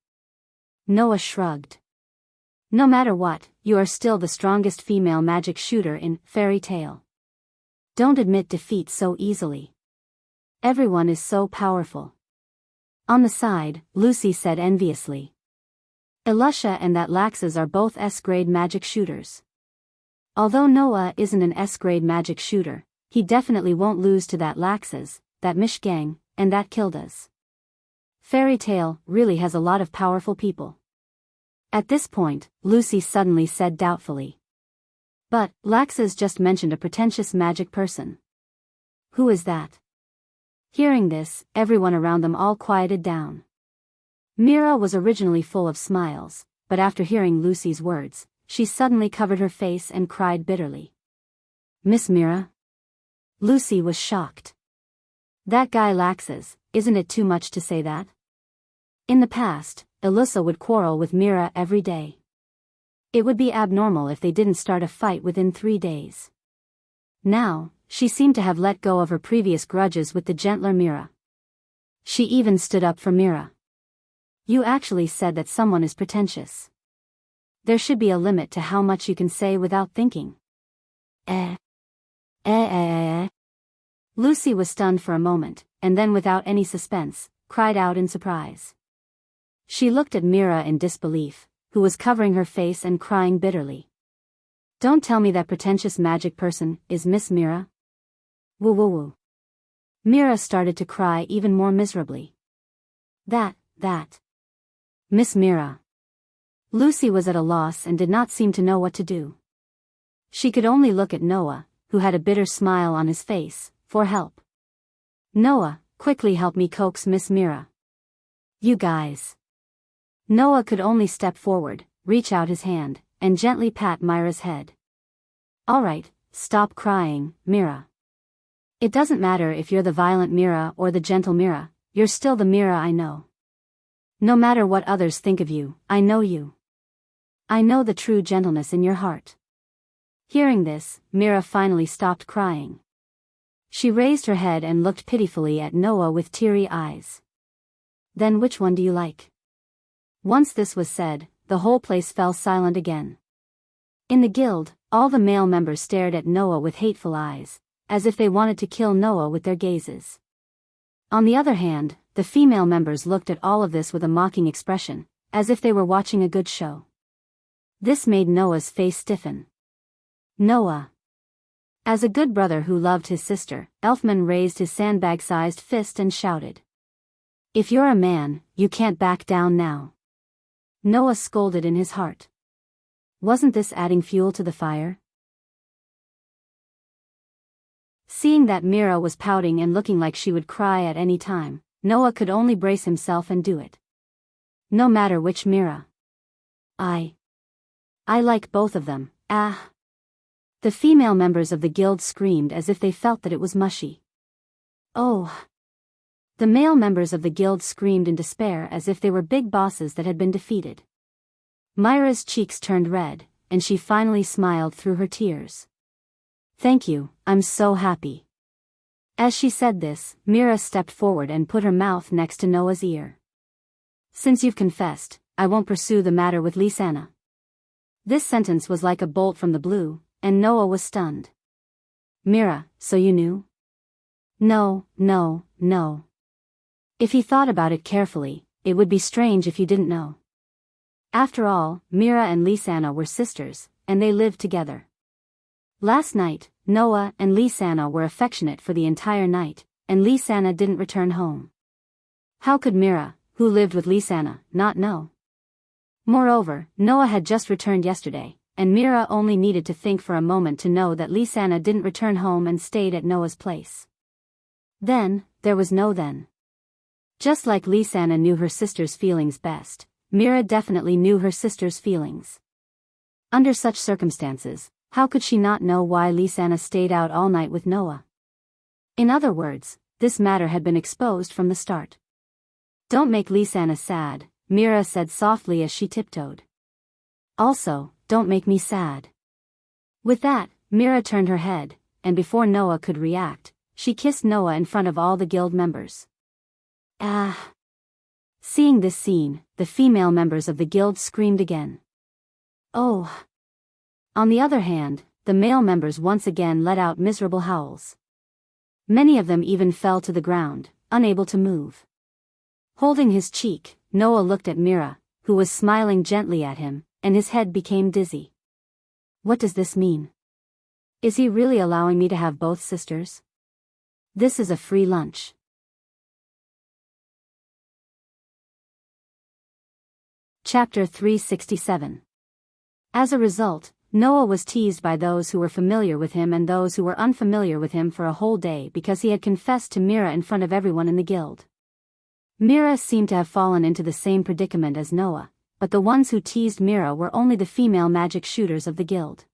Noah shrugged. No matter what, you are still the strongest female magic shooter in Fairy Tale. Don't admit defeat so easily. Everyone is so powerful. On the side, Lucy said enviously. Elusha and that Laxus are both S-grade magic shooters. Although Noah isn't an S-grade magic shooter, he definitely won't lose to that Laxus, that Mishgang, and that Kildas. Fairy Tale really has a lot of powerful people. At this point, Lucy suddenly said doubtfully. But, Laxus just mentioned a pretentious magic person. Who is that? Hearing this, everyone around them all quieted down. Mira was originally full of smiles, but after hearing Lucy's words, she suddenly covered her face and cried bitterly. Miss Mira? Lucy was shocked. That guy Laxus, isn't it too much to say that? In the past, Elusa would quarrel with Mira every day. It would be abnormal if they didn't start a fight within 3 days. Now, she seemed to have let go of her previous grudges with the gentler Mira. She even stood up for Mira. You actually said that someone is pretentious. There should be a limit to how much you can say without thinking. Lucy was stunned for a moment, and then without any suspense, cried out in surprise. She looked at Mira in disbelief, who was covering her face and crying bitterly. Don't tell me that pretentious magic person is Miss Mira? Woo woo woo. Mira started to cry even more miserably. That. Miss Mira. Lucy was at a loss and did not seem to know what to do. She could only look at Noah, who had a bitter smile on his face, for help. Noah, quickly help me coax Miss Mira. You guys. Noah could only step forward, reach out his hand, and gently pat Mira's head. All right, stop crying, Mira. It doesn't matter if you're the violent Mira or the gentle Mira, you're still the Mira I know. No matter what others think of you, I know you. I know the true gentleness in your heart. Hearing this, Mira finally stopped crying. She raised her head and looked pitifully at Noah with teary eyes. Then which one do you like? Once this was said, the whole place fell silent again. In the guild, all the male members stared at Noah with hateful eyes, as if they wanted to kill Noah with their gazes. On the other hand, the female members looked at all of this with a mocking expression, as if they were watching a good show. This made Noah's face stiffen. Noah. As a good brother who loved his sister, Elfman raised his sandbag-sized fist and shouted. If you're a man, you can't back down now. Noah scolded in his heart. Wasn't this adding fuel to the fire? Seeing that Mira was pouting and looking like she would cry at any time, Noah could only brace himself and do it. No matter which Mira. I like both of them, ah. The female members of the guild screamed as if they felt that it was mushy. Oh. The male members of the guild screamed in despair as if they were big bosses that had been defeated. Myra's cheeks turned red, and she finally smiled through her tears. Thank you, I'm so happy. As she said this, Mira stepped forward and put her mouth next to Noah's ear. Since you've confessed, I won't pursue the matter with Lysana. This sentence was like a bolt from the blue, and Noah was stunned. Mira, so you knew? No. If he thought about it carefully, it would be strange if you didn't know. After all, Mira and Lysana were sisters, and they lived together. Last night, Noah and Lysana were affectionate for the entire night, and Lysana didn't return home. How could Mira, who lived with Lysana, not know? Moreover, Noah had just returned yesterday, and Mira only needed to think for a moment to know that Lysana didn't return home and stayed at Noah's place. Then, there was no then. Just like Lysana knew her sister's feelings best, Mira definitely knew her sister's feelings. Under such circumstances, how could she not know why Lysana stayed out all night with Noah? In other words, this matter had been exposed from the start. Don't make Lysana sad, Mira said softly as she tiptoed. Also, don't make me sad. With that, Mira turned her head, and before Noah could react, she kissed Noah in front of all the guild members. Ah! Seeing this scene, the female members of the guild screamed again. Oh! On the other hand, the male members once again let out miserable howls. Many of them even fell to the ground, unable to move. Holding his cheek, Noah looked at Mira, who was smiling gently at him, and his head became dizzy. What does this mean? Is he really allowing me to have both sisters? This is a free lunch. Chapter 367. As a result, Noah was teased by those who were familiar with him and those who were unfamiliar with him for a whole day because he had confessed to Mira in front of everyone in the guild. Mira seemed to have fallen into the same predicament as Noah, but the ones who teased Mira were only the female magic shooters of the guild.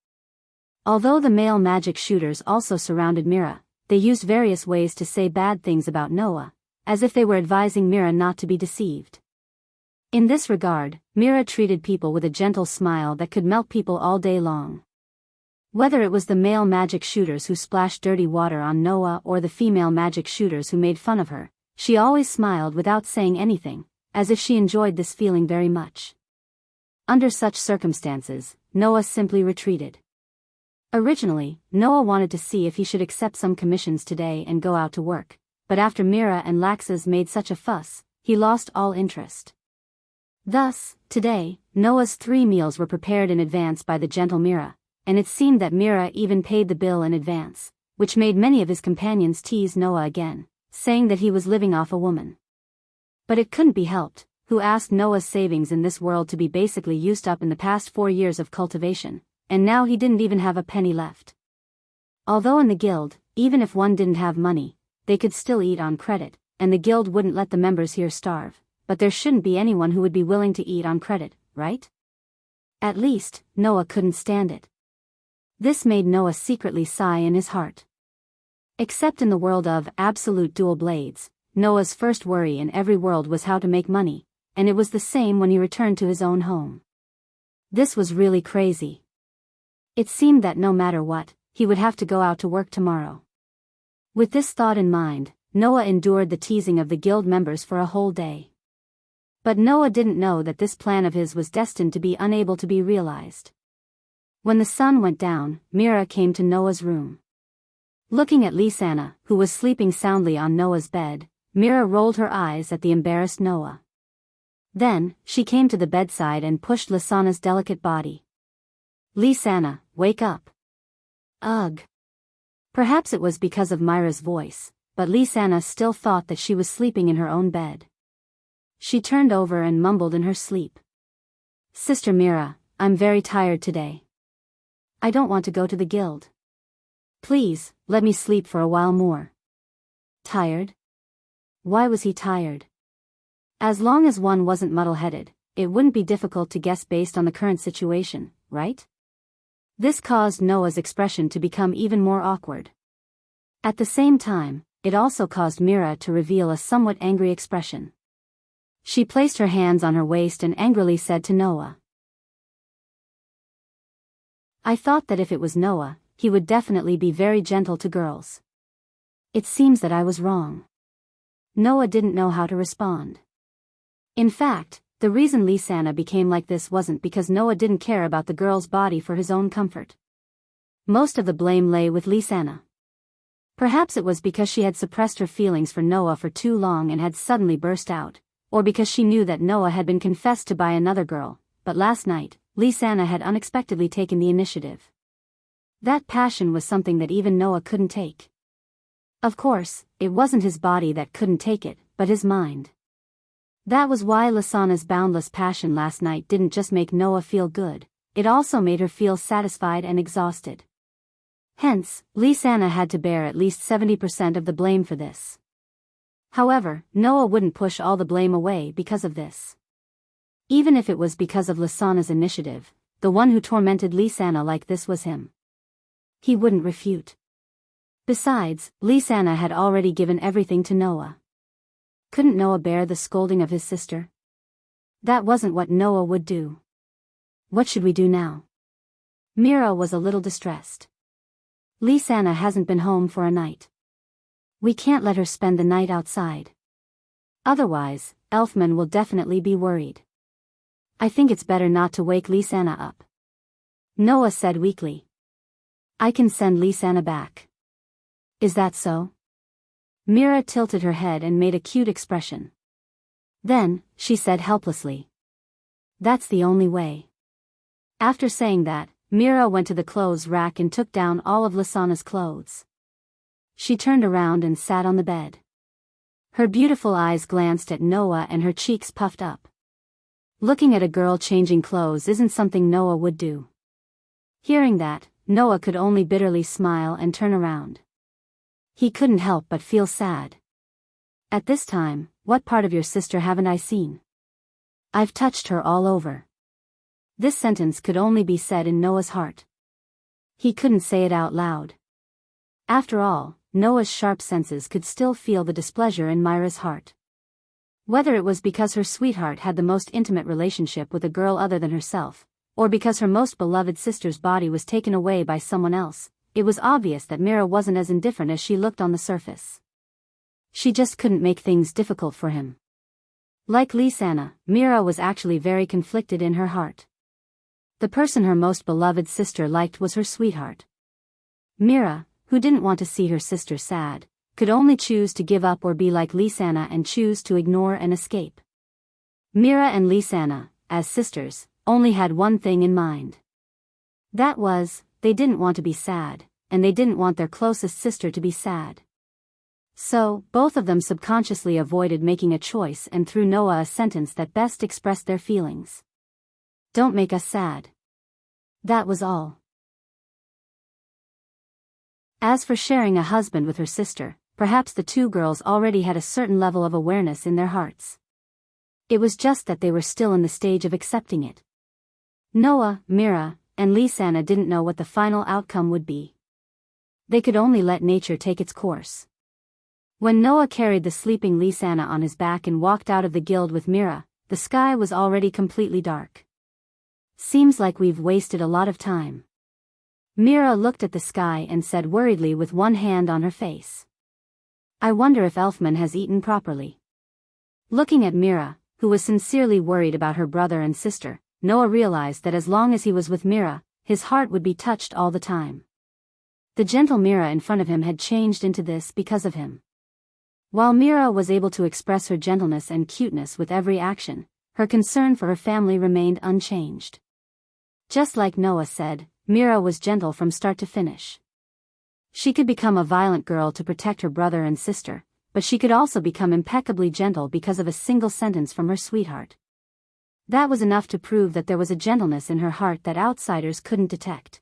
Although the male magic shooters also surrounded Mira, they used various ways to say bad things about Noah, as if they were advising Mira not to be deceived. In this regard, Mira treated people with a gentle smile that could melt people all day long. Whether it was the male magic shooters who splashed dirty water on Noah or the female magic shooters who made fun of her, she always smiled without saying anything, as if she enjoyed this feeling very much. Under such circumstances, Noah simply retreated. Originally, Noah wanted to see if he should accept some commissions today and go out to work, but after Mira and Laxus made such a fuss, he lost all interest. Thus, today, Noah's 3 meals were prepared in advance by the gentle Mira, and it seemed that Mira even paid the bill in advance, which made many of his companions tease Noah again, saying that he was living off a woman. But it couldn't be helped, who asked Noah's savings in this world to be basically used up in the past 4 years of cultivation, and now he didn't even have a penny left. Although in the guild, even if one didn't have money, they could still eat on credit, and the guild wouldn't let the members here starve, but there shouldn't be anyone who would be willing to eat on credit, right? At least, Noah couldn't stand it. This made Noah secretly sigh in his heart. Except in the world of absolute dual blades, Noah's first worry in every world was how to make money, and it was the same when he returned to his own home. This was really crazy. It seemed that no matter what, he would have to go out to work tomorrow. With this thought in mind, Noah endured the teasing of the guild members for a whole day. But Noah didn't know that this plan of his was destined to be unable to be realized. When the sun went down, Mira came to Noah's room. Looking at Lisanna, who was sleeping soundly on Noah's bed, Mira rolled her eyes at the embarrassed Noah. Then, she came to the bedside and pushed Lisanna's delicate body. Lisanna, wake up. Ugh. Perhaps it was because of Myra's voice, but Lisanna still thought that she was sleeping in her own bed. She turned over and mumbled in her sleep. Sister Mira, I'm very tired today. I don't want to go to the guild. Please, let me sleep for a while more. Tired? Why was he tired? As long as one wasn't muddle-headed, it wouldn't be difficult to guess based on the current situation, right? This caused Noah's expression to become even more awkward. At the same time, it also caused Mira to reveal a somewhat angry expression. She placed her hands on her waist and angrily said to Noah. I thought that if it was Noah, he would definitely be very gentle to girls. It seems that I was wrong. Noah didn't know how to respond. In fact, the reason Lisanna became like this wasn't because Noah didn't care about the girl's body for his own comfort. Most of the blame lay with Lisanna. Perhaps it was because she had suppressed her feelings for Noah for too long and had suddenly burst out, or because she knew that Noah had been confessed to by another girl, but last night, Lisanna had unexpectedly taken the initiative. That passion was something that even Noah couldn't take. Of course, it wasn't his body that couldn't take it, but his mind. That was why Lisanna's boundless passion last night didn't just make Noah feel good, it also made her feel satisfied and exhausted. Hence, Lisanna had to bear at least 70% of the blame for this. However, Noah wouldn't push all the blame away because of this. Even if it was because of Lisanna's initiative, the one who tormented Lisanna like this was him. He wouldn't refute. Besides, Lisanna had already given everything to Noah. Couldn't Noah bear the scolding of his sister? That wasn't what Noah would do. What should we do now? Mira was a little distressed. Lisanna hasn't been home for a night. We can't let her spend the night outside. Otherwise, Elfman will definitely be worried. I think it's better not to wake Lisanna up. Noah said weakly. I can send Lisanna back. Is that so? Mira tilted her head and made a cute expression. Then, she said helplessly, "That's the only way." After saying that, Mira went to the clothes rack and took down all of Lasana's clothes. She turned around and sat on the bed. Her beautiful eyes glanced at Noah and her cheeks puffed up. Looking at a girl changing clothes isn't something Noah would do. Hearing that, Noah could only bitterly smile and turn around. He couldn't help but feel sad. At this time, what part of your sister haven't I seen? I've touched her all over. This sentence could only be said in Noah's heart. He couldn't say it out loud. After all, Noah's sharp senses could still feel the displeasure in Myra's heart. Whether it was because her sweetheart had the most intimate relationship with a girl other than herself, or because her most beloved sister's body was taken away by someone else, it was obvious that Mira wasn't as indifferent as she looked on the surface. She just couldn't make things difficult for him. Like Lisana, Mira was actually very conflicted in her heart. The person her most beloved sister liked was her sweetheart. Mira, who didn't want to see her sister sad, could only choose to give up or be like Lisana and choose to ignore and escape. Mira and Lisana, as sisters, only had one thing in mind. That was, they didn't want to be sad, and they didn't want their closest sister to be sad. So, both of them subconsciously avoided making a choice and threw Noah a sentence that best expressed their feelings. "Don't make us sad." That was all. As for sharing a husband with her sister, perhaps the two girls already had a certain level of awareness in their hearts. It was just that they were still in the stage of accepting it. Noah, Mira, and Lisana didn't know what the final outcome would be. They could only let nature take its course. When Noah carried the sleeping Lisana on his back and walked out of the guild with Mira, the sky was already completely dark. "Seems like we've wasted a lot of time." Mira looked at the sky and said worriedly with one hand on her face, "I wonder if Elfman has eaten properly." Looking at Mira, who was sincerely worried about her brother and sister, Noah realized that as long as he was with Mira, his heart would be touched all the time. The gentle Mira in front of him had changed into this because of him. While Mira was able to express her gentleness and cuteness with every action, her concern for her family remained unchanged. Just like Noah said, Mira was gentle from start to finish. She could become a violent girl to protect her brother and sister, but she could also become impeccably gentle because of a single sentence from her sweetheart. That was enough to prove that there was a gentleness in her heart that outsiders couldn't detect.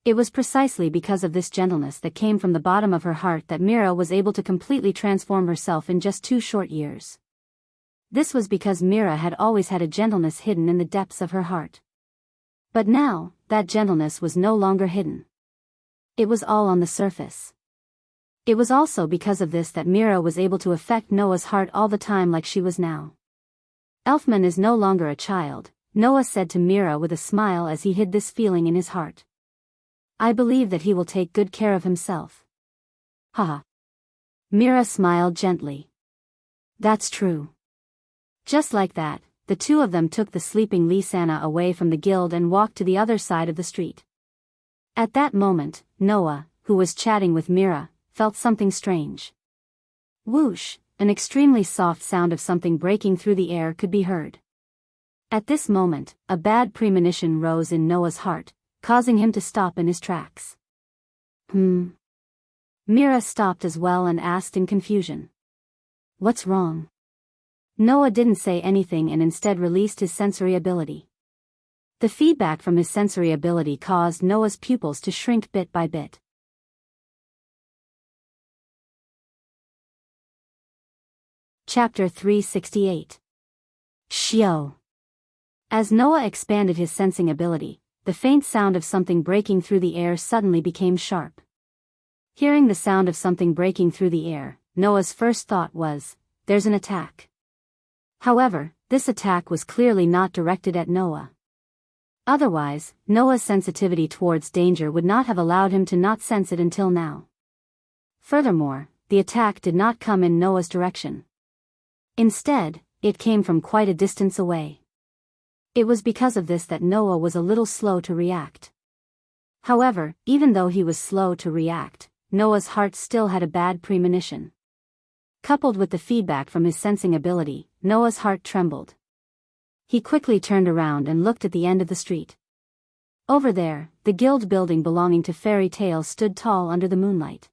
It was precisely because of this gentleness that came from the bottom of her heart that Mira was able to completely transform herself in just 2 short years. This was because Mira had always had a gentleness hidden in the depths of her heart. But now, that gentleness was no longer hidden. It was all on the surface. It was also because of this that Mira was able to affect Noah's heart all the time like she was now. "Elfman is no longer a child," Noah said to Mira with a smile as he hid this feeling in his heart. "I believe that he will take good care of himself." Haha. Mira smiled gently. "That's true." Just like that, the two of them took the sleeping Lisana away from the guild and walked to the other side of the street. At that moment, Noah, who was chatting with Mira, felt something strange. Whoosh, an extremely soft sound of something breaking through the air could be heard. At this moment, a bad premonition rose in Noah's heart, causing him to stop in his tracks. Mira stopped as well and asked in confusion, "What's wrong?" Noah didn't say anything and instead released his sensory ability. The feedback from his sensory ability caused Noah's pupils to shrink bit by bit. Chapter 368. Shio. As Noah expanded his sensing ability, the faint sound of something breaking through the air suddenly became sharp. Hearing the sound of something breaking through the air, Noah's first thought was, "There's an attack." However, this attack was clearly not directed at Noah. Otherwise, Noah's sensitivity towards danger would not have allowed him to not sense it until now. Furthermore, the attack did not come in Noah's direction. Instead, it came from quite a distance away. It was because of this that Noah was a little slow to react. However, even though he was slow to react, Noah's heart still had a bad premonition. Coupled with the feedback from his sensing ability, Noah's heart trembled. He quickly turned around and looked at the end of the street. Over there, the guild building belonging to Fairy Tale stood tall under the moonlight.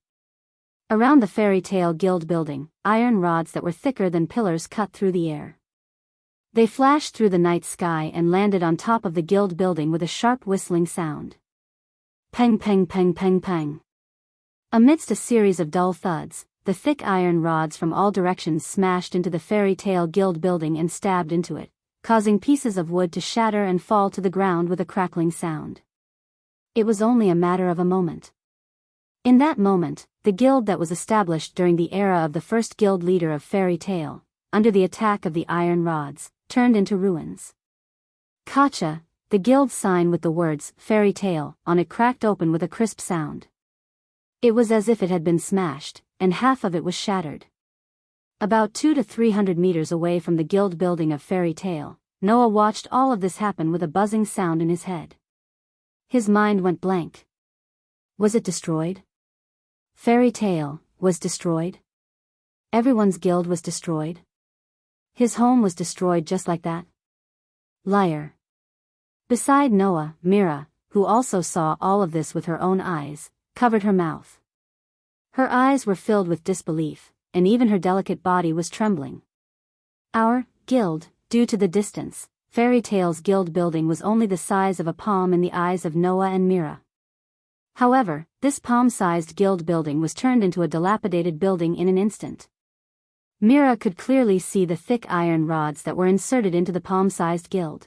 Around the Fairy Tale guild building, iron rods that were thicker than pillars cut through the air. They flashed through the night sky and landed on top of the guild building with a sharp whistling sound. Peng peng peng peng peng. Amidst a series of dull thuds, the thick iron rods from all directions smashed into the Fairy Tale guild building and stabbed into it, causing pieces of wood to shatter and fall to the ground with a crackling sound. It was only a matter of a moment. In that moment, the guild that was established during the era of the first guild leader of Fairy Tale, under the attack of the iron rods, turned into ruins. Kacha, the guild sign with the words Fairy Tale on it, cracked open with a crisp sound. It was as if it had been smashed, and half of it was shattered. About 200 to 300 meters away from the guild building of Fairy Tale, Noah watched all of this happen with a buzzing sound in his head. His mind went blank. Was it destroyed? Fairy Tale was destroyed? Everyone's guild was destroyed? His home was destroyed just like that? Liar. Beside Noah, Mira, who also saw all of this with her own eyes, covered her mouth. Her eyes were filled with disbelief, and even her delicate body was trembling. Our guild, due to the distance, Fairy Tale's guild building was only the size of a palm in the eyes of Noah and Mira. However, this palm-sized guild building was turned into a dilapidated building in an instant. Mira could clearly see the thick iron rods that were inserted into the palm-sized guild.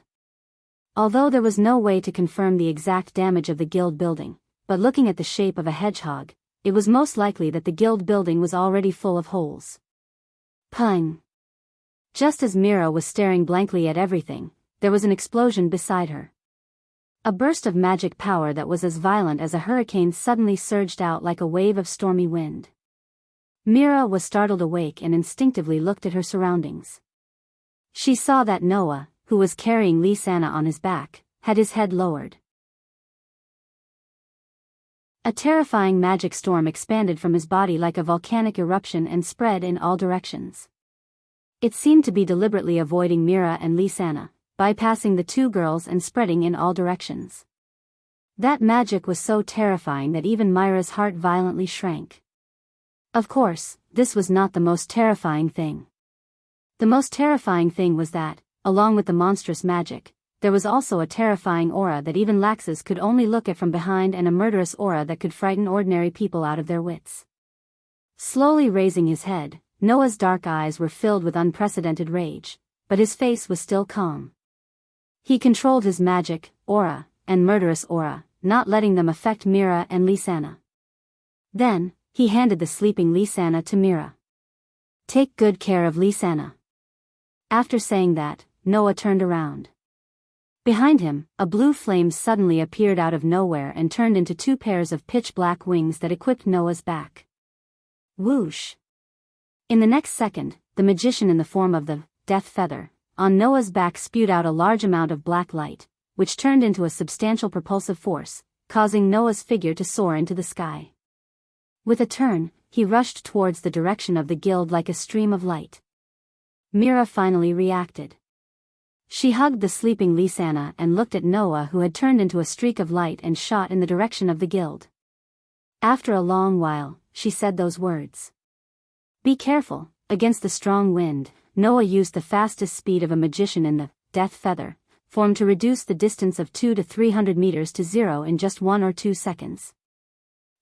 Although there was no way to confirm the exact damage of the guild building, but looking at the shape of a hedgehog, it was most likely that the guild building was already full of holes. Pung! Just as Mira was staring blankly at everything, there was an explosion beside her. A burst of magic power that was as violent as a hurricane suddenly surged out like a wave of stormy wind. Mira was startled awake and instinctively looked at her surroundings. She saw that Noah, who was carrying Lysana on his back, had his head lowered. A terrifying magic storm expanded from his body like a volcanic eruption and spread in all directions. It seemed to be deliberately avoiding Mira and Lysana, bypassing the two girls and spreading in all directions. That magic was so terrifying that even Myra's heart violently shrank. Of course, this was not the most terrifying thing. The most terrifying thing was that, along with the monstrous magic, there was also a terrifying aura that even Laxus could only look at from behind, and a murderous aura that could frighten ordinary people out of their wits. Slowly raising his head, Noah's dark eyes were filled with unprecedented rage, but his face was still calm. He controlled his magic, aura, and murderous aura, not letting them affect Mira and Lysana. Then, he handed the sleeping Lysana to Mira. "Take good care of Lysana." After saying that, Noah turned around. Behind him, a blue flame suddenly appeared out of nowhere and turned into two pairs of pitch-black wings that equipped Noah's back. Whoosh! In the next second, the magician in the form of the Death Feather on Noah's back spewed out a large amount of black light, which turned into a substantial propulsive force, causing Noah's figure to soar into the sky. With a turn, he rushed towards the direction of the guild like a stream of light. Mira finally reacted. She hugged the sleeping Lysana and looked at Noah, who had turned into a streak of light and shot in the direction of the guild. After a long while, she said those words. "Be careful." Against the strong wind, Noah used the fastest speed of a magician in the Death Feather form to reduce the distance of 200 to 300 meters to zero in just 1 or 2 seconds.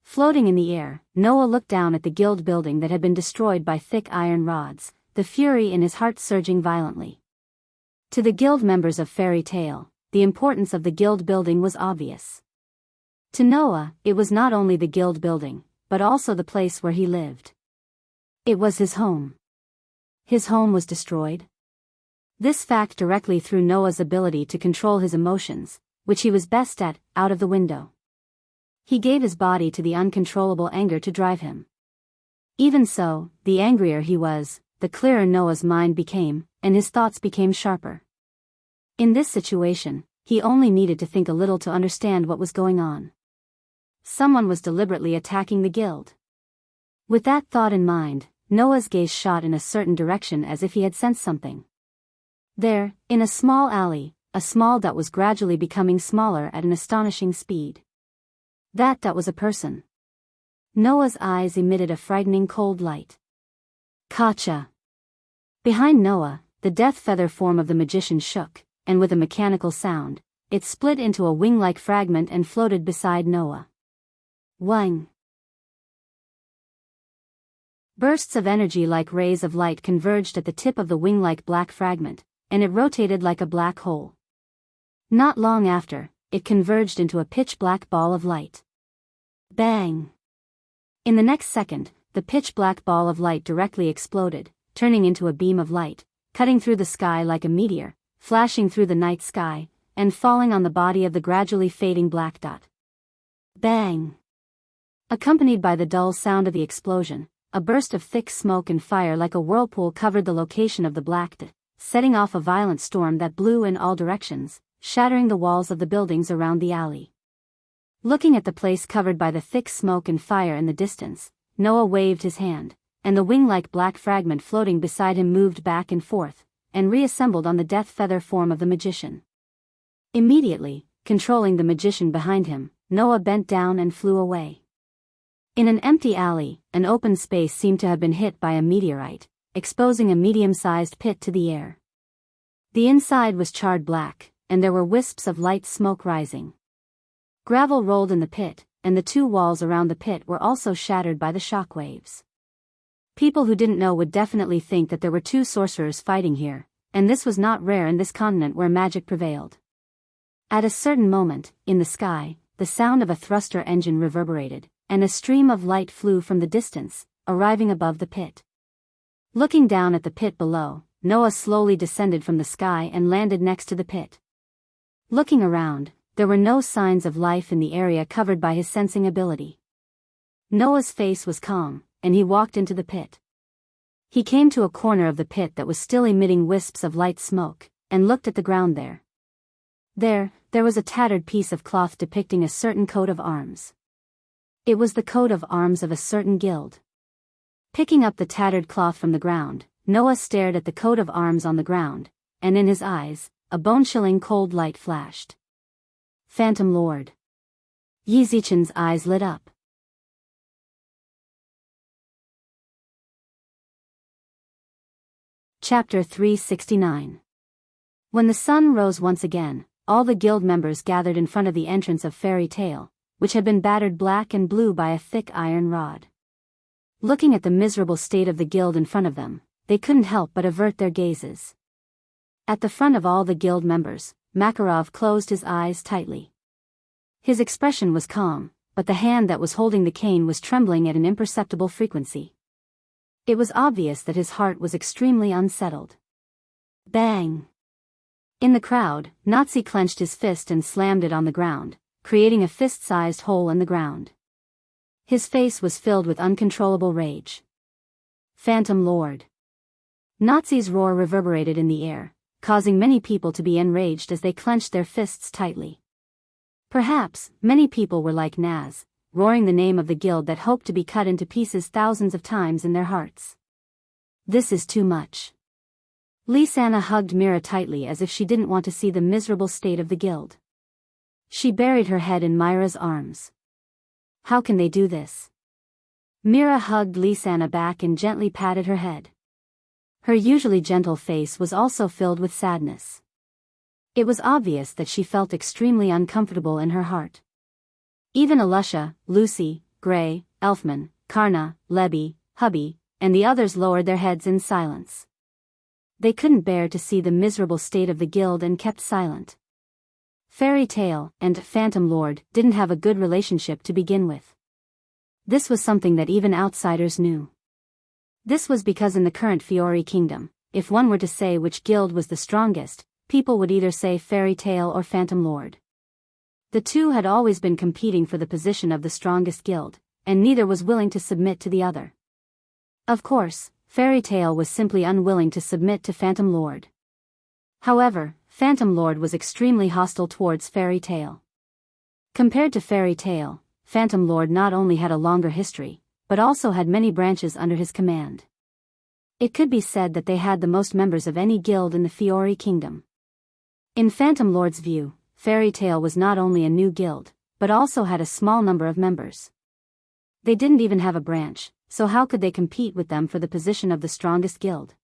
Floating in the air, Noah looked down at the guild building that had been destroyed by thick iron rods, the fury in his heart surging violently. To the guild members of Fairy Tale, the importance of the guild building was obvious. To Noah, it was not only the guild building, but also the place where he lived. It was his home. His home was destroyed. This fact directly threw Noah's ability to control his emotions, which he was best at, out of the window. He gave his body to the uncontrollable anger to drive him. Even so, the angrier he was, the clearer Noah's mind became, and his thoughts became sharper. In this situation, he only needed to think a little to understand what was going on. Someone was deliberately attacking the guild. With that thought in mind, Noah's gaze shot in a certain direction as if he had sensed something. There, in a small alley, a small dot was gradually becoming smaller at an astonishing speed. That was a person. Noah's eyes emitted a frightening cold light. Gotcha! Behind Noah, the death feather form of the magician shook, and with a mechanical sound, it split into a wing-like fragment and floated beside Noah. Wang! Bursts of energy like rays of light converged at the tip of the wing-like black fragment, and it rotated like a black hole. Not long after, it converged into a pitch-black ball of light. Bang! In the next second, the pitch-black ball of light directly exploded, turning into a beam of light, cutting through the sky like a meteor, flashing through the night sky, and falling on the body of the gradually fading black dot. Bang! Accompanied by the dull sound of the explosion, a burst of thick smoke and fire like a whirlpool covered the location of the black dot, setting off a violent storm that blew in all directions, shattering the walls of the buildings around the alley. Looking at the place covered by the thick smoke and fire in the distance, Noah waved his hand, and the wing-like black fragment floating beside him moved back and forth, and reassembled on the death feather form of the magician. Immediately, controlling the magician behind him, Noah bent down and flew away. In an empty alley, an open space seemed to have been hit by a meteorite, exposing a medium-sized pit to the air. The inside was charred black, and there were wisps of light smoke rising. Gravel rolled in the pit, and the two walls around the pit were also shattered by the shock waves. People who didn't know would definitely think that there were two sorcerers fighting here, and this was not rare in this continent where magic prevailed. At a certain moment, in the sky, the sound of a thruster engine reverberated, and a stream of light flew from the distance, arriving above the pit. Looking down at the pit below, Noah slowly descended from the sky and landed next to the pit. Looking around, there were no signs of life in the area covered by his sensing ability. Noah's face was calm, and he walked into the pit. He came to a corner of the pit that was still emitting wisps of light smoke, and looked at the ground there. There was a tattered piece of cloth depicting a certain coat of arms. It was the coat of arms of a certain guild. Picking up the tattered cloth from the ground, Noah stared at the coat of arms on the ground, and in his eyes, a bone-chilling cold light flashed. Phantom Lord. Yi Zichen's eyes lit up. Chapter 369. When the sun rose once again, all the guild members gathered in front of the entrance of Fairy Tale, which had been battered black and blue by a thick iron rod. Looking at the miserable state of the guild in front of them, they couldn't help but avert their gazes. At the front of all the guild members, Makarov closed his eyes tightly. His expression was calm, but the hand that was holding the cane was trembling at an imperceptible frequency. It was obvious that his heart was extremely unsettled. Bang! In the crowd, Nazi clenched his fist and slammed it on the ground, creating a fist-sized hole in the ground. His face was filled with uncontrollable rage. Phantom Lord. Nazi's roar reverberated in the air, causing many people to be enraged as they clenched their fists tightly. Perhaps, many people were like Naz, roaring the name of the guild that hoped to be cut into pieces thousands of times in their hearts. This is too much. Lisanna hugged Mira tightly as if she didn't want to see the miserable state of the guild. She buried her head in Myra's arms. How can they do this? Mira hugged Lisanna back and gently patted her head. Her usually gentle face was also filled with sadness. It was obvious that she felt extremely uncomfortable in her heart. Even Alusha, Lucy, Gray, Elfman, Karna, Lebby, Hubby, and the others lowered their heads in silence. They couldn't bear to see the miserable state of the guild and kept silent. Fairy Tale and Phantom Lord didn't have a good relationship to begin with. This was something that even outsiders knew. This was because in the current Fiori Kingdom, if one were to say which guild was the strongest, people would either say Fairy Tale or Phantom Lord. The two had always been competing for the position of the strongest guild, and neither was willing to submit to the other. Of course, Fairy Tale was simply unwilling to submit to Phantom Lord. However, Phantom Lord was extremely hostile towards Fairy Tale. Compared to Fairy Tale, Phantom Lord not only had a longer history, but also had many branches under his command. It could be said that they had the most members of any guild in the Fiori kingdom. In Phantom Lord's view, Fairy Tale was not only a new guild, but also had a small number of members. They didn't even have a branch, so how could they compete with them for the position of the strongest guild?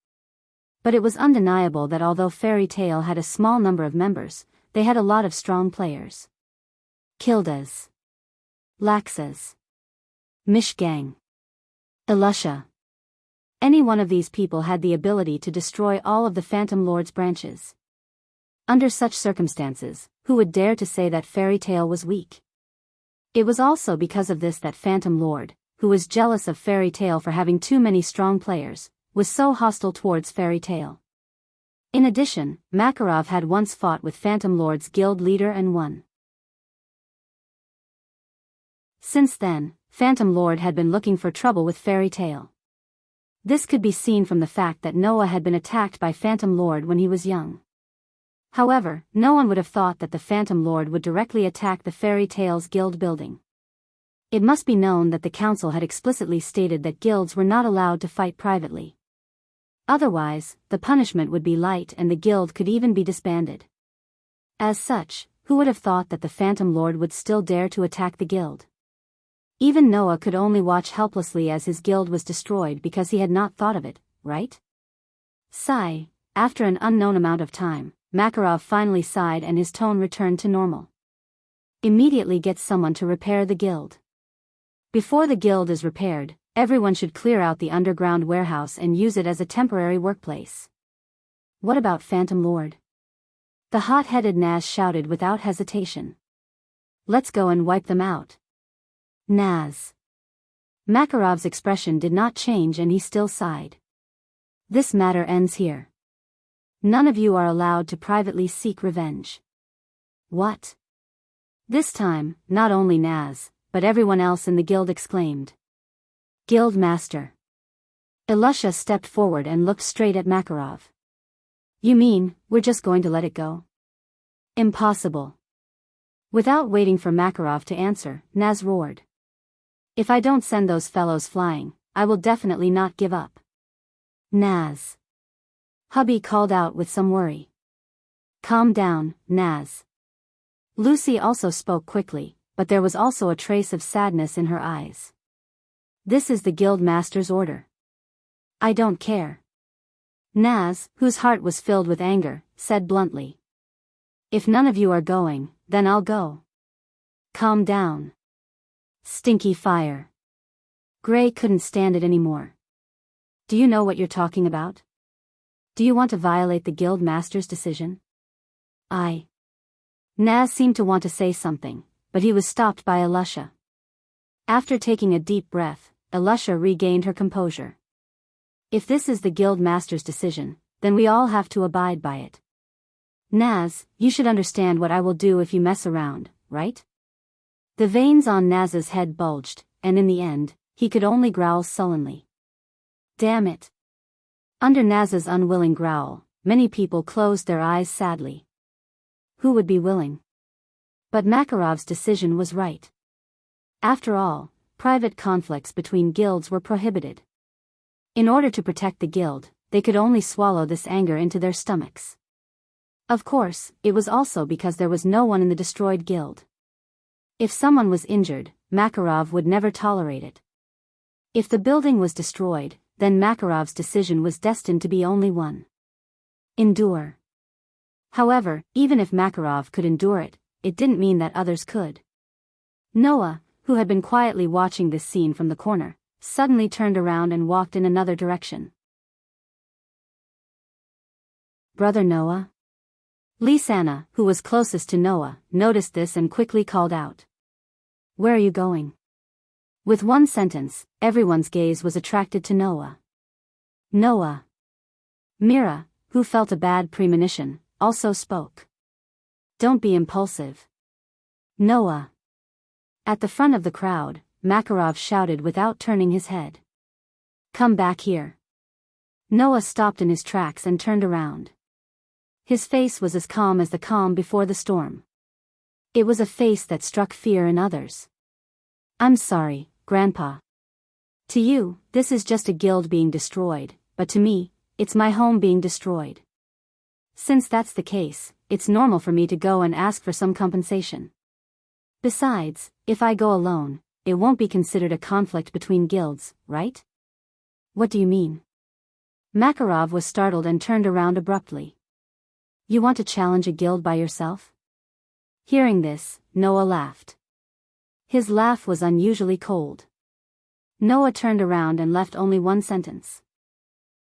But it was undeniable that although Fairy Tale had a small number of members, they had a lot of strong players. Kildas, Laxas, Mishgang, Elusha. Any one of these people had the ability to destroy all of the Phantom Lord's branches. Under such circumstances, who would dare to say that Fairy Tale was weak? It was also because of this that Phantom Lord, who was jealous of Fairy Tale for having too many strong players, was so hostile towards Fairy Tale. In addition, Makarov had once fought with Phantom Lord's guild leader and won. Since then, Phantom Lord had been looking for trouble with Fairy Tale. This could be seen from the fact that Noah had been attacked by Phantom Lord when he was young. However, no one would have thought that the Phantom Lord would directly attack the Fairy Tale's guild building. It must be known that the council had explicitly stated that guilds were not allowed to fight privately. Otherwise, the punishment would be light and the guild could even be disbanded. As such, who would have thought that the Phantom Lord would still dare to attack the guild? Even Noah could only watch helplessly as his guild was destroyed because he had not thought of it, right? Sigh. After an unknown amount of time, Makarov finally sighed and his tone returned to normal. Immediately get someone to repair the guild. Before the guild is repaired, everyone should clear out the underground warehouse and use it as a temporary workplace. What about Phantom Lord? The hot-headed Naz shouted without hesitation. Let's go and wipe them out. Naz. Makarov's expression did not change and he still sighed. This matter ends here. None of you are allowed to privately seek revenge. What? This time, not only Naz, but everyone else in the guild exclaimed. Guild Master. Elusha stepped forward and looked straight at Makarov. You mean, we're just going to let it go? Impossible. Without waiting for Makarov to answer, Naz roared. If I don't send those fellows flying, I will definitely not give up. Naz. Hubby called out with some worry. Calm down, Naz. Lucy also spoke quickly, but there was also a trace of sadness in her eyes. This is the guild master's order. I don't care. Naz, whose heart was filled with anger, said bluntly. If none of you are going, then I'll go. Calm down. Stinky fire. Gray couldn't stand it anymore. Do you know what you're talking about? Do you want to violate the guild master's decision? Naz seemed to want to say something, but he was stopped by Elusha. After taking a deep breath, Elusha regained her composure. If this is the guild master's decision, then we all have to abide by it. Naz, you should understand what I will do if you mess around, right? The veins on Naz's head bulged, and in the end, he could only growl sullenly. Damn it. Under Naz's unwilling growl, many people closed their eyes sadly. Who would be willing? But Makarov's decision was right. After all, private conflicts between guilds were prohibited. In order to protect the guild, they could only swallow this anger into their stomachs. Of course, it was also because there was no one in the destroyed guild. If someone was injured, Makarov would never tolerate it. If the building was destroyed, then Makarov's decision was destined to be only one. Endure. However, even if Makarov could endure it, it didn't mean that others could. Noah, who had been quietly watching this scene from the corner, suddenly turned around and walked in another direction. Brother Noah? Lisanna, who was closest to Noah, noticed this and quickly called out. Where are you going? With one sentence, everyone's gaze was attracted to Noah. Noah. Mira, who felt a bad premonition, also spoke. Don't be impulsive. Noah. At the front of the crowd, Makarov shouted without turning his head. Come back here. Noah stopped in his tracks and turned around. His face was as calm as the calm before the storm. It was a face that struck fear in others. I'm sorry, Grandpa. To you, this is just a guild being destroyed, but to me, it's my home being destroyed. Since that's the case, it's normal for me to go and ask for some compensation. Besides, if I go alone, it won't be considered a conflict between guilds, right? What do you mean? Makarov was startled and turned around abruptly. You want to challenge a guild by yourself? Hearing this, Noah laughed. His laugh was unusually cold. Noah turned around and left only one sentence.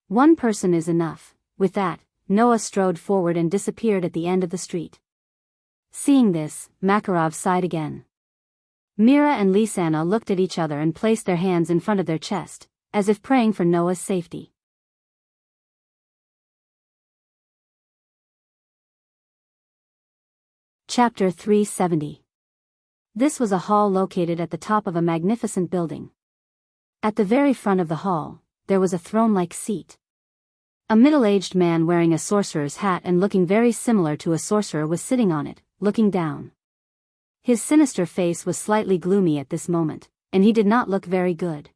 One person is enough. With that, Noah strode forward and disappeared at the end of the street. Seeing this, Makarov sighed again. Mira and Lisanna looked at each other and placed their hands in front of their chest, as if praying for Noah's safety. Chapter 370. This was a hall located at the top of a magnificent building. At the very front of the hall, there was a throne-like seat. A middle-aged man wearing a sorcerer's hat and looking very similar to a sorcerer was sitting on it, looking down. His sinister face was slightly gloomy at this moment, and he did not look very good.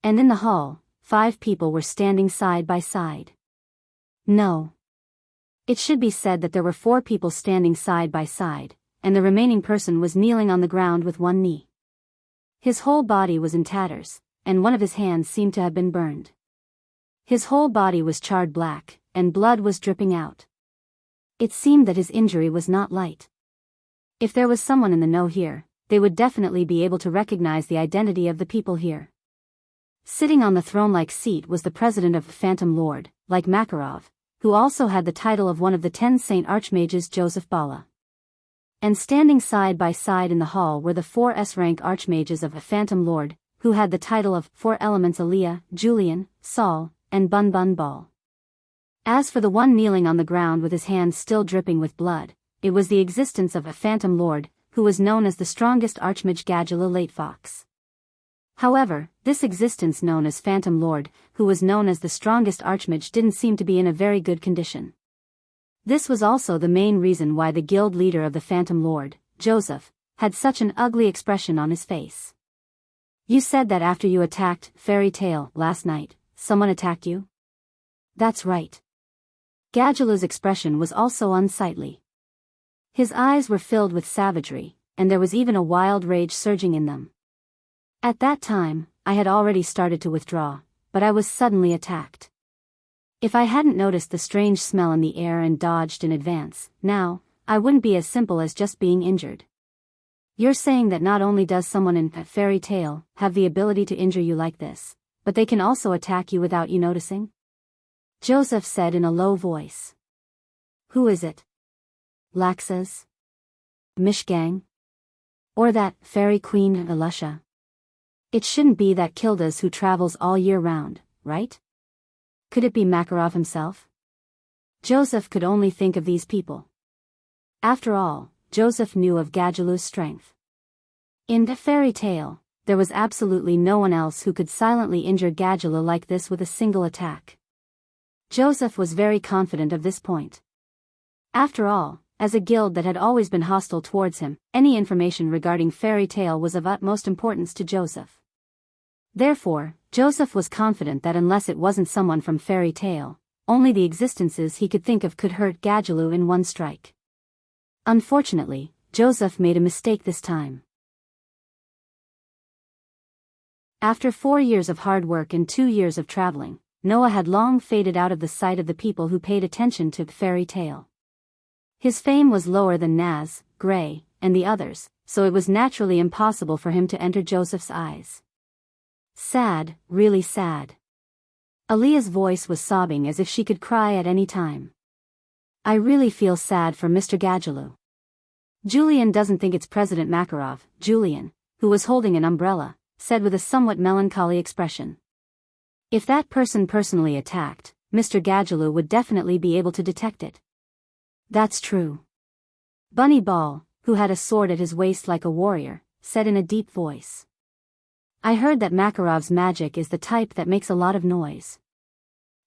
And in the hall, 5 people were standing side by side. No. It should be said that there were 4 people standing side by side, and the remaining person was kneeling on the ground with one knee. His whole body was in tatters, and one of his hands seemed to have been burned. His whole body was charred black, and blood was dripping out. It seemed that his injury was not light. If there was someone in the know here, they would definitely be able to recognize the identity of the people here. Sitting on the throne-like seat was the president of the Phantom Lord, like Makarov, who also had the title of one of the 10 Saint Archmages, Joseph Bala. And standing side by side in the hall were the 4 S-rank Archmages of the Phantom Lord, who had the title of 4 Elements Aliyah, Julian, Saul, and Bun Bun Ball. As for the one kneeling on the ground with his hands still dripping with blood, it was the existence of a Phantom Lord, who was known as the strongest Archmage Gadula Late Fox. However, this existence known as Phantom Lord, who was known as the strongest Archmage, didn't seem to be in a very good condition. This was also the main reason why the guild leader of the Phantom Lord, Joseph, had such an ugly expression on his face. You said that after you attacked Fairy Tale last night, someone attacked you? That's right. Gadula's expression was also unsightly. His eyes were filled with savagery, and there was even a wild rage surging in them. At that time, I had already started to withdraw, but I was suddenly attacked. If I hadn't noticed the strange smell in the air and dodged in advance, now, I wouldn't be as simple as just being injured. You're saying that not only does someone in a fairy tale have the ability to injure you like this, but they can also attack you without you noticing? Joseph said in a low voice. Who is it? Laxas? Mishgang? Or that fairy queen Elusha? It shouldn't be that Kildas who travels all year round, right? Could it be Makarov himself? Joseph could only think of these people. After all, Joseph knew of Gadula's strength. In the fairy tale, there was absolutely no one else who could silently injure Gadula like this with a single attack. Joseph was very confident of this point. After all, as a guild that had always been hostile towards him, any information regarding Fairy Tale was of utmost importance to Joseph. Therefore, Joseph was confident that unless it wasn't someone from Fairy Tale, only the existences he could think of could hurt Gadulu in one strike. Unfortunately, Joseph made a mistake this time. After 4 years of hard work and 2 years of traveling, Noah had long faded out of the sight of the people who paid attention to Fairy Tale. His fame was lower than Naz, Gray, and the others, so it was naturally impossible for him to enter Joseph's eyes. Sad, really sad. Aliyah's voice was sobbing as if she could cry at any time. I really feel sad for Mr. Gadulu. Julian doesn't think it's President Makarov. Julian, who was holding an umbrella, said with a somewhat melancholy expression. If that person personally attacked, Mr. Gadulu would definitely be able to detect it. That's true. Bunny Ball, who had a sword at his waist like a warrior, said in a deep voice. I heard that Makarov's magic is the type that makes a lot of noise.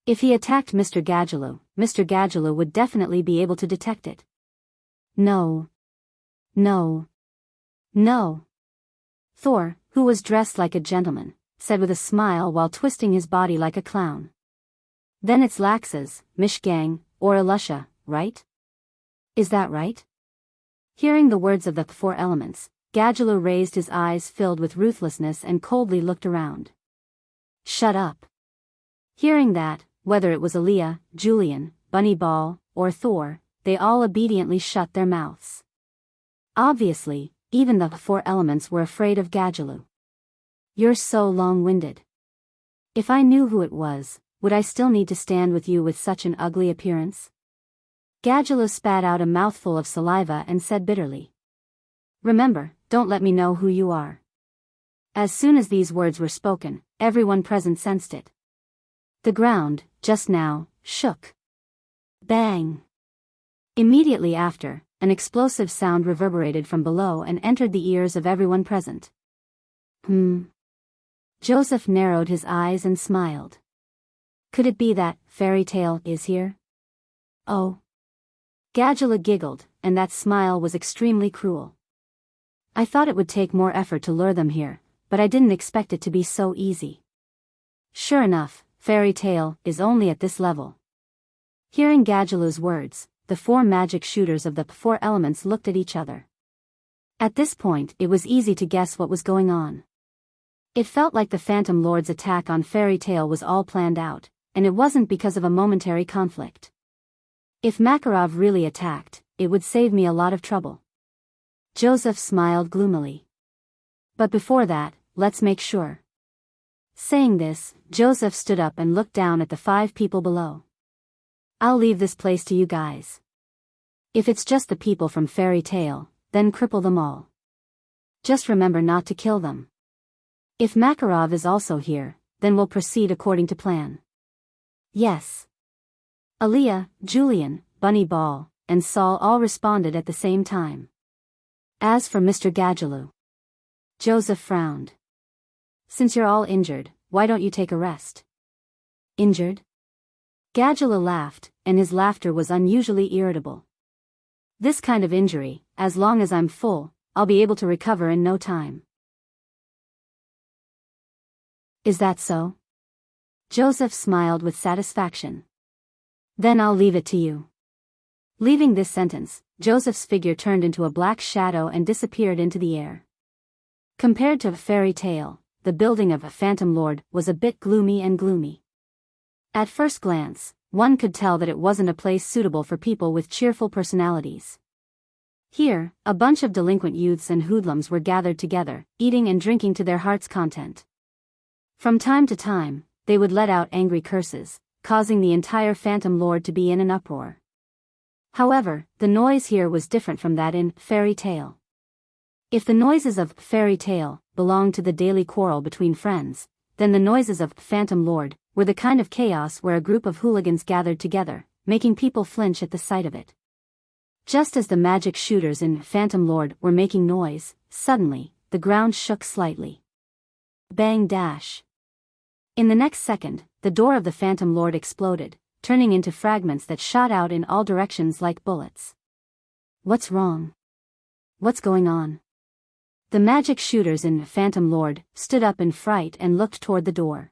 If he attacked Mr. Gadulu would definitely be able to detect it. No. No. No. Thor, who was dressed like a gentleman, said with a smile while twisting his body like a clown. Then it's Lax's, Mishgang, or Elusha, right? Is that right? Hearing the words of the four elements, Gadgelu raised his eyes filled with ruthlessness and coldly looked around. Shut up. Hearing that, whether it was Aaliyah, Julian, Bunny Ball, or Thor, they all obediently shut their mouths. Obviously, even the four elements were afraid of Gadgelu. You're so long-winded. If I knew who it was, would I still need to stand with you with such an ugly appearance? Gadgelu spat out a mouthful of saliva and said bitterly. Remember, don't let me know who you are. As soon as these words were spoken, everyone present sensed it. The ground, just now, shook. Bang! Immediately after, an explosive sound reverberated from below and entered the ears of everyone present. Joseph narrowed his eyes and smiled. Could it be that Fairy Tale is here? Oh. Gadgelu giggled, and that smile was extremely cruel. I thought it would take more effort to lure them here, but I didn't expect it to be so easy. Sure enough, Fairy Tale is only at this level. Hearing Gadgelu's words, the four magic shooters of the four elements looked at each other. At this point, it was easy to guess what was going on. It felt like the Phantom Lord's attack on Fairy Tale was all planned out, and it wasn't because of a momentary conflict. If Makarov really attacked, it would save me a lot of trouble. Joseph smiled gloomily. But before that, let's make sure. Saying this, Joseph stood up and looked down at the 5 people below. I'll leave this place to you guys. If it's just the people from Fairy Tale, then cripple them all. Just remember not to kill them. If Makarov is also here, then we'll proceed according to plan. Yes. Aaliyah, Julian, Bunny Ball, and Saul all responded at the same time. As for Mr. Gadgelu, Joseph frowned. Since you're all injured, why don't you take a rest? Injured? Gadgelu laughed, and his laughter was unusually irritable. This kind of injury, as long as I'm full, I'll be able to recover in no time. Is that so? Joseph smiled with satisfaction. Then I'll leave it to you. Leaving this sentence, Joseph's figure turned into a black shadow and disappeared into the air. Compared to a Fairy Tale, the building of a Phantom Lord was a bit gloomy. At first glance, one could tell that it wasn't a place suitable for people with cheerful personalities. Here, a bunch of delinquent youths and hoodlums were gathered together, eating and drinking to their heart's content. From time to time, they would let out angry curses, causing the entire Phantom Lord to be in an uproar. However, the noise here was different from that in Fairy Tale. If the noises of Fairy Tale belonged to the daily quarrel between friends, then the noises of Phantom Lord were the kind of chaos where a group of hooligans gathered together, making people flinch at the sight of it. Just as the magic shooters in Phantom Lord were making noise, suddenly, the ground shook slightly. Bang dash. In the next second, the door of the Phantom Lord exploded, turning into fragments that shot out in all directions like bullets. What's wrong? What's going on? The magic shooters in Phantom Lord stood up in fright and looked toward the door.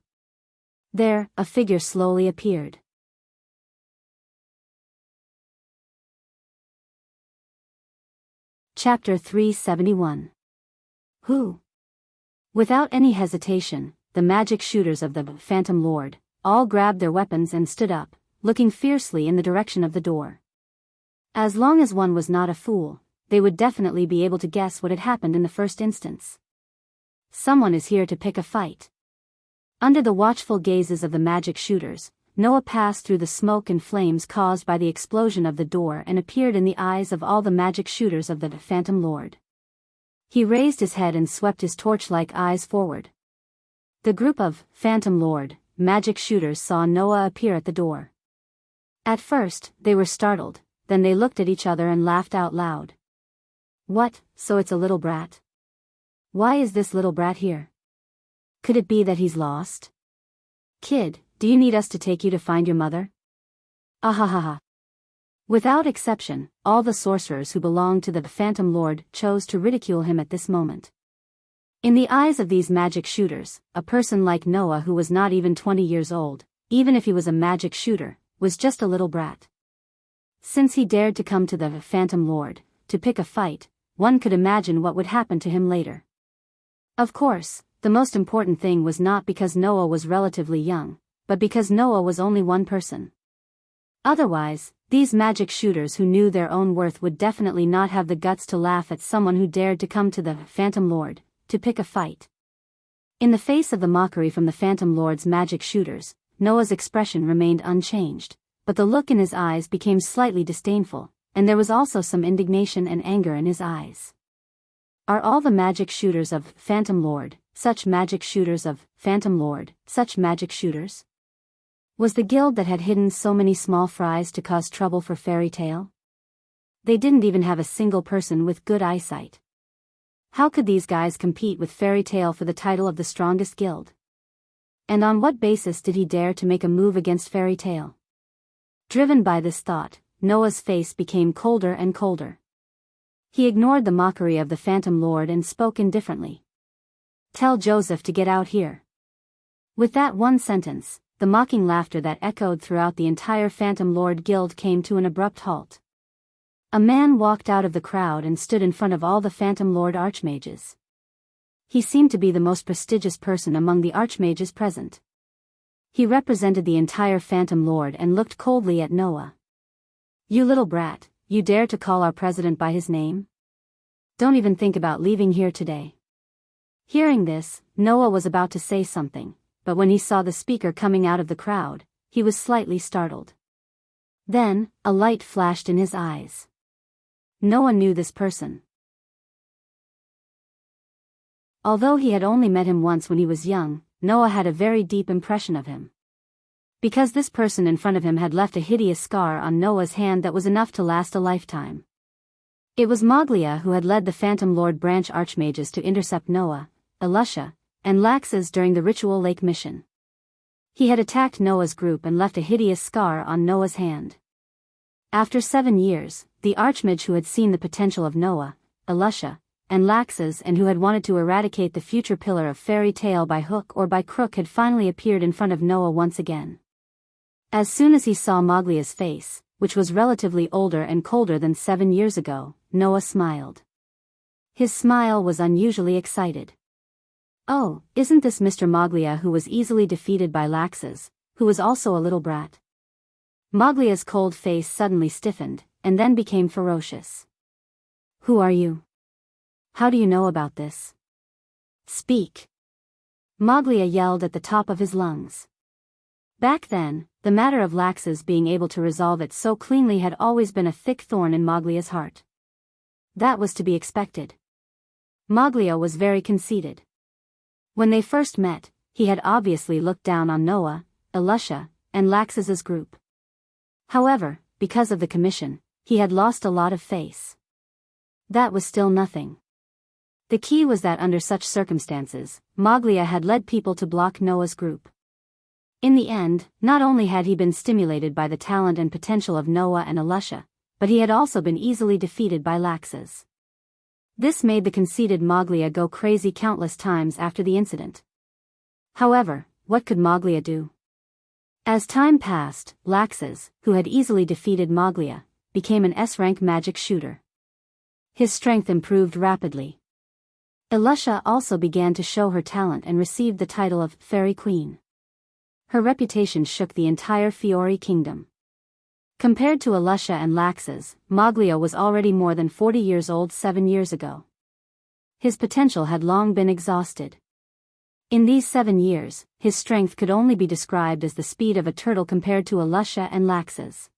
There, a figure slowly appeared. Chapter 371. Who? Without any hesitation, the magic shooters of the Phantom Lord all grabbed their weapons and stood up, looking fiercely in the direction of the door. As long as one was not a fool, they would definitely be able to guess what had happened in the first instance. Someone is here to pick a fight. Under the watchful gazes of the magic shooters, Noah passed through the smoke and flames caused by the explosion of the door and appeared in the eyes of all the magic shooters of the Phantom Lord. He raised his head and swept his torch-like eyes forward. The group of Phantom Lord magic shooters saw Noah appear at the door. At first, they were startled, then they looked at each other and laughed out loud. What, so it's a little brat? Why is this little brat here? Could it be that he's lost? Kid, do you need us to take you to find your mother? Ahahaha. Without exception, all the sorcerers who belonged to the Phantom Lord chose to ridicule him at this moment. In the eyes of these magic shooters, a person like Noah who was not even 20 years old, even if he was a magic shooter, was just a little brat. Since he dared to come to the Phantom Lord, to pick a fight, one could imagine what would happen to him later. Of course, the most important thing was not because Noah was relatively young, but because Noah was only one person. Otherwise, these magic shooters who knew their own worth would definitely not have the guts to laugh at someone who dared to come to the Phantom Lord, to pick a fight. In the face of the mockery from the Phantom Lord's magic shooters, Noah's expression remained unchanged, but the look in his eyes became slightly disdainful, and there was also some indignation and anger in his eyes. Are all the magic shooters of Phantom Lord, such magic shooters of Phantom Lord, such magic shooters? Was the guild that had hidden so many small fries to cause trouble for Fairy Tale? They didn't even have a single person with good eyesight. How could these guys compete with Fairy Tale for the title of the strongest guild? And on what basis did he dare to make a move against Fairy Tale? Driven by this thought, Noah's face became colder and colder. He ignored the mockery of the Phantom Lord and spoke indifferently. "Tell Joseph to get out here." With that one sentence, the mocking laughter that echoed throughout the entire Phantom Lord guild came to an abrupt halt. A man walked out of the crowd and stood in front of all the Phantom Lord archmages. He seemed to be the most prestigious person among the archmages present. He represented the entire Phantom Lord and looked coldly at Noah. "You little brat, you dare to call our president by his name? Don't even think about leaving here today." Hearing this, Noah was about to say something, but when he saw the speaker coming out of the crowd, he was slightly startled. Then, a light flashed in his eyes. Noah knew this person. Although he had only met him once when he was young, Noah had a very deep impression of him. Because this person in front of him had left a hideous scar on Noah's hand that was enough to last a lifetime. It was Maglia who had led the Phantom Lord branch archmages to intercept Noah, Elisha, and Laxus during the ritual lake mission. He had attacked Noah's group and left a hideous scar on Noah's hand. After 7 years, the archmage who had seen the potential of Noah, Elisha, and Laxus and who had wanted to eradicate the future pillar of Fairy Tale by hook or by crook had finally appeared in front of Noah once again. As soon as he saw Maglia's face, which was relatively older and colder than 7 years ago, Noah smiled. His smile was unusually excited. "Oh, isn't this Mr. Maglia who was easily defeated by Laxus, who was also a little brat?" Maglia's cold face suddenly stiffened, and then became ferocious. "Who are you? How do you know about this? Speak!" Maglia yelled at the top of his lungs. Back then, the matter of Laxus being able to resolve it so cleanly had always been a thick thorn in Maglia's heart. That was to be expected. Maglia was very conceited. When they first met, he had obviously looked down on Noah, Elisha, and Laxus's group. However, because of the commission, he had lost a lot of face. That was still nothing. The key was that under such circumstances, Maglia had led people to block Noah's group. In the end, not only had he been stimulated by the talent and potential of Noah and Elisha, but he had also been easily defeated by Laxus. This made the conceited Maglia go crazy countless times after the incident. However, what could Maglia do? As time passed, Laxus, who had easily defeated Maglia, became an S-rank magic shooter. His strength improved rapidly. Elisha also began to show her talent and received the title of Fairy Queen. Her reputation shook the entire Fiori kingdom. Compared to Elisha and Laxus, Maglia was already more than 40 years old 7 years ago. His potential had long been exhausted. In these 7 years, his strength could only be described as the speed of a turtle compared to Elisha and Laxus.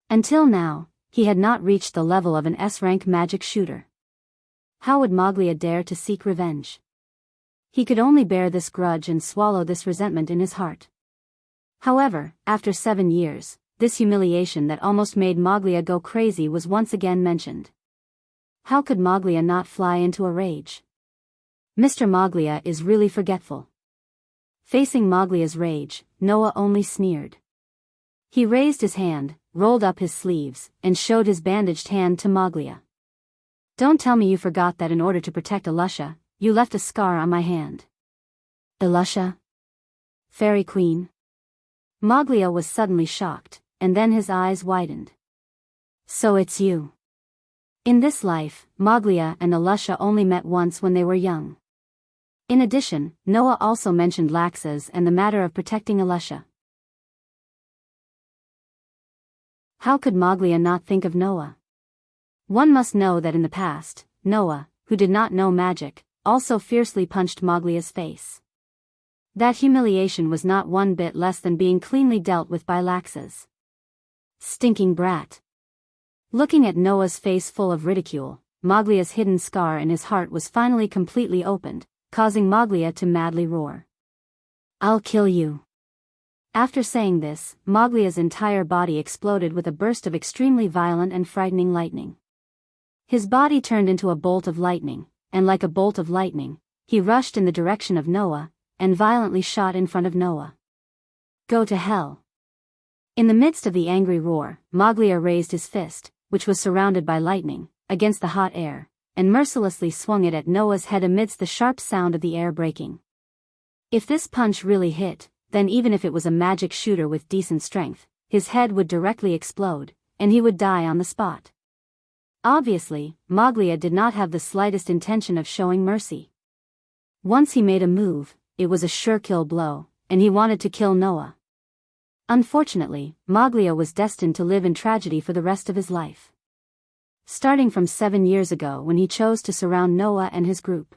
Until now, he had not reached the level of an S-rank magic shooter. How would Maglia dare to seek revenge? He could only bear this grudge and swallow this resentment in his heart. However, after 7 years, this humiliation that almost made Maglia go crazy was once again mentioned. How could Maglia not fly into a rage? Mr. Maglia is really forgetful. Facing Maglia's rage, Noah only sneered. He raised his hand, rolled up his sleeves, and showed his bandaged hand to Maglia. "Don't tell me you forgot that in order to protect Elisha, you left a scar on my hand." "Elisha? Fairy Queen? Moglia was suddenly shocked, and then his eyes widened. So it's you. In this life, Moglia and Alusha only met once when they were young. In addition, Noah also mentioned Laxas and the matter of protecting Alusha. How could Moglia not think of Noah? One must know that in the past, Noah, who did not know magic, also fiercely punched Moglia's face. That humiliation was not one bit less than being cleanly dealt with by Laxas. Stinking brat. Looking at Noah's face full of ridicule, Moglia's hidden scar in his heart was finally completely opened, causing Moglia to madly roar. I'll kill you. After saying this, Moglia's entire body exploded with a burst of extremely violent and frightening lightning. His body turned into a bolt of lightning, and like a bolt of lightning, he rushed in the direction of Noah, and violently shot in front of Noah. Go to hell. In the midst of the angry roar, Moglia raised his fist, which was surrounded by lightning, against the hot air, and mercilessly swung it at Noah's head amidst the sharp sound of the air breaking. If this punch really hit, then even if it was a magic shooter with decent strength, his head would directly explode, and he would die on the spot. Obviously, Moglia did not have the slightest intention of showing mercy. Once he made a move, it was a sure kill blow, and he wanted to kill Noah. Unfortunately, Moglia was destined to live in tragedy for the rest of his life. Starting from 7 years ago when he chose to surround Noah and his group.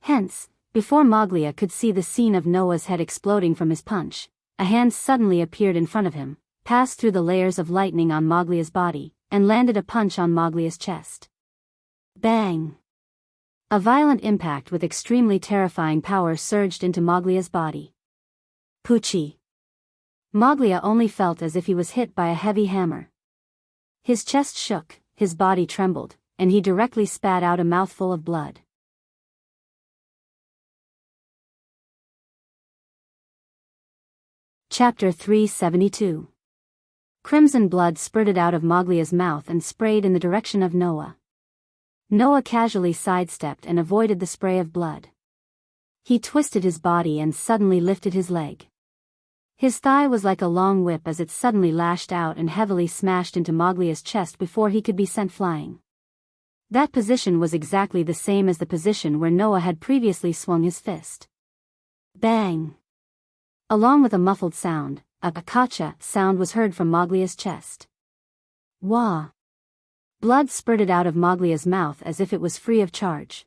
Hence, before Moglia could see the scene of Noah's head exploding from his punch, a hand suddenly appeared in front of him, passed through the layers of lightning on Moglia's body, and landed a punch on Moglia's chest. Bang! A violent impact with extremely terrifying power surged into Moglia's body. Poochie! Moglia only felt as if he was hit by a heavy hammer. His chest shook, his body trembled, and he directly spat out a mouthful of blood. Chapter 372. Crimson blood spurted out of Moglia's mouth and sprayed in the direction of Noah. Noah casually sidestepped and avoided the spray of blood. He twisted his body and suddenly lifted his leg. His thigh was like a long whip as it suddenly lashed out and heavily smashed into Moglia's chest before he could be sent flying. That position was exactly the same as the position where Noah had previously swung his fist. Bang! Along with a muffled sound, a kacha sound was heard from Moglia's chest. Wah! Blood spurted out of Moglia's mouth as if it was free of charge.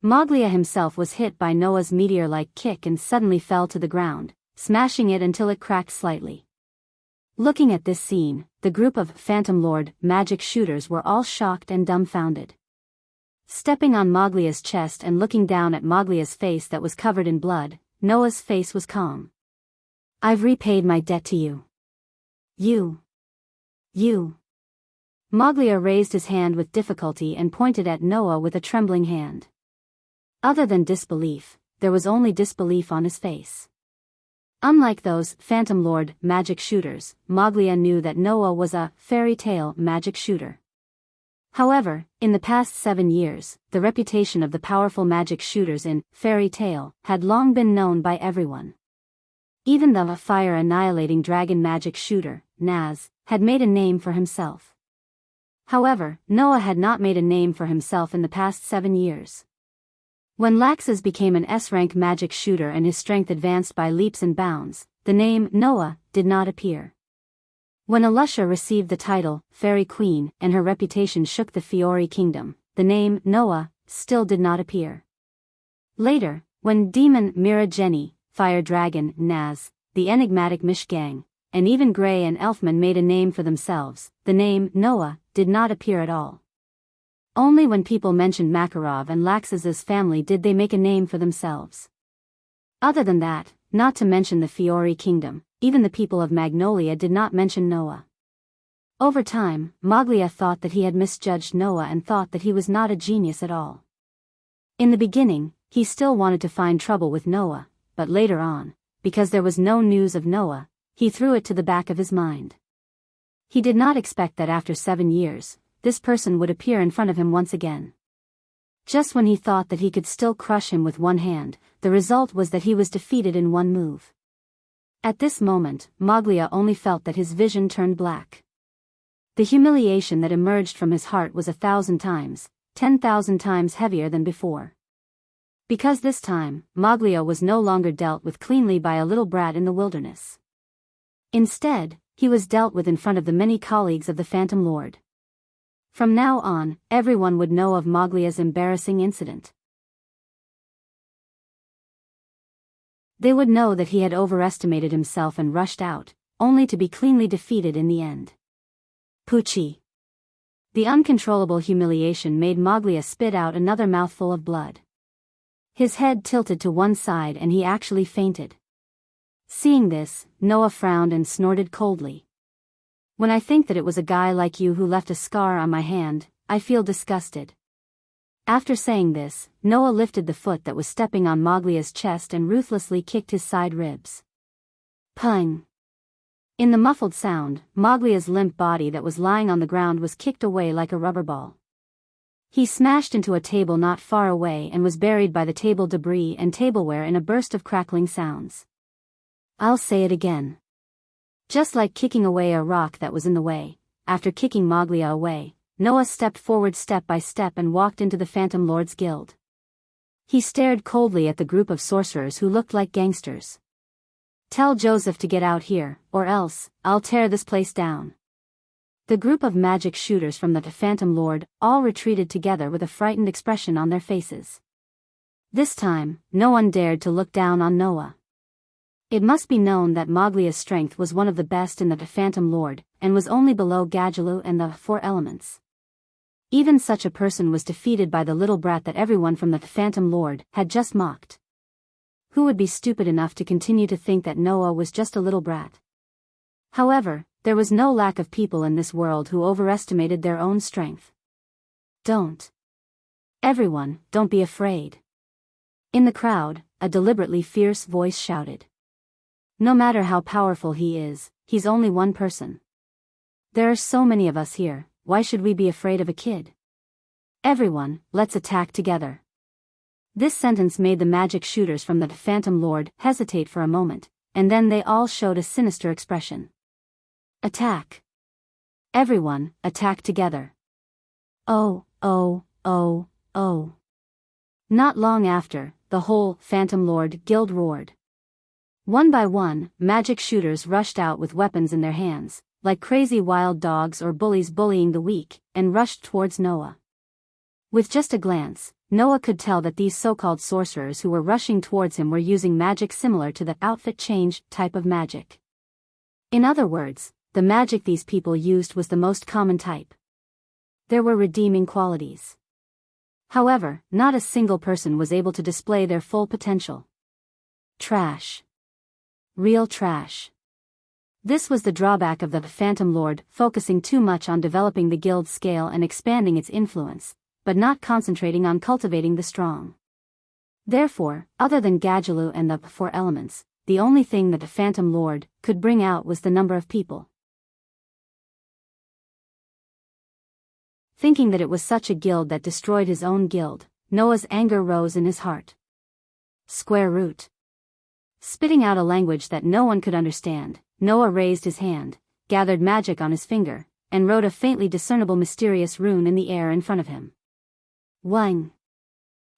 Moglia himself was hit by Noah's meteor-like kick and suddenly fell to the ground, smashing it until it cracked slightly. Looking at this scene, the group of Phantom Lord magic shooters were all shocked and dumbfounded. Stepping on Moglia's chest and looking down at Moglia's face that was covered in blood, Noah's face was calm. I've repaid my debt to you. You. Moglia raised his hand with difficulty and pointed at Noah with a trembling hand. Other than disbelief, there was only disbelief on his face. Unlike those Phantom Lord magic shooters, Moglia knew that Noah was a fairy tale magic shooter. However, in the past 7 years, the reputation of the powerful magic shooters in fairy tale had long been known by everyone. Even the fire-annihilating dragon magic shooter, Naz, had made a name for himself. However, Noah had not made a name for himself in the past 7 years. When Laxas became an S-rank magic shooter and his strength advanced by leaps and bounds, the name Noah did not appear. When Alusha received the title Fairy Queen and her reputation shook the Fiori kingdom, the name Noah still did not appear. Later, when Demon Mira Jenny, Fire Dragon Naz, the enigmatic Mishgang, and even Grey and Elfman made a name for themselves, the name Noah did not appear at all. Only when people mentioned Makarov and Laxas's family did they make a name for themselves. Other than that, not to mention the Fiori kingdom, even the people of Magnolia did not mention Noah. Over time, Moglia thought that he had misjudged Noah and thought that he was not a genius at all. In the beginning, he still wanted to find trouble with Noah, but later on, because there was no news of Noah, he threw it to the back of his mind. He did not expect that after 7 years, this person would appear in front of him once again. Just when he thought that he could still crush him with one hand, the result was that he was defeated in one move. At this moment, Maglia only felt that his vision turned black. The humiliation that emerged from his heart was 1,000 times, 10,000 times heavier than before. Because this time, Maglia was no longer dealt with cleanly by a little brat in the wilderness. Instead, he was dealt with in front of the many colleagues of the Phantom Lord. From now on, everyone would know of Maglia's embarrassing incident. They would know that he had overestimated himself and rushed out, only to be cleanly defeated in the end. Poochie. The uncontrollable humiliation made Maglia spit out another mouthful of blood. His head tilted to one side and he actually fainted. Seeing this, Noah frowned and snorted coldly. When I think that it was a guy like you who left a scar on my hand, I feel disgusted. After saying this, Noah lifted the foot that was stepping on Maglia's chest and ruthlessly kicked his side ribs. Pung! In the muffled sound, Maglia's limp body that was lying on the ground was kicked away like a rubber ball. He smashed into a table not far away and was buried by the table debris and tableware in a burst of crackling sounds. I'll say it again. Just like kicking away a rock that was in the way, after kicking Maglia away, Noah stepped forward step by step and walked into the Phantom Lord's guild. He stared coldly at the group of sorcerers who looked like gangsters. Tell Joseph to get out here, or else, I'll tear this place down. The group of magic shooters from the Phantom Lord all retreated together with a frightened expression on their faces. This time, no one dared to look down on Noah. It must be known that Maglia's strength was one of the best in the Phantom Lord, and was only below Gajalu and the Four Elements. Even such a person was defeated by the little brat that everyone from the Phantom Lord had just mocked. Who would be stupid enough to continue to think that Noah was just a little brat? However, there was no lack of people in this world who overestimated their own strength. Don't. Everyone, don't be afraid. In the crowd, a deliberately fierce voice shouted. No matter how powerful he is, he's only one person. There are so many of us here, why should we be afraid of a kid? Everyone, let's attack together. This sentence made the magic shooters from the Phantom Lord hesitate for a moment, and then they all showed a sinister expression. Attack. Everyone, attack together. Oh, oh, oh, oh. Not long after, the whole Phantom Lord guild roared. One by one, magic shooters rushed out with weapons in their hands, like crazy wild dogs or bullies bullying the weak, and rushed towards Noah. With just a glance, Noah could tell that these so-called sorcerers who were rushing towards him were using magic similar to the outfit change type of magic. In other words, the magic these people used was the most common type. There were redeeming qualities. However, not a single person was able to display their full potential. Trash. Real trash. This was the drawback of the Phantom Lord focusing too much on developing the guild's scale and expanding its influence, but not concentrating on cultivating the strong. Therefore, other than Gajalu and the Four Elements, the only thing that the Phantom Lord could bring out was the number of people. Thinking that it was such a guild that destroyed his own guild, Noah's anger rose in his heart. Square root. Spitting out a language that no one could understand, Noah raised his hand, gathered magic on his finger, and wrote a faintly discernible mysterious rune in the air in front of him. Wang.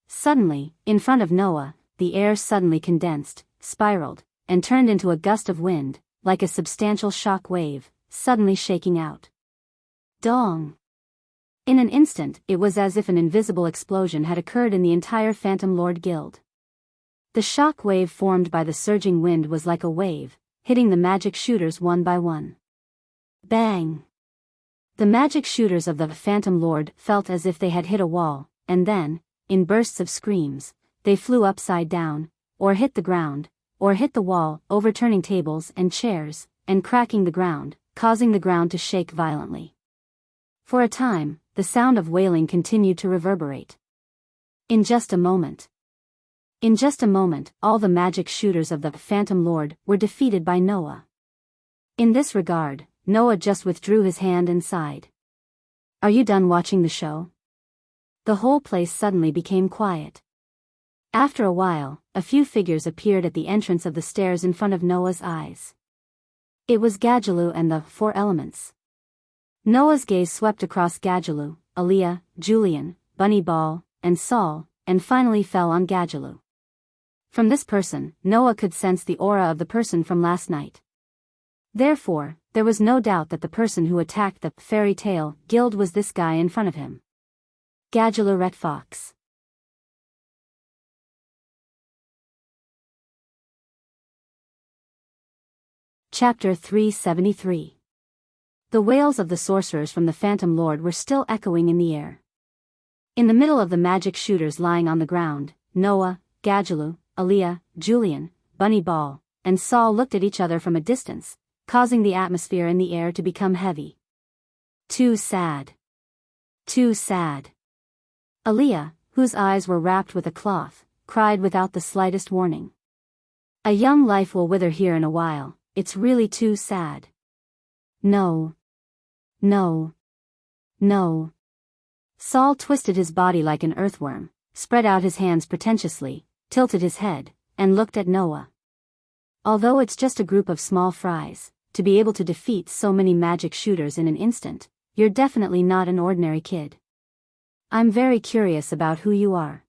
Suddenly, in front of Noah, the air suddenly condensed, spiraled, and turned into a gust of wind, like a substantial shock wave, suddenly shaking out. Dong. In an instant, it was as if an invisible explosion had occurred in the entire Phantom Lord Guild. The shock wave formed by the surging wind was like a wave, hitting the magic shooters one by one. Bang! The magic shooters of the Phantom Lord felt as if they had hit a wall, and then, in bursts of screams, they flew upside down, or hit the ground, or hit the wall, overturning tables and chairs, and cracking the ground, causing the ground to shake violently. For a time, the sound of wailing continued to reverberate. In just a moment, all the magic shooters of the Phantom Lord were defeated by Noah. In this regard, Noah just withdrew his hand and sighed. Are you done watching the show? The whole place suddenly became quiet. After a while, a few figures appeared at the entrance of the stairs in front of Noah's eyes. It was Gadgelu and the 4 elements. Noah's gaze swept across Gadgelu, Aaliyah, Julian, Bunny Ball, and Saul, and finally fell on Gadgelu. From this person, Noah could sense the aura of the person from last night. Therefore, there was no doubt that the person who attacked the fairy tale guild was this guy in front of him. Gadgelu Ret Fox. Chapter 373. The wails of the sorcerers from the Phantom Lord were still echoing in the air. In the middle of the magic shooters lying on the ground, Noah, Gadgelu, Aaliyah, Julian, Bunny Ball, and Saul looked at each other from a distance, causing the atmosphere in the air to become heavy. Too sad. Too sad. Aaliyah, whose eyes were wrapped with a cloth, cried without the slightest warning. A young life will wither here in a while, it's really too sad. No. No. No. Saul twisted his body like an earthworm, spread out his hands pretentiously, tilted his head, and looked at Noah. Although it's just a group of small fries, to be able to defeat so many magic shooters in an instant, you're definitely not an ordinary kid. I'm very curious about who you are.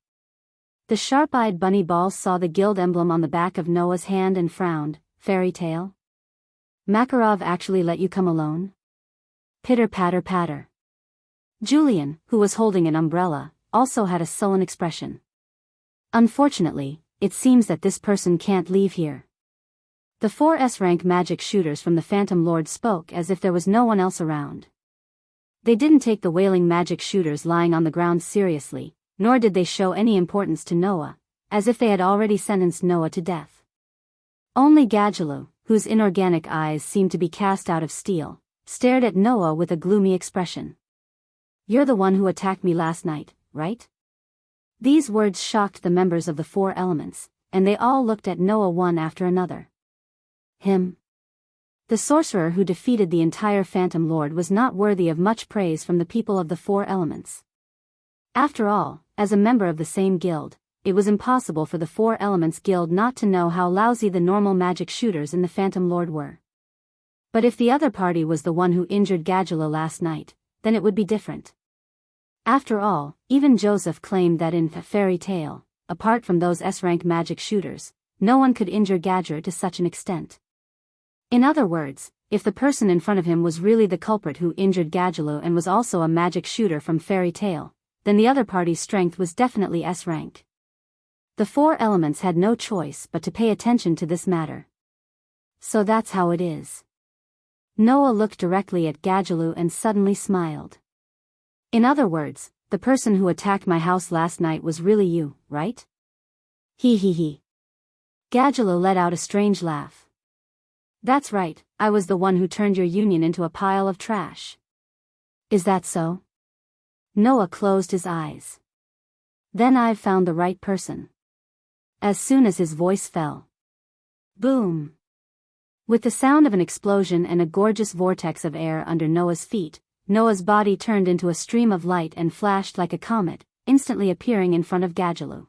The sharp-eyed Bunny Ball saw the guild emblem on the back of Noah's hand and frowned. Fairy tale? Makarov actually let you come alone? Pitter-patter-patter. Julian, who was holding an umbrella, also had a sullen expression. Unfortunately, it seems that this person can't leave here. The 4 S-rank magic shooters from the Phantom Lord spoke as if there was no one else around. They didn't take the wailing magic shooters lying on the ground seriously, nor did they show any importance to Noah, as if they had already sentenced Noah to death. Only Gadgelu, whose inorganic eyes seemed to be cast out of steel, stared at Noah with a gloomy expression. You're the one who attacked me last night, right? These words shocked the members of the 4 elements, and they all looked at Noah one after another. Him? The sorcerer who defeated the entire Phantom Lord was not worthy of much praise from the people of the 4 elements. After all, as a member of the same guild, it was impossible for the 4 Elements Guild not to know how lousy the normal magic shooters in the Phantom Lord were. But if the other party was the one who injured Gadgelu last night, then it would be different. After all, even Joseph claimed that in Fairy Tale, apart from those S-rank magic shooters, no one could injure Gadgeru to such an extent. In other words, if the person in front of him was really the culprit who injured Gadgeru and was also a magic shooter from Fairy Tale, then the other party's strength was definitely S-rank. The 4 elements had no choice but to pay attention to this matter. So that's how it is. Noah looked directly at Gadgeru and suddenly smiled. In other words, the person who attacked my house last night was really you, right? He. Gadgeru let out a strange laugh. That's right, I was the one who turned your union into a pile of trash. Is that so? Noah closed his eyes. Then I've found the right person. As soon as his voice fell. Boom! With the sound of an explosion and a gorgeous vortex of air under Noah's feet, Noah's body turned into a stream of light and flashed like a comet, instantly appearing in front of Gadgeru.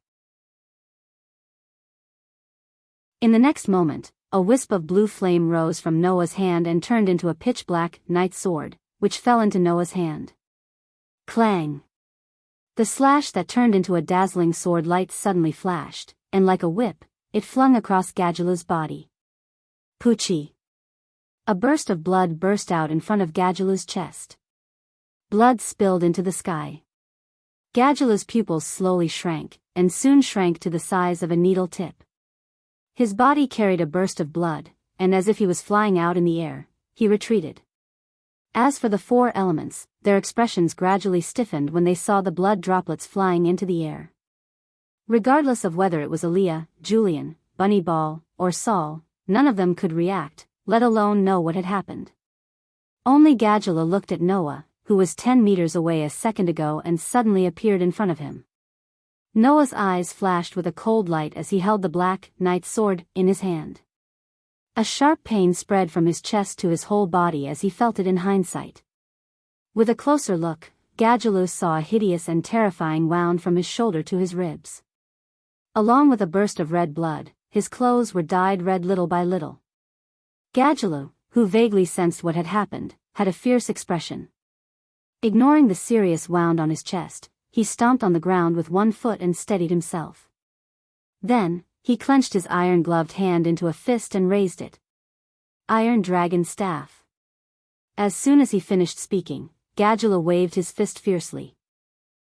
In the next moment, a wisp of blue flame rose from Noah's hand and turned into a pitch-black night sword, which fell into Noah's hand. Clang! The slash that turned into a dazzling sword light suddenly flashed, and like a whip, it flung across Gadgelu's body. Poochie! A burst of blood burst out in front of Gadgelu's chest. Blood spilled into the sky. Gadgelu's pupils slowly shrank, and soon shrank to the size of a needle tip. His body carried a burst of blood, and as if he was flying out in the air, he retreated. As for the 4 elements, their expressions gradually stiffened when they saw the blood droplets flying into the air. Regardless of whether it was Aaliyah, Julian, Bunny Ball, or Saul, none of them could react, let alone know what had happened. Only Gadgeru looked at Noah, who was 10 meters away a second ago and suddenly appeared in front of him. Noah's eyes flashed with a cold light as he held the black night sword in his hand. A sharp pain spread from his chest to his whole body as he felt it in hindsight. With a closer look, Gadgeru saw a hideous and terrifying wound from his shoulder to his ribs. Along with a burst of red blood, his clothes were dyed red little by little. Gadgelu, who vaguely sensed what had happened, had a fierce expression. Ignoring the serious wound on his chest, he stomped on the ground with one foot and steadied himself. Then, he clenched his iron-gloved hand into a fist and raised it. Iron Dragon Staff. As soon as he finished speaking, Gadgelu waved his fist fiercely.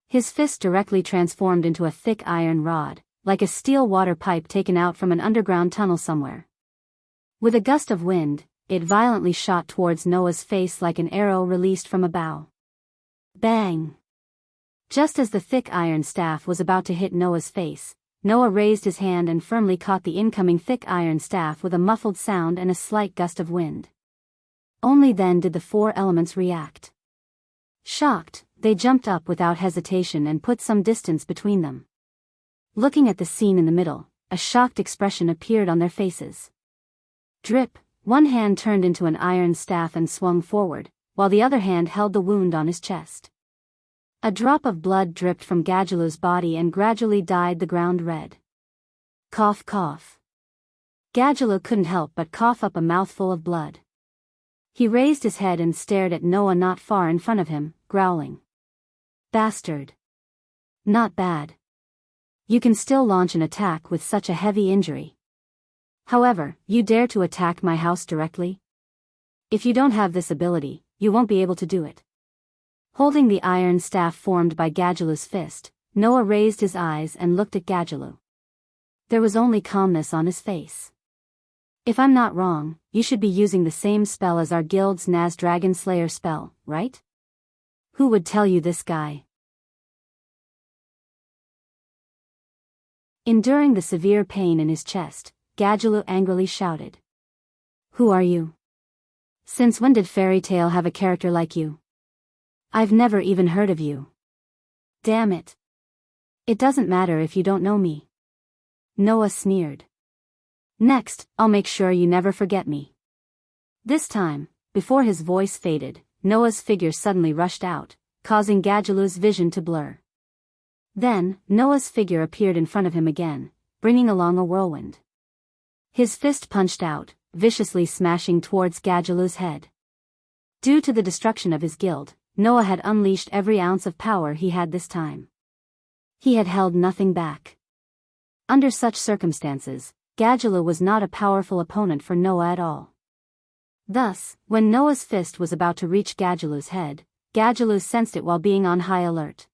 His fist directly transformed into a thick iron rod, like a steel water pipe taken out from an underground tunnel somewhere. With a gust of wind, it violently shot towards Noah's face like an arrow released from a bow. Bang! Just as the thick iron staff was about to hit Noah's face, Noah raised his hand and firmly caught the incoming thick iron staff with a muffled sound and a slight gust of wind. Only then did the four elements react. Shocked, they jumped up without hesitation and put some distance between them. Looking at the scene in the middle, a shocked expression appeared on their faces. Drip, one hand turned into an iron staff and swung forward, while the other hand held the wound on his chest. A drop of blood dripped from Gadgelu's body and gradually dyed the ground red. Cough cough. Gadgelu couldn't help but cough up a mouthful of blood. He raised his head and stared at Noah not far in front of him, growling. Bastard. Not bad. You can still launch an attack with such a heavy injury. However, you dare to attack my house directly? If you don't have this ability, you won't be able to do it. Holding the iron staff formed by Gadgelu's fist, Noah raised his eyes and looked at Gadgelu. There was only calmness on his face. If I'm not wrong, you should be using the same spell as our guild's Naz Dragon Slayer spell, right? Who would tell you this, guy? Enduring the severe pain in his chest, Gadgelu angrily shouted. Who are you? Since when did Fairy Tail have a character like you? I've never even heard of you. Damn it. It doesn't matter if you don't know me. Noah sneered. Next, I'll make sure you never forget me. This time, before his voice faded, Noah's figure suddenly rushed out, causing Gadgelu's vision to blur. Then, Noah's figure appeared in front of him again, bringing along a whirlwind. His fist punched out, viciously smashing towards Gadgelu's head. Due to the destruction of his guild, Noah had unleashed every ounce of power he had this time. He had held nothing back. Under such circumstances, Gadgelu was not a powerful opponent for Noah at all. Thus, when Noah's fist was about to reach Gadgelu's head, Gadgelu sensed it while being on high alert.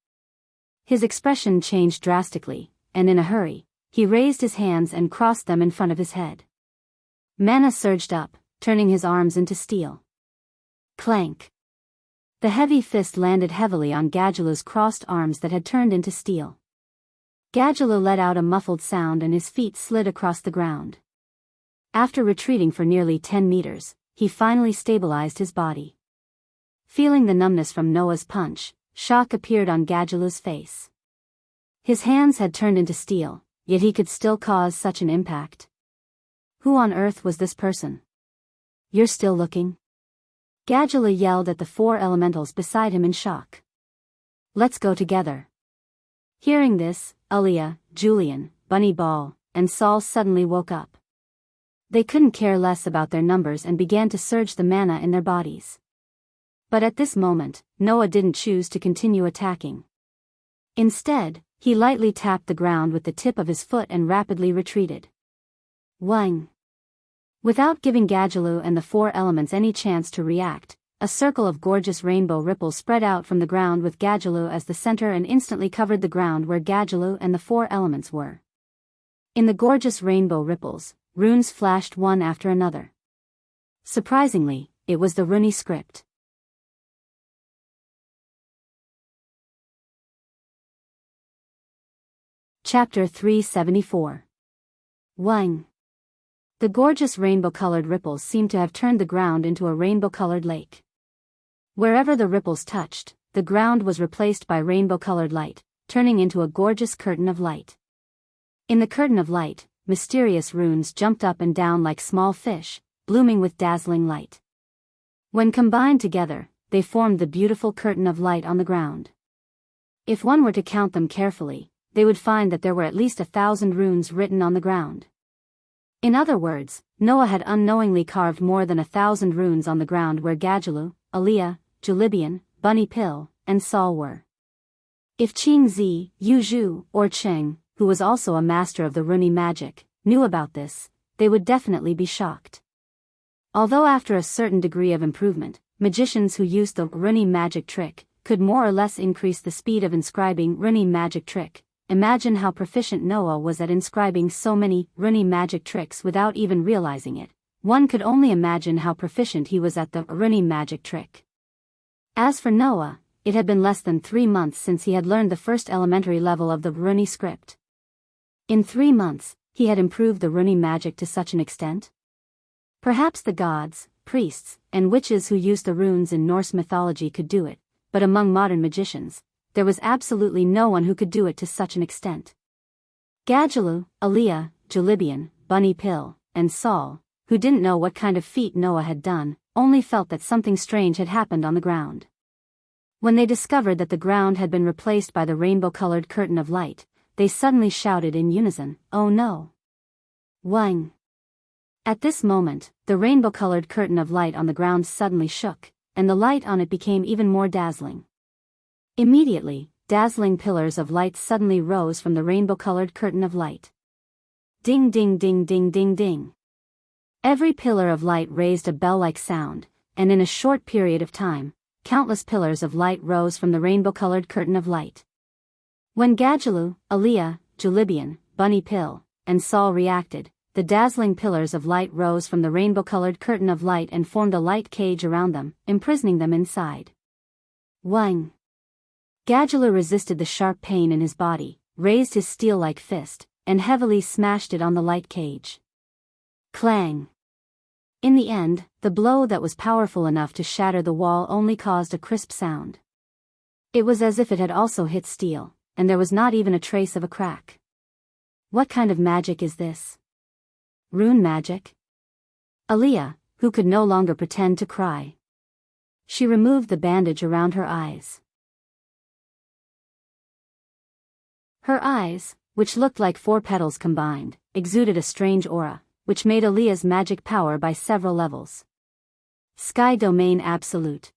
His expression changed drastically, and in a hurry, he raised his hands and crossed them in front of his head. Mana surged up, turning his arms into steel. Clank. The heavy fist landed heavily on Gadgelu's crossed arms that had turned into steel. Gadgelu let out a muffled sound and his feet slid across the ground. After retreating for nearly 10 meters, he finally stabilized his body. Feeling the numbness from Noah's punch, shock appeared on Gadgelu's face. His hands had turned into steel, yet he could still cause such an impact. Who on earth was this person? You're still looking? Gadgelu yelled at the four elementals beside him in shock. Let's go together. Hearing this, Aaliyah, Julian, Bunny Ball, and Saul suddenly woke up. They couldn't care less about their numbers and began to surge the mana in their bodies. But at this moment, Noah didn't choose to continue attacking. Instead, he lightly tapped the ground with the tip of his foot and rapidly retreated. Wang! Without giving Gadgelu and the four elements any chance to react, a circle of gorgeous rainbow ripples spread out from the ground with Gadgelu as the center and instantly covered the ground where Gadgelu and the four elements were. In the gorgeous rainbow ripples, runes flashed one after another. Surprisingly, it was the Runi script. Chapter 374. Wang. The gorgeous rainbow-colored ripples seemed to have turned the ground into a rainbow-colored lake. Wherever the ripples touched, the ground was replaced by rainbow-colored light, turning into a gorgeous curtain of light. In the curtain of light, mysterious runes jumped up and down like small fish, blooming with dazzling light. When combined together, they formed the beautiful curtain of light on the ground. If one were to count them carefully, they would find that there were at least 1,000 runes written on the ground. In other words, Noah had unknowingly carved more than 1,000 runes on the ground where Gadjalu, Aliyah, Julibian, Bunny Pill, and Saul were. If Qing Zi, Yu Zhu, or Cheng, who was also a master of the runi magic, knew about this, they would definitely be shocked. Although after a certain degree of improvement, magicians who used the runi magic trick could more or less increase the speed of inscribing runi magic trick, imagine how proficient Noah was at inscribing so many runi magic tricks without even realizing it. One could only imagine how proficient he was at the runi magic trick. As for Noah, it had been less than 3 months since he had learned the first elementary level of the runi script. In 3 months, he had improved the runi magic to such an extent? Perhaps the gods, priests, and witches who used the runes in Norse mythology could do it, but among modern magicians, there was absolutely no one who could do it to such an extent. Gadjalu, Aliyah, Julibian, Bunny Pill, and Saul, who didn't know what kind of feat Noah had done, only felt that something strange had happened on the ground. When they discovered that the ground had been replaced by the rainbow-colored curtain of light, they suddenly shouted in unison, "Oh no! Wang!" At this moment, the rainbow-colored curtain of light on the ground suddenly shook, and the light on it became even more dazzling. Immediately, dazzling pillars of light suddenly rose from the rainbow-colored curtain of light. Ding ding ding ding ding ding. Every pillar of light raised a bell-like sound, and in a short period of time, countless pillars of light rose from the rainbow-colored curtain of light. When Gadjalu, Aliyah, Julibian, Bunny Pill, and Saul reacted, the dazzling pillars of light rose from the rainbow-colored curtain of light and formed a light cage around them, imprisoning them inside. Wang! Gadjalu resisted the sharp pain in his body, raised his steel-like fist, and heavily smashed it on the light cage. Clang! In the end, the blow that was powerful enough to shatter the wall only caused a crisp sound. It was as if it had also hit steel, and there was not even a trace of a crack. What kind of magic is this? Rune magic? Aliyah, who could no longer pretend to cry. She removed the bandage around her eyes. Her eyes, which looked like 4 petals combined, exuded a strange aura, which made Aliyah's magic power by several levels. Sky Domain Absolute.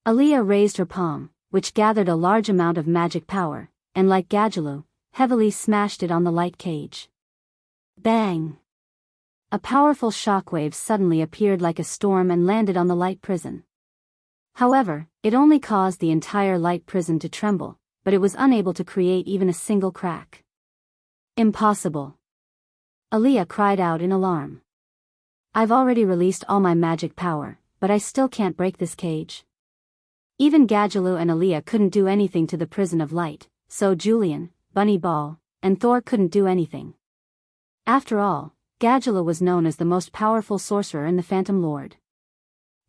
Aliyah raised her palm, which gathered a large amount of magic power, and like Gadjalu, heavily smashed it on the light cage. Bang! A powerful shockwave suddenly appeared like a storm and landed on the light prison. However, it only caused the entire light prison to tremble, but it was unable to create even a single crack. Impossible! Aliyah cried out in alarm. I've already released all my magic power, but I still can't break this cage. Even Gadjalu and Aliyah couldn't do anything to the prison of light, so Julian, Bunny Ball, and Thor couldn't do anything. After all, Gadjalu was known as the most powerful sorcerer in the Phantom Lord.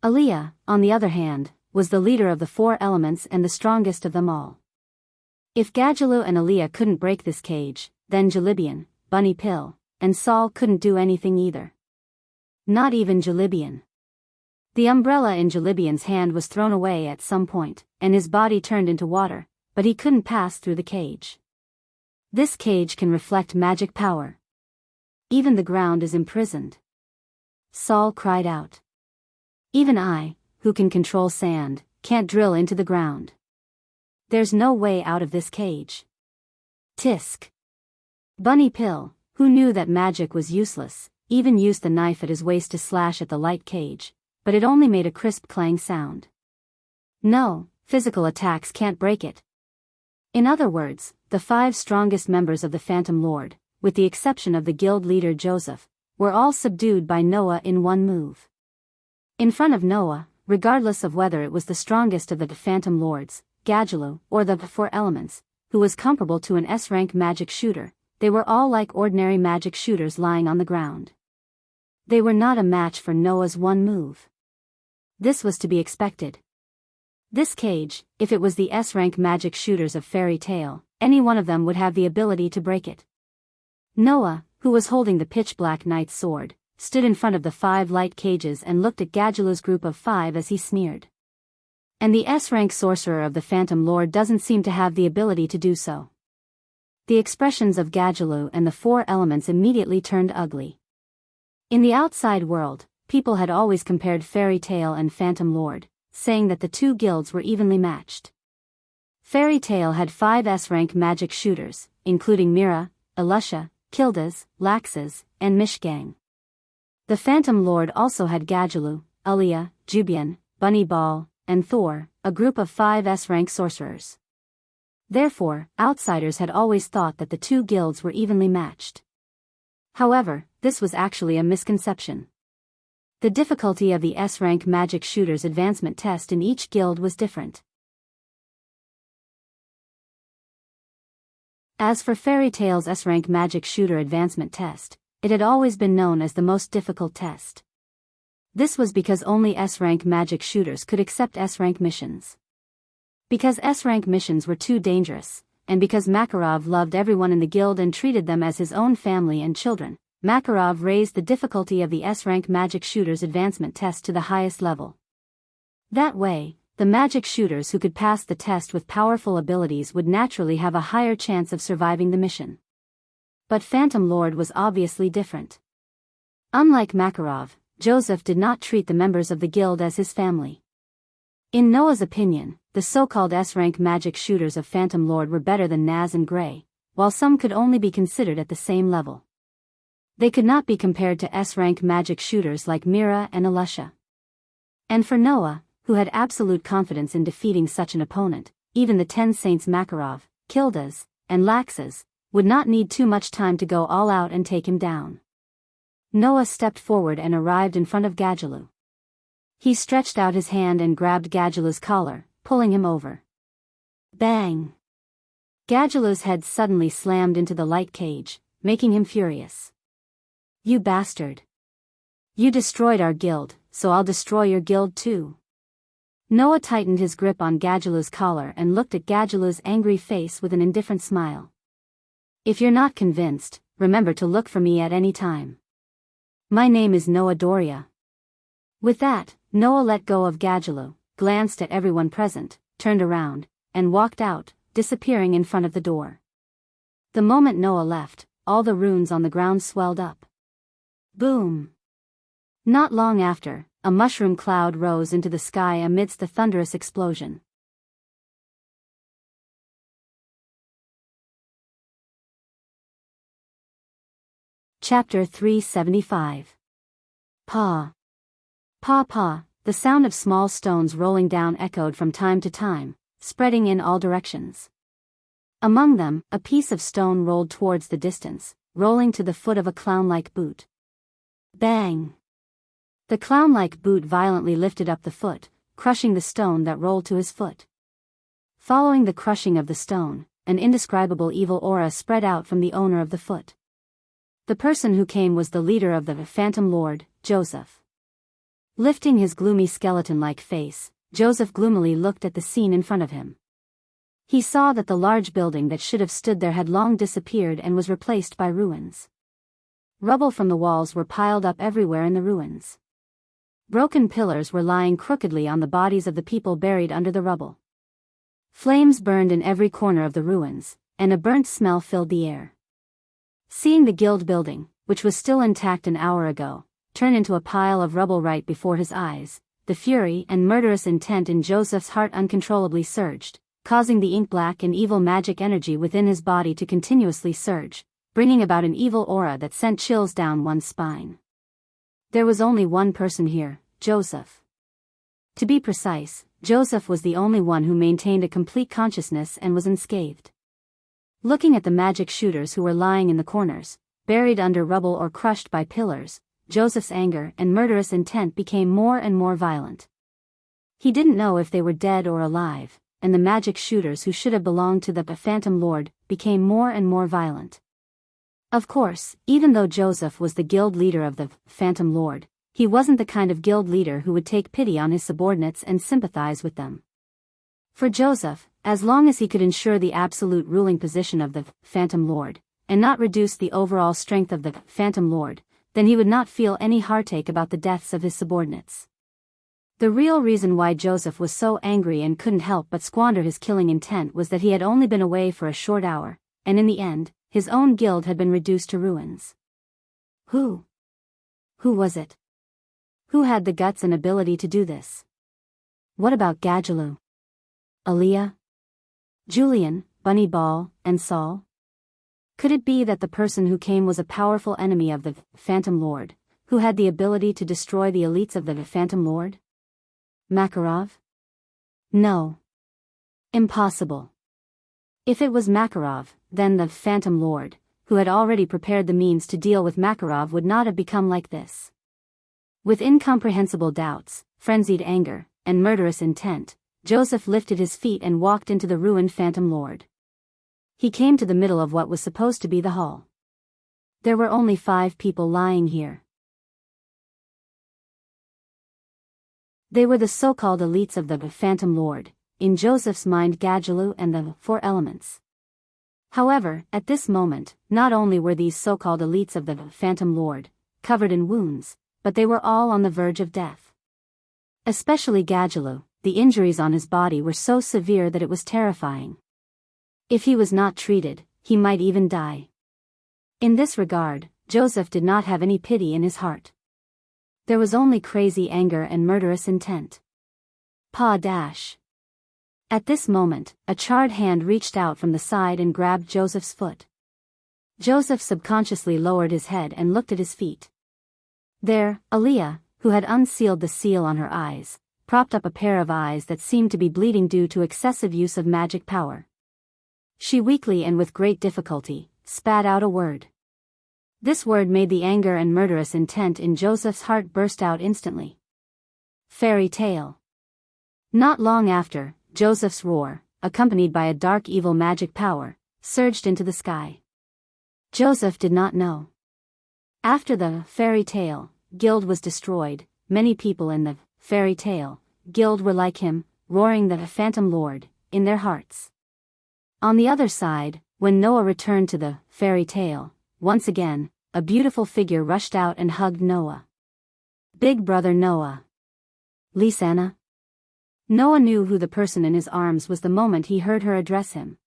Aliyah, on the other hand, was the leader of the 4 elements and the strongest of them all. If Gadjalu and Aliyah couldn't break this cage, then Julibian, Bunny Pill, and Saul couldn't do anything either. Not even Julibian. The umbrella in Julibian's hand was thrown away at some point, and his body turned into water, but he couldn't pass through the cage. This cage can reflect magic power. Even the ground is imprisoned. Saul cried out. Even I, who can control sand, can't drill into the ground. There's no way out of this cage. Tisk. Bunny Pill, who knew that magic was useless, even used the knife at his waist to slash at the light cage, but it only made a crisp clang sound. No, physical attacks can't break it. In other words, the 5 strongest members of the Phantom Lord, with the exception of the guild leader Joseph, were all subdued by Noah in one move. In front of Noah, regardless of whether it was the strongest of the Phantom Lords, Gadjalu, or the 4 elements, who was comparable to an S-rank magic shooter, they were all like ordinary magic shooters lying on the ground. They were not a match for Noah's one move. This was to be expected. This cage, if it was the S-rank magic shooters of Fairy Tale, any one of them would have the ability to break it. Noah, who was holding the pitch-black knight's sword, stood in front of the 5 light cages and looked at Gadjalu's group of 5 as he sneered. And the S-rank sorcerer of the Phantom Lord doesn't seem to have the ability to do so. the expressions of Gadgelow and the four elements immediately turned ugly. In the outside world, people had always compared Fairy Tale and Phantom Lord, saying that the two guilds were evenly matched. Fairy Tale had 5 S-rank magic shooters, including Mira, Elusha, Kildas, Laxes, and Mishgang. The Phantom Lord also had Gadgelow, Ulia, Jubian, Bunny Ball, and Thor, a group of 5 S-rank sorcerers. Therefore, outsiders had always thought that the two guilds were evenly matched. However, this was actually a misconception. The difficulty of the S-rank magic shooters advancement test in each guild was different. As for Fairy Tale's S-rank magic shooter advancement test, it had always been known as the most difficult test. This was because only S-rank magic shooters could accept S-rank missions. Because S-rank missions were too dangerous, and because Makarov loved everyone in the guild and treated them as his own family and children, Makarov raised the difficulty of the S-rank magic shooters advancement test to the highest level. That way, the magic shooters who could pass the test with powerful abilities would naturally have a higher chance of surviving the mission. But Phantom Lord was obviously different. Unlike Makarov, Joseph did not treat the members of the guild as his family. In Noah's opinion, the so-called S-rank magic shooters of Phantom Lord were better than Naz and Grey, while some could only be considered at the same level. They could not be compared to S-rank magic shooters like Mira and Elusha. And for Noah, who had absolute confidence in defeating such an opponent, even the 10 Saints Makarov, Kildas, and Laxes, would not need too much time to go all out and take him down. Noah stepped forward and arrived in front of Gadgelow. He stretched out his hand and grabbed Gadgelow's collar, pulling him over. Bang! Gadgelow's head suddenly slammed into the light cage, making him furious. You bastard! You destroyed our guild, so I'll destroy your guild too. Noah tightened his grip on Gadgelow's collar and looked at Gadgelow's angry face with an indifferent smile. If you're not convinced, remember to look for me at any time. My name is Noah Doria. With that, Noah let go of Gadgelow, glanced at everyone present, turned around, and walked out, disappearing in front of the door. The moment Noah left, all the runes on the ground swelled up. Boom! Not long after, a mushroom cloud rose into the sky amidst the thunderous explosion. Chapter 375. Pa. Pa pa, the sound of small stones rolling down echoed from time to time, spreading in all directions. Among them, a piece of stone rolled towards the distance, rolling to the foot of a clown-like boot. Bang! The clown-like boot violently lifted up the foot, crushing the stone that rolled to his foot. Following the crushing of the stone, an indescribable evil aura spread out from the owner of the foot. The person who came was the leader of the Phantom Lord, Joseph. Lifting his gloomy skeleton-like face, Joseph gloomily looked at the scene in front of him. He saw that the large building that should have stood there had long disappeared and was replaced by ruins. Rubble from the walls were piled up everywhere in the ruins. Broken pillars were lying crookedly on the bodies of the people buried under the rubble. Flames burned in every corner of the ruins, and a burnt smell filled the air. Seeing the guild building, which was still intact an hour ago, turn into a pile of rubble right before his eyes, the fury and murderous intent in Joseph's heart uncontrollably surged, causing the ink-black and evil magic energy within his body to continuously surge, bringing about an evil aura that sent chills down one's spine. There was only one person here, Joseph. To be precise, Joseph was the only one who maintained a complete consciousness and was unscathed. Looking at the magic shooters who were lying in the corners, buried under rubble or crushed by pillars, Joseph's anger and murderous intent became more and more violent. He didn't know if they were dead or alive, and the magic shooters who should have belonged to the Phantom Lord became more and more violent. Of course, even though Joseph was the guild leader of the Phantom Lord, he wasn't the kind of guild leader who would take pity on his subordinates and sympathize with them. For Joseph, as long as he could ensure the absolute ruling position of the Phantom Lord, and not reduce the overall strength of the Phantom Lord, then he would not feel any heartache about the deaths of his subordinates. The real reason why Joseph was so angry and couldn't help but squander his killing intent was that he had only been away for a short hour, and in the end, his own guild had been reduced to ruins. Who? Who was it? Who had the guts and ability to do this? What about Gadjaloo? Aaliyah? Julian, Bunny Ball, and Saul? Could it be that the person who came was a powerful enemy of the Phantom Lord, who had the ability to destroy the elites of the Phantom Lord? Makarov? No. Impossible. If it was Makarov, then the Phantom Lord, who had already prepared the means to deal with Makarov, would not have become like this. With incomprehensible doubts, frenzied anger, and murderous intent, Joseph lifted his feet and walked into the ruined Phantom Lord. He came to the middle of what was supposed to be the hall. There were only 5 people lying here. They were the so-called elites of the Phantom Lord, in Joseph's mind Gadjaloo and the 4 elements. However, at this moment, not only were these so-called elites of the Phantom Lord covered in wounds, but they were all on the verge of death. Especially Gadjaloo, the injuries on his body were so severe that it was terrifying. If he was not treated, he might even die. In this regard, Joseph did not have any pity in his heart. There was only crazy anger and murderous intent. Dash. At this moment, a charred hand reached out from the side and grabbed Joseph's foot. Joseph subconsciously lowered his head and looked at his feet. There, Aaliyah, who had unsealed the seal on her eyes, propped up a pair of eyes that seemed to be bleeding due to excessive use of magic power. She weakly and with great difficulty spat out a word. This word made the anger and murderous intent in Joseph's heart burst out instantly. Fairy tale. Not long after, Joseph's roar, accompanied by a dark evil magic power, surged into the sky. Joseph did not know. After the fairy tale guild was destroyed, many people in the fairy tale guild were like him, roaring the Phantom Lord in their hearts. On the other side, when Noah returned to the fairy tale, once again, a beautiful figure rushed out and hugged Noah. Big brother Noah. Lisanna? Noah knew who the person in his arms was the moment he heard her address him.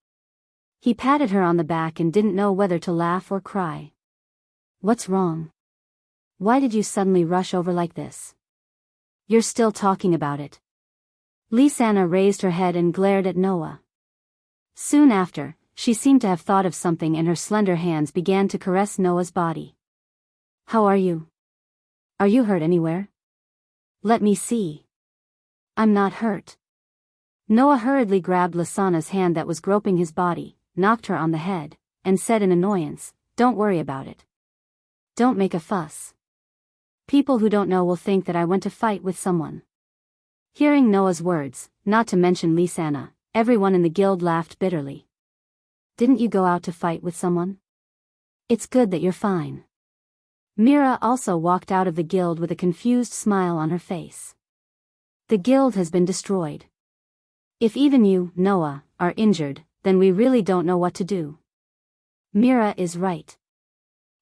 He patted her on the back and didn't know whether to laugh or cry. What's wrong? Why did you suddenly rush over like this? You're still talking about it. Lisanna raised her head and glared at Noah. Soon after, she seemed to have thought of something and her slender hands began to caress Noah's body. How are you? Are you hurt anywhere? Let me see. I'm not hurt. Noah hurriedly grabbed Lisanna's hand that was groping his body, knocked her on the head, and said in annoyance, Don't worry about it. Don't make a fuss. People who don't know will think that I went to fight with someone. Hearing Noah's words, not to mention Lisanna, everyone in the guild laughed bitterly. Didn't you go out to fight with someone? It's good that you're fine. Mira also walked out of the guild with a confused smile on her face. The guild has been destroyed. If even you, Noah, are injured, then we really don't know what to do. Mira is right.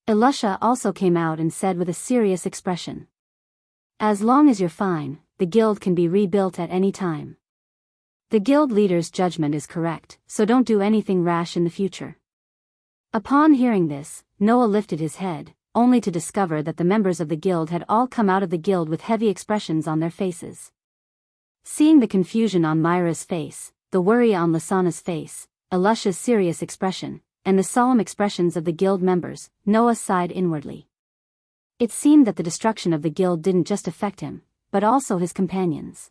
Elusha also came out and said with a serious expression. As long as you're fine, the guild can be rebuilt at any time. The guild leader's judgment is correct, so don't do anything rash in the future. Upon hearing this, Noah lifted his head, only to discover that the members of the guild had all come out of the guild with heavy expressions on their faces. Seeing the confusion on Myra's face, the worry on Lisanna's face, Elusha's serious expression, and the solemn expressions of the guild members, Noah sighed inwardly. It seemed that the destruction of the guild didn't just affect him, but also his companions.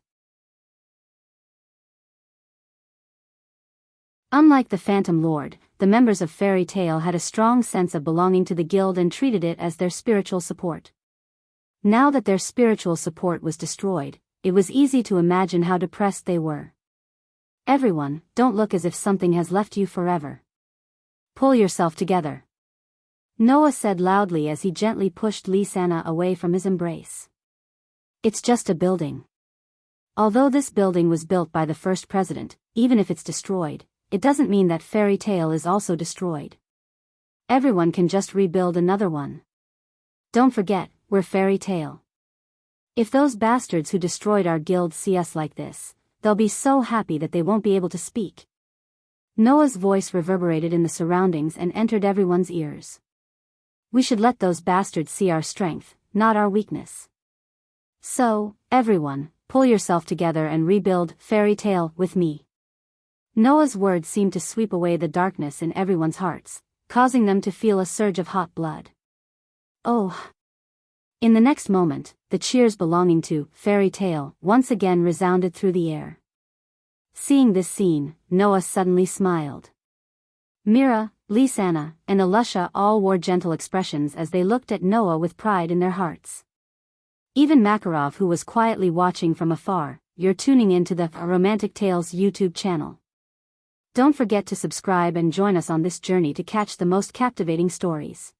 Unlike the Phantom Lord, the members of Fairy Tale had a strong sense of belonging to the guild and treated it as their spiritual support. Now that their spiritual support was destroyed, it was easy to imagine how depressed they were. Everyone, don't look as if something has left you forever. Pull yourself together. Noah said loudly as he gently pushed Lisanna away from his embrace. It's just a building. Although this building was built by the first president, even if it's destroyed, it doesn't mean that Fairy Tale is also destroyed. Everyone can just rebuild another one. Don't forget, we're Fairy Tale. If those bastards who destroyed our guild see us like this, they'll be so happy that they won't be able to speak. Noah's voice reverberated in the surroundings and entered everyone's ears. We should let those bastards see our strength, not our weakness. So, everyone, pull yourself together and rebuild Fairy Tale with me. Noah's words seemed to sweep away the darkness in everyone's hearts, causing them to feel a surge of hot blood. Oh! In the next moment, the cheers belonging to Fairy Tale once again resounded through the air. Seeing this scene, Noah suddenly smiled. Mira, Lisanna, and Alusha all wore gentle expressions as they looked at Noah with pride in their hearts. Even Makarov, who was quietly watching from afar, "You're tuning in to the Romantic Tales YouTube channel. Don't forget to subscribe and join us on this journey to catch the most captivating stories.